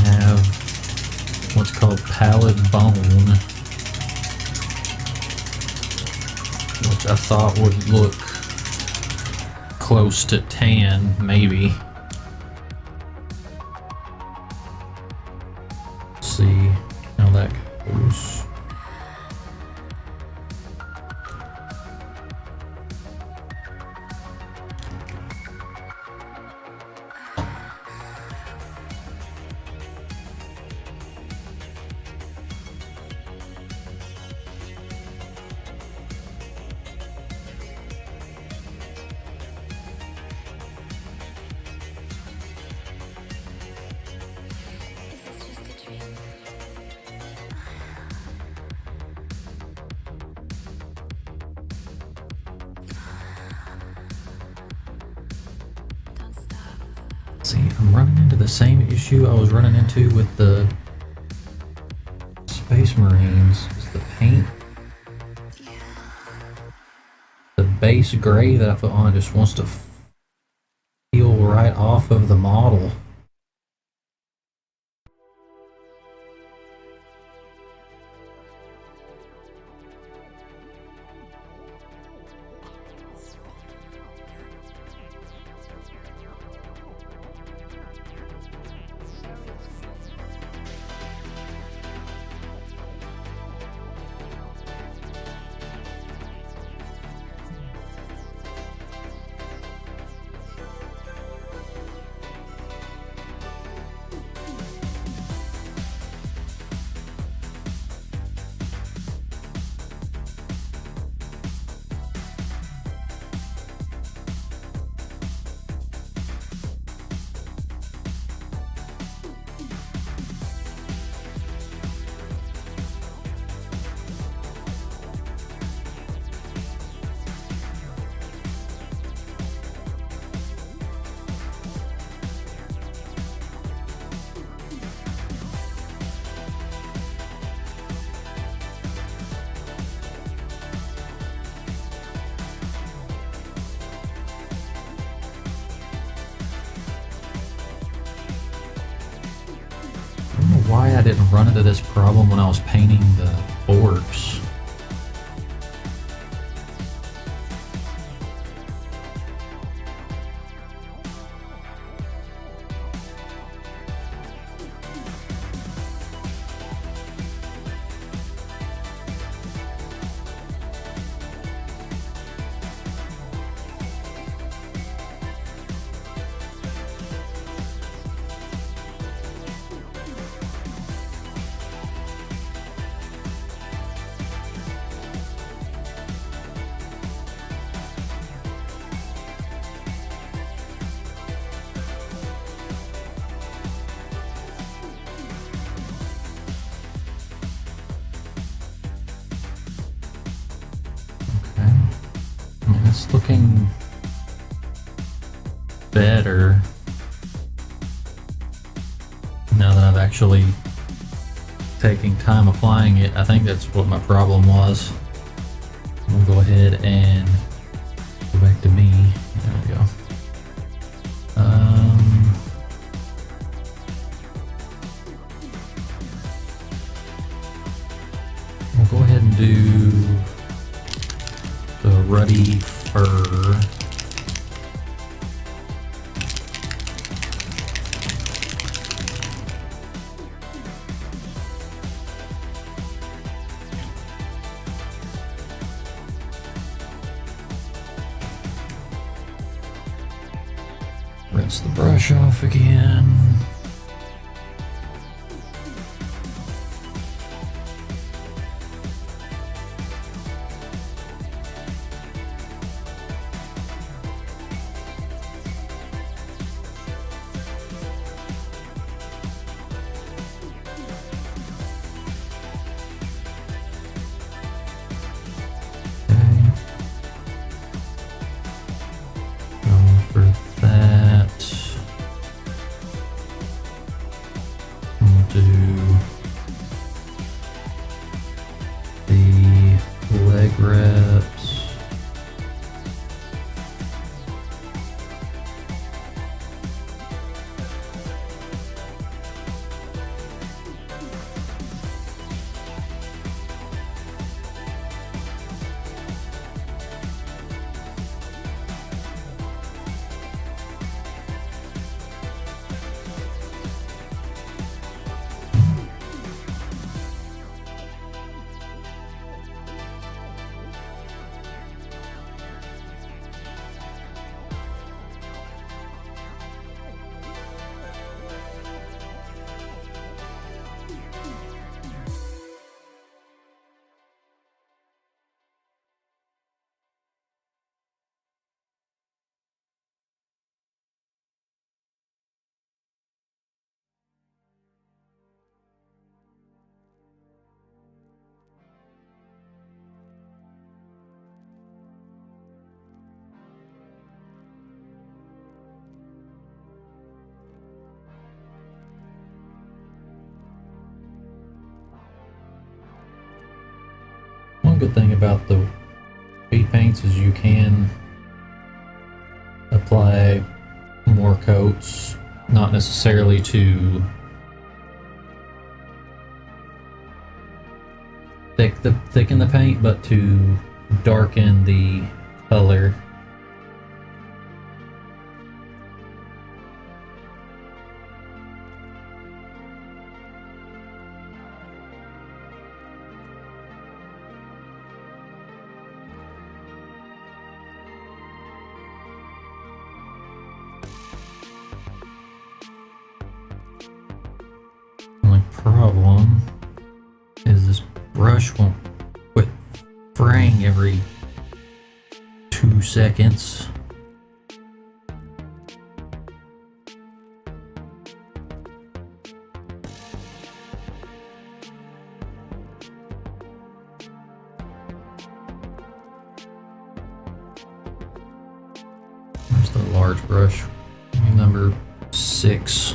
Have what's called pallid bone, which I thought would look close to tan, maybe. See how that goes. See, I'm running into the same issue I was running into with the Space Marines. Is the paint, the base gray that I put on just wants to peel right off of the model. Why I didn't run into this problem when I was painting the orcs. It's looking better now that I've actually taken time applying it. I think that's what my problem was. We'll go ahead and go back to me. There we go. We'll go ahead and do the ruddy fur. Rinse the brush off again. do the leg wraps. One good thing about the bead paints is you can apply more coats, not necessarily to thicken the paint, but to darken the color. Only problem is this brush won't quit fraying every 2 seconds. There's the large brush, number 6.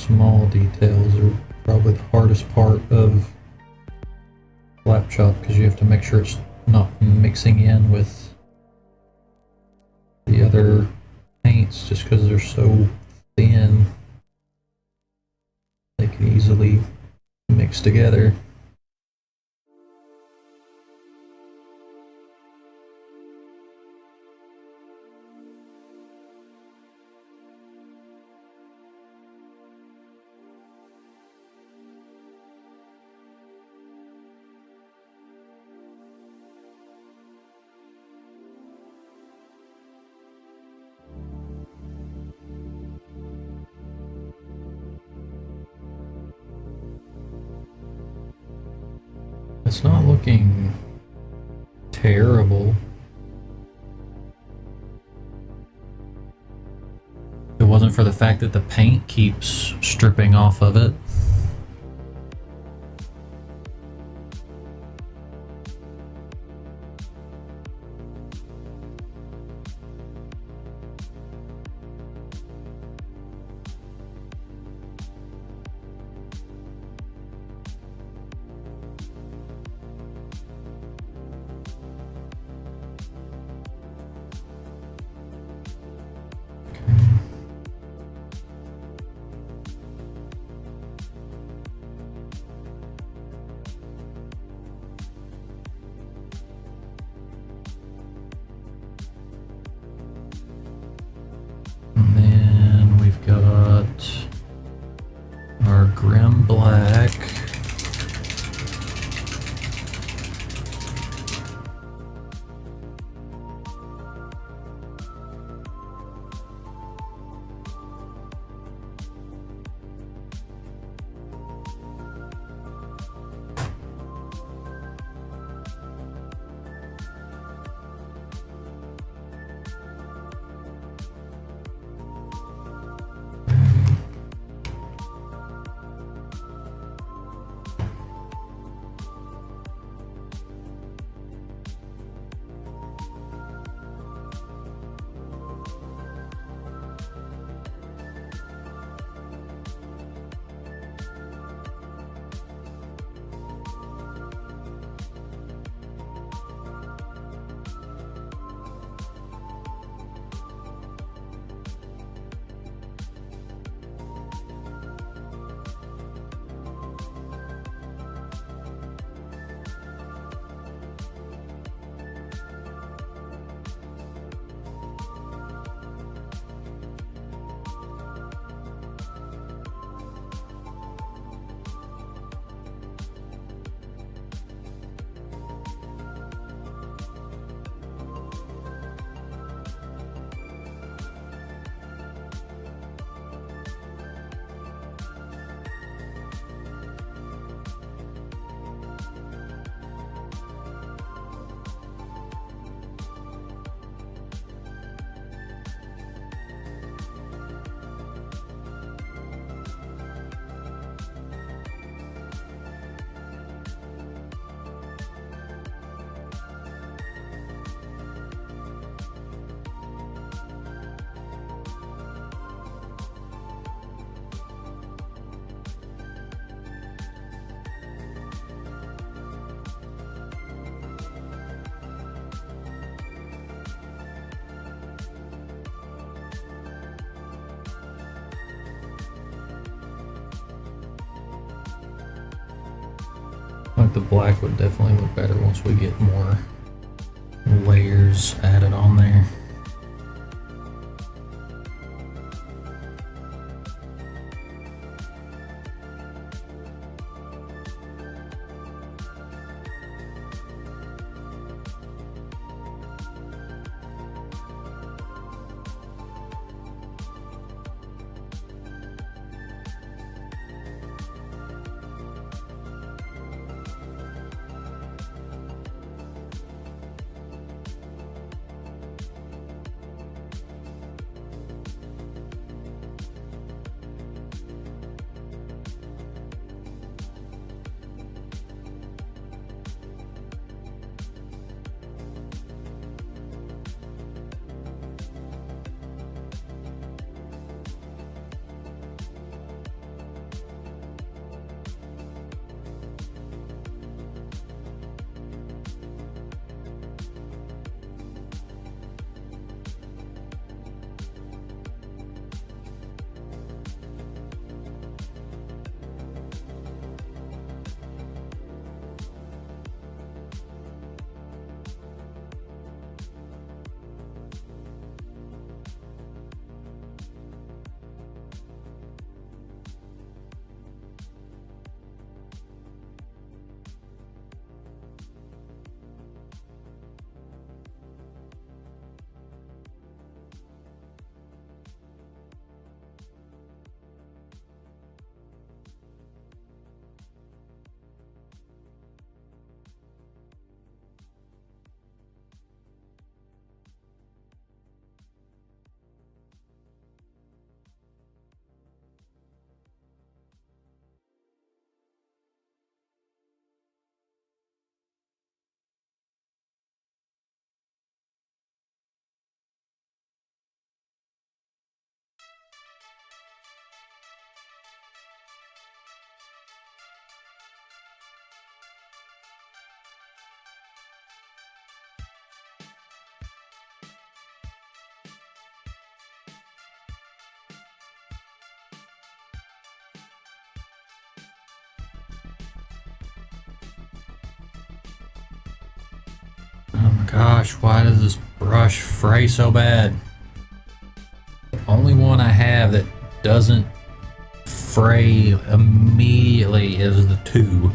small details are probably the hardest part of slap chop, because you have to make sure it's not mixing in with the other paints just because they're so thin. They can easily mix together. It's not looking terrible. If it wasn't for the fact that the paint keeps stripping off of it. And then we've got our Grim Black. I think the black would definitely look better once we get more layers added on there. gosh, why does this brush fray so bad? The only one I have that doesn't fray immediately is the 2.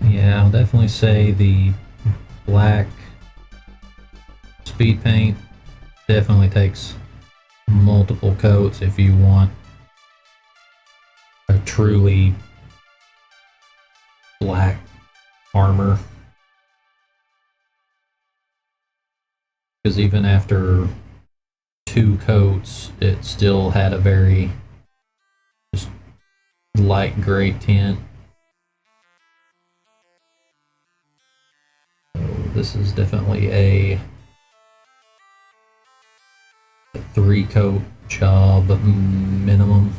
Yeah, I'll definitely say the black speed paint definitely takes multiple coats if you want a truly black armor. Because even after 2 coats, it still had a very just light gray tint. So this is definitely a 3-coat job minimum.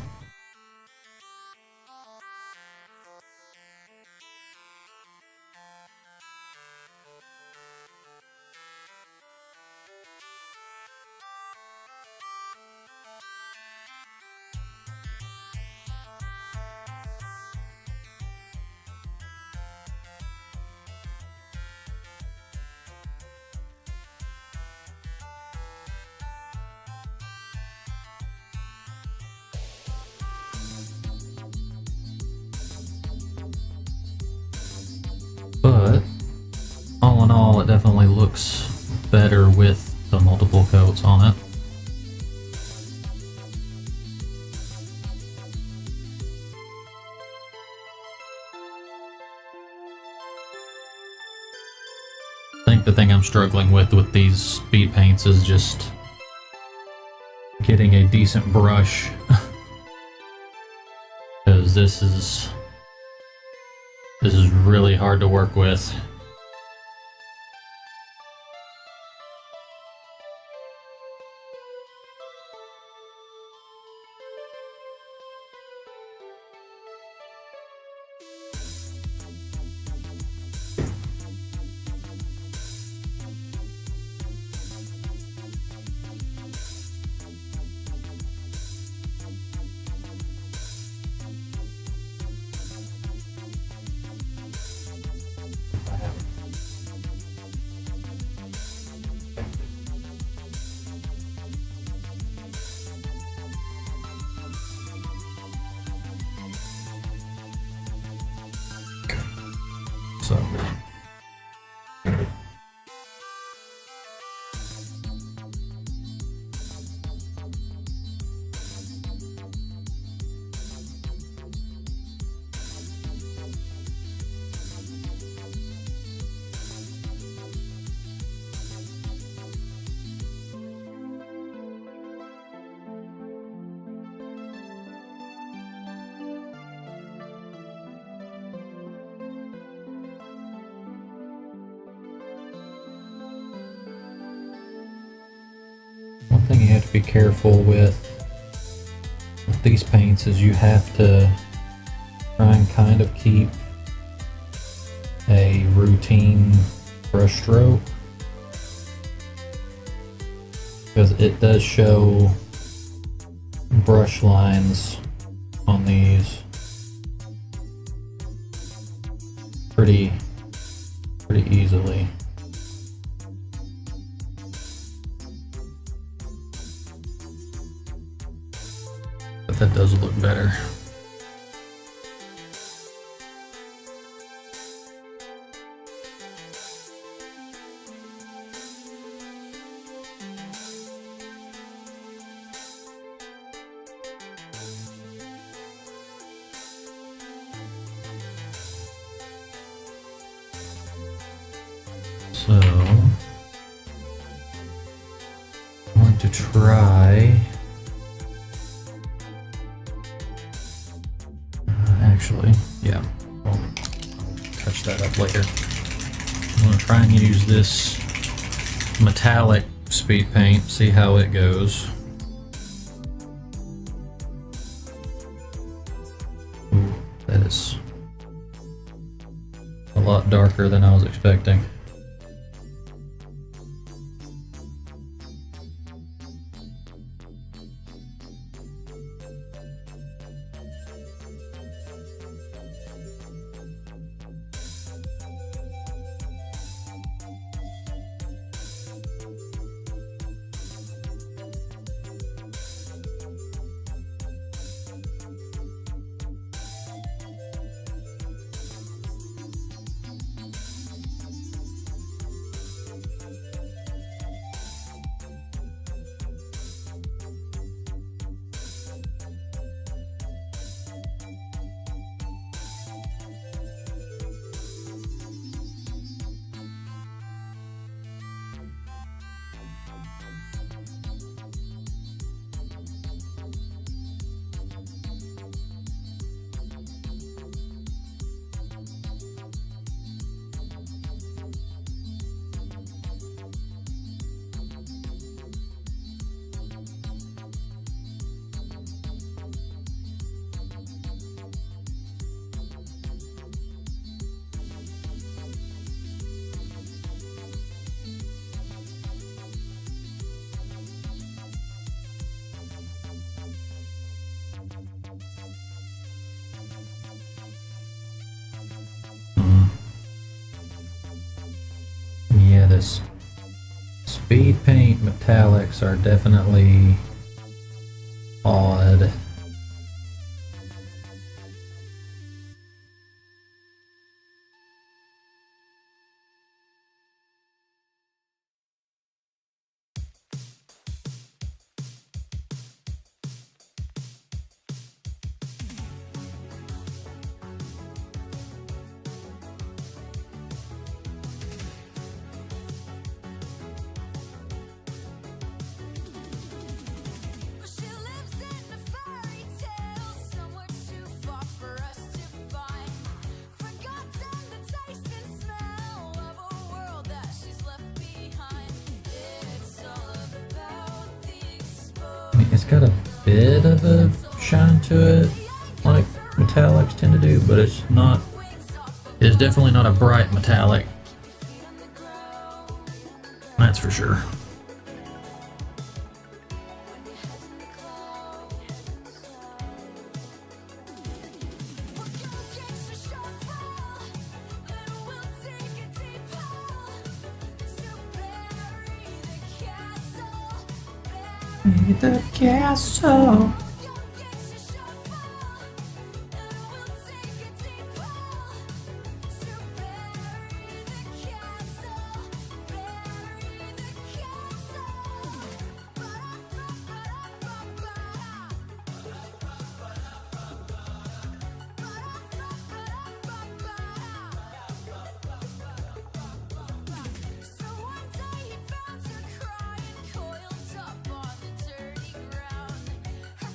But all in all, it definitely looks better with the multiple coats on it. I think the thing I'm struggling with these speed paints is just getting a decent brush, because this is really hard to work with. So one thing you have to be careful with these paints is you have to try and kind of keep routine brush stroke, because it does show brush lines on these pretty easily. But that does look better. So, I'm going to try. Actually, yeah, I'll touch that up later. I'm going to try and use this metallic speed paint, see how it goes. Ooh, that is a lot darker than I was expecting. Yeah, this speed paint metallics are definitely odd. She lives in a fairy tale, somewhere too far for us to find. Forgotten the taste and smell of a world that she's left behind. It's all about the I mean, it's got a bit of a shine to it, like metallics tend to do, but it's not. It's definitely not a bright metallic. That's for sure. The castle. Coiled up on the dirty ground. Her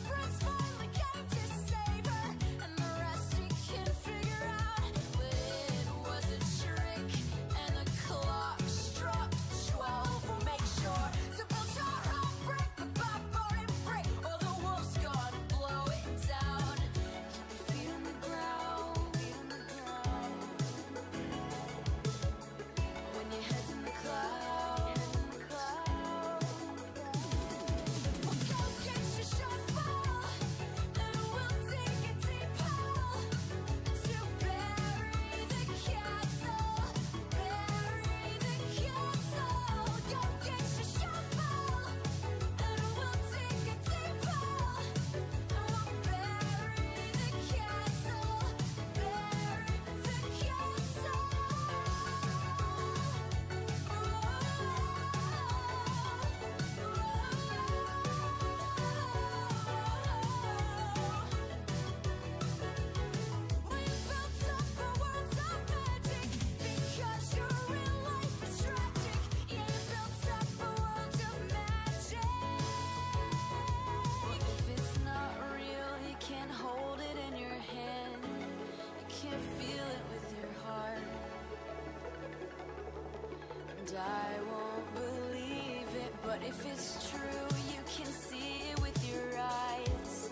if it's true, you can see it with your eyes.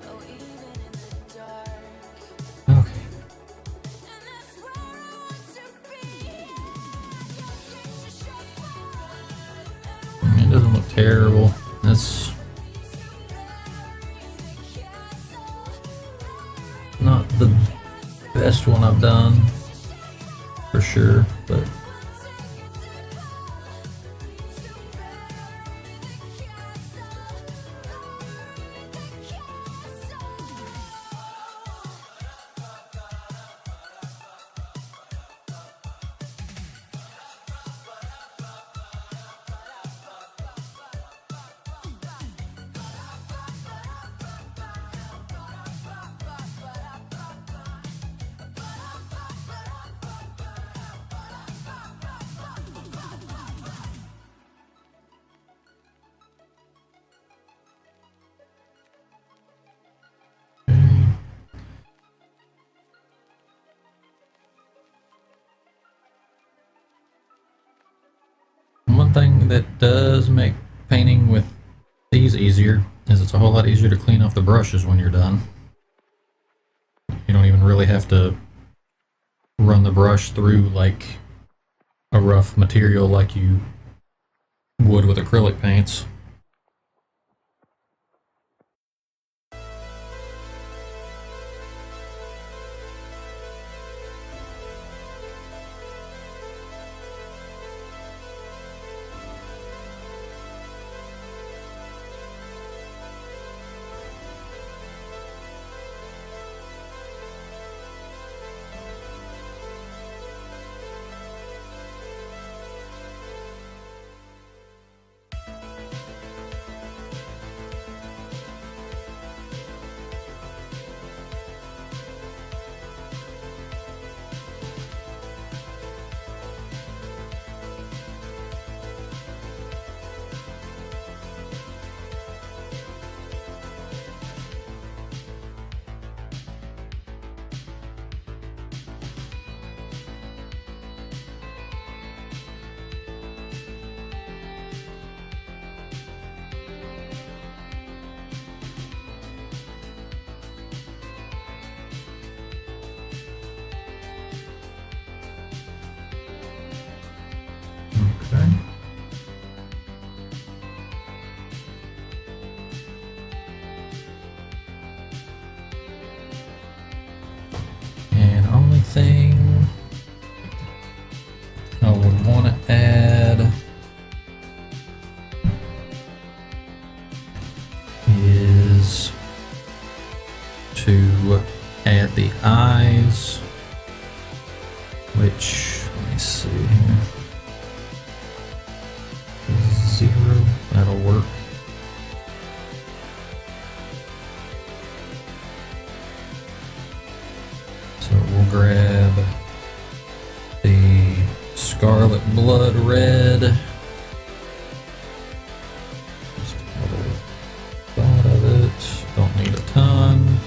Oh, even in the dark. Okay. And that's where I want to be. Your picture show I mean, it doesn't look terrible. That's not the best one I've done, for sure, but one thing that does make painting with these easier is it's a whole lot easier to clean off the brushes when you're done. You don't even really have to run the brush through like a rough material like you would with acrylic paints. Okay. And only thing I would want to add is to add the eyes, which, let me see here. 0, that'll work. So we'll grab the Scarlet Blood Red. Just a little dot of it. Don't need a ton.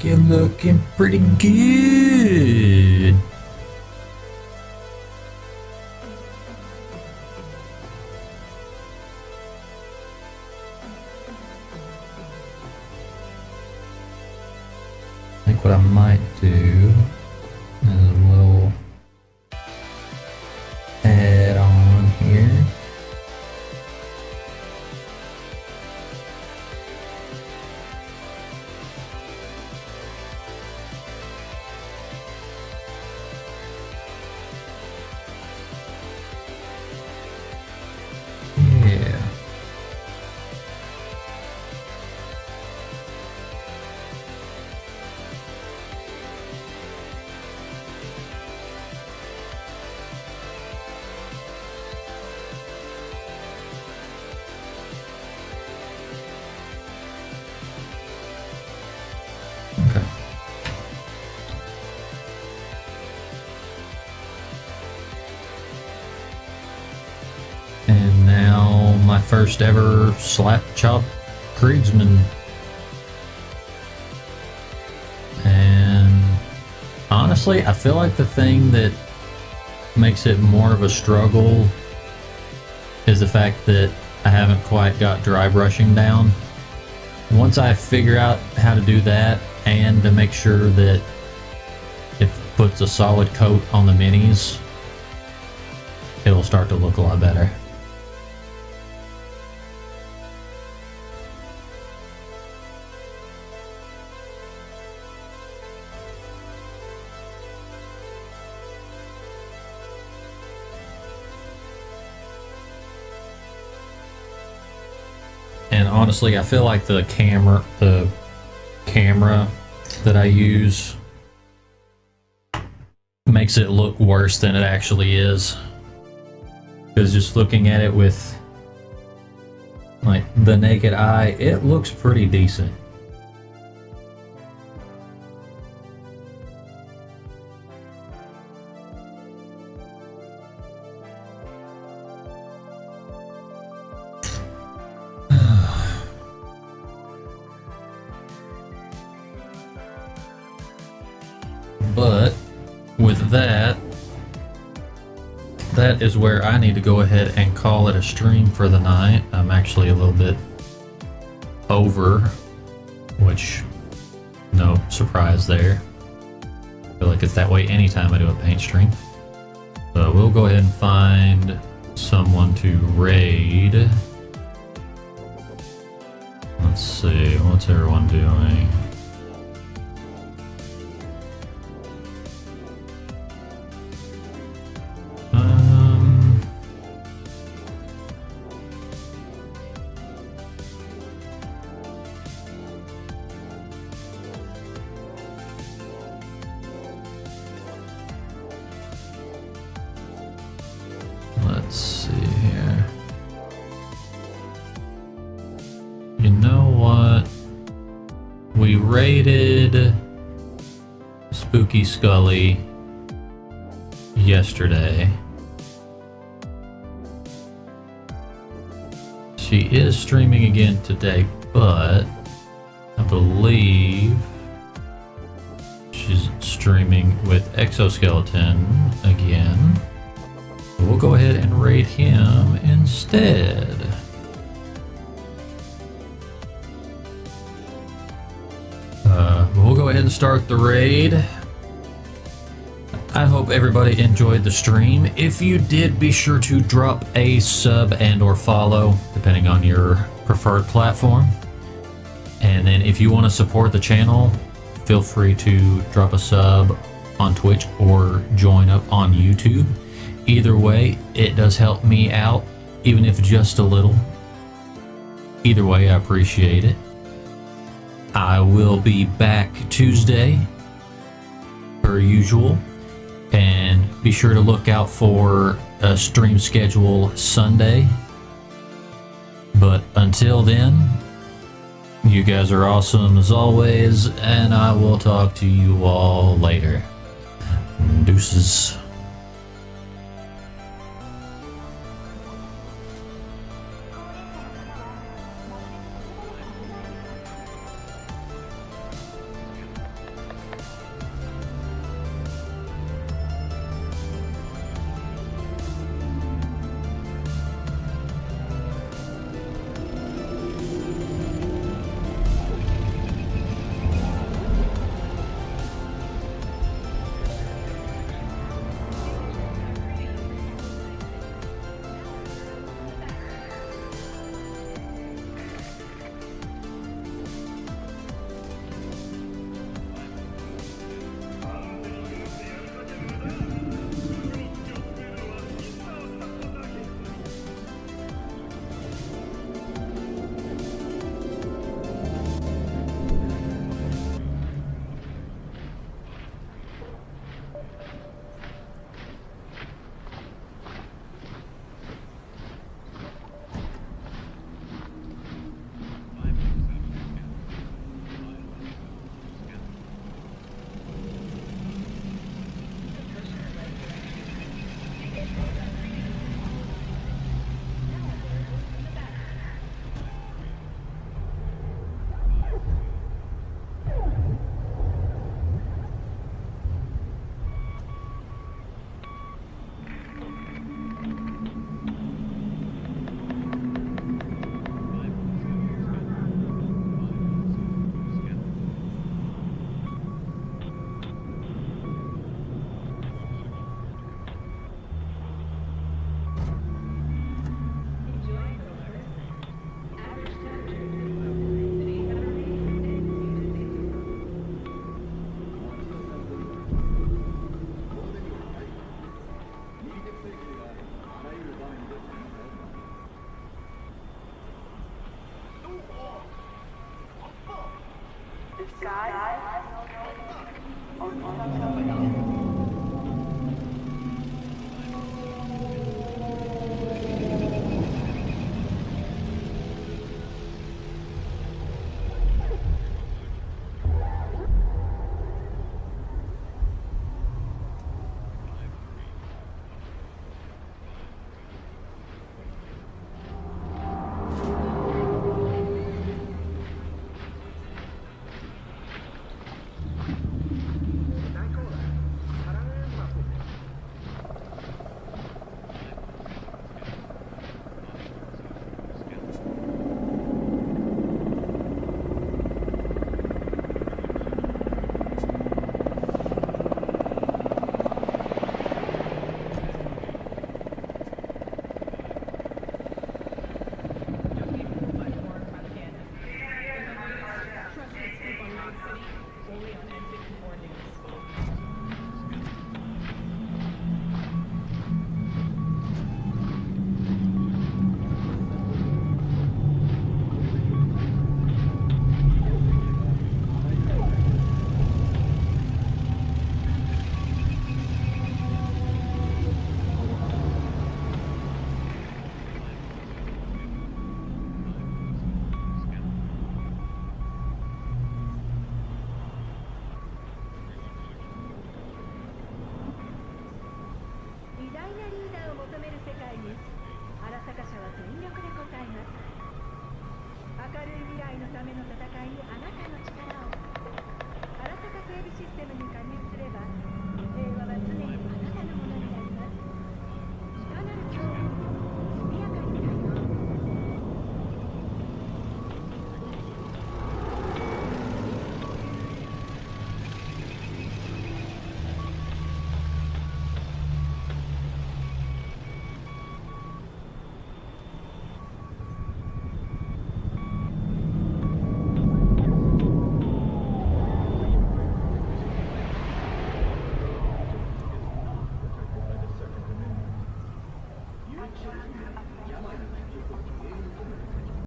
looking pretty good. I think what I might do is a little add on here. Yeah. Okay. And now my first ever slap chop Kriegsman. And honestly, I feel like the thing that makes it more of a struggle is the fact that I haven't quite got dry brushing down. Once I figure out how to do that and to make sure that it puts a solid coat on the minis, it'll start to look a lot better. And honestly, I feel like the camera that I use makes it look worse than it actually is. Because just looking at it with like the naked eye, it looks pretty decent. But with that is where I need to go ahead and call it a stream for the night. I'm actually a little bit over, which no surprise there. I feel like it's that way anytime I do a paint stream. So we'll go ahead and find someone to raid. Let's see, what's everyone doing? Let's see here. You know what? We raided Spooky Scully yesterday. She is streaming again today, but I believe she's streaming with Exoskeleton again. We'll go ahead and raid him instead. We'll go ahead and start the raid. I hope everybody enjoyed the stream. If you did, be sure to drop a sub and or follow, depending on your preferred platform. And then if you want to support the channel, feel free to drop a sub on Twitch or join up on YouTube. Either way, it does help me out, even if just a little. Either way, I appreciate it. I will be back Tuesday, per usual, and be sure to look out for a stream schedule Sunday. But until then, you guys are awesome as always, and I will talk to you all later. Deuces. 偉大なリーダーを求める世界に荒坂社は全力で応えます。明るい未来のための戦いにあなたの力を。荒坂警備システムに加入すれば平和は常にあなたのものになります。いかなる恐怖にも速やかに対応。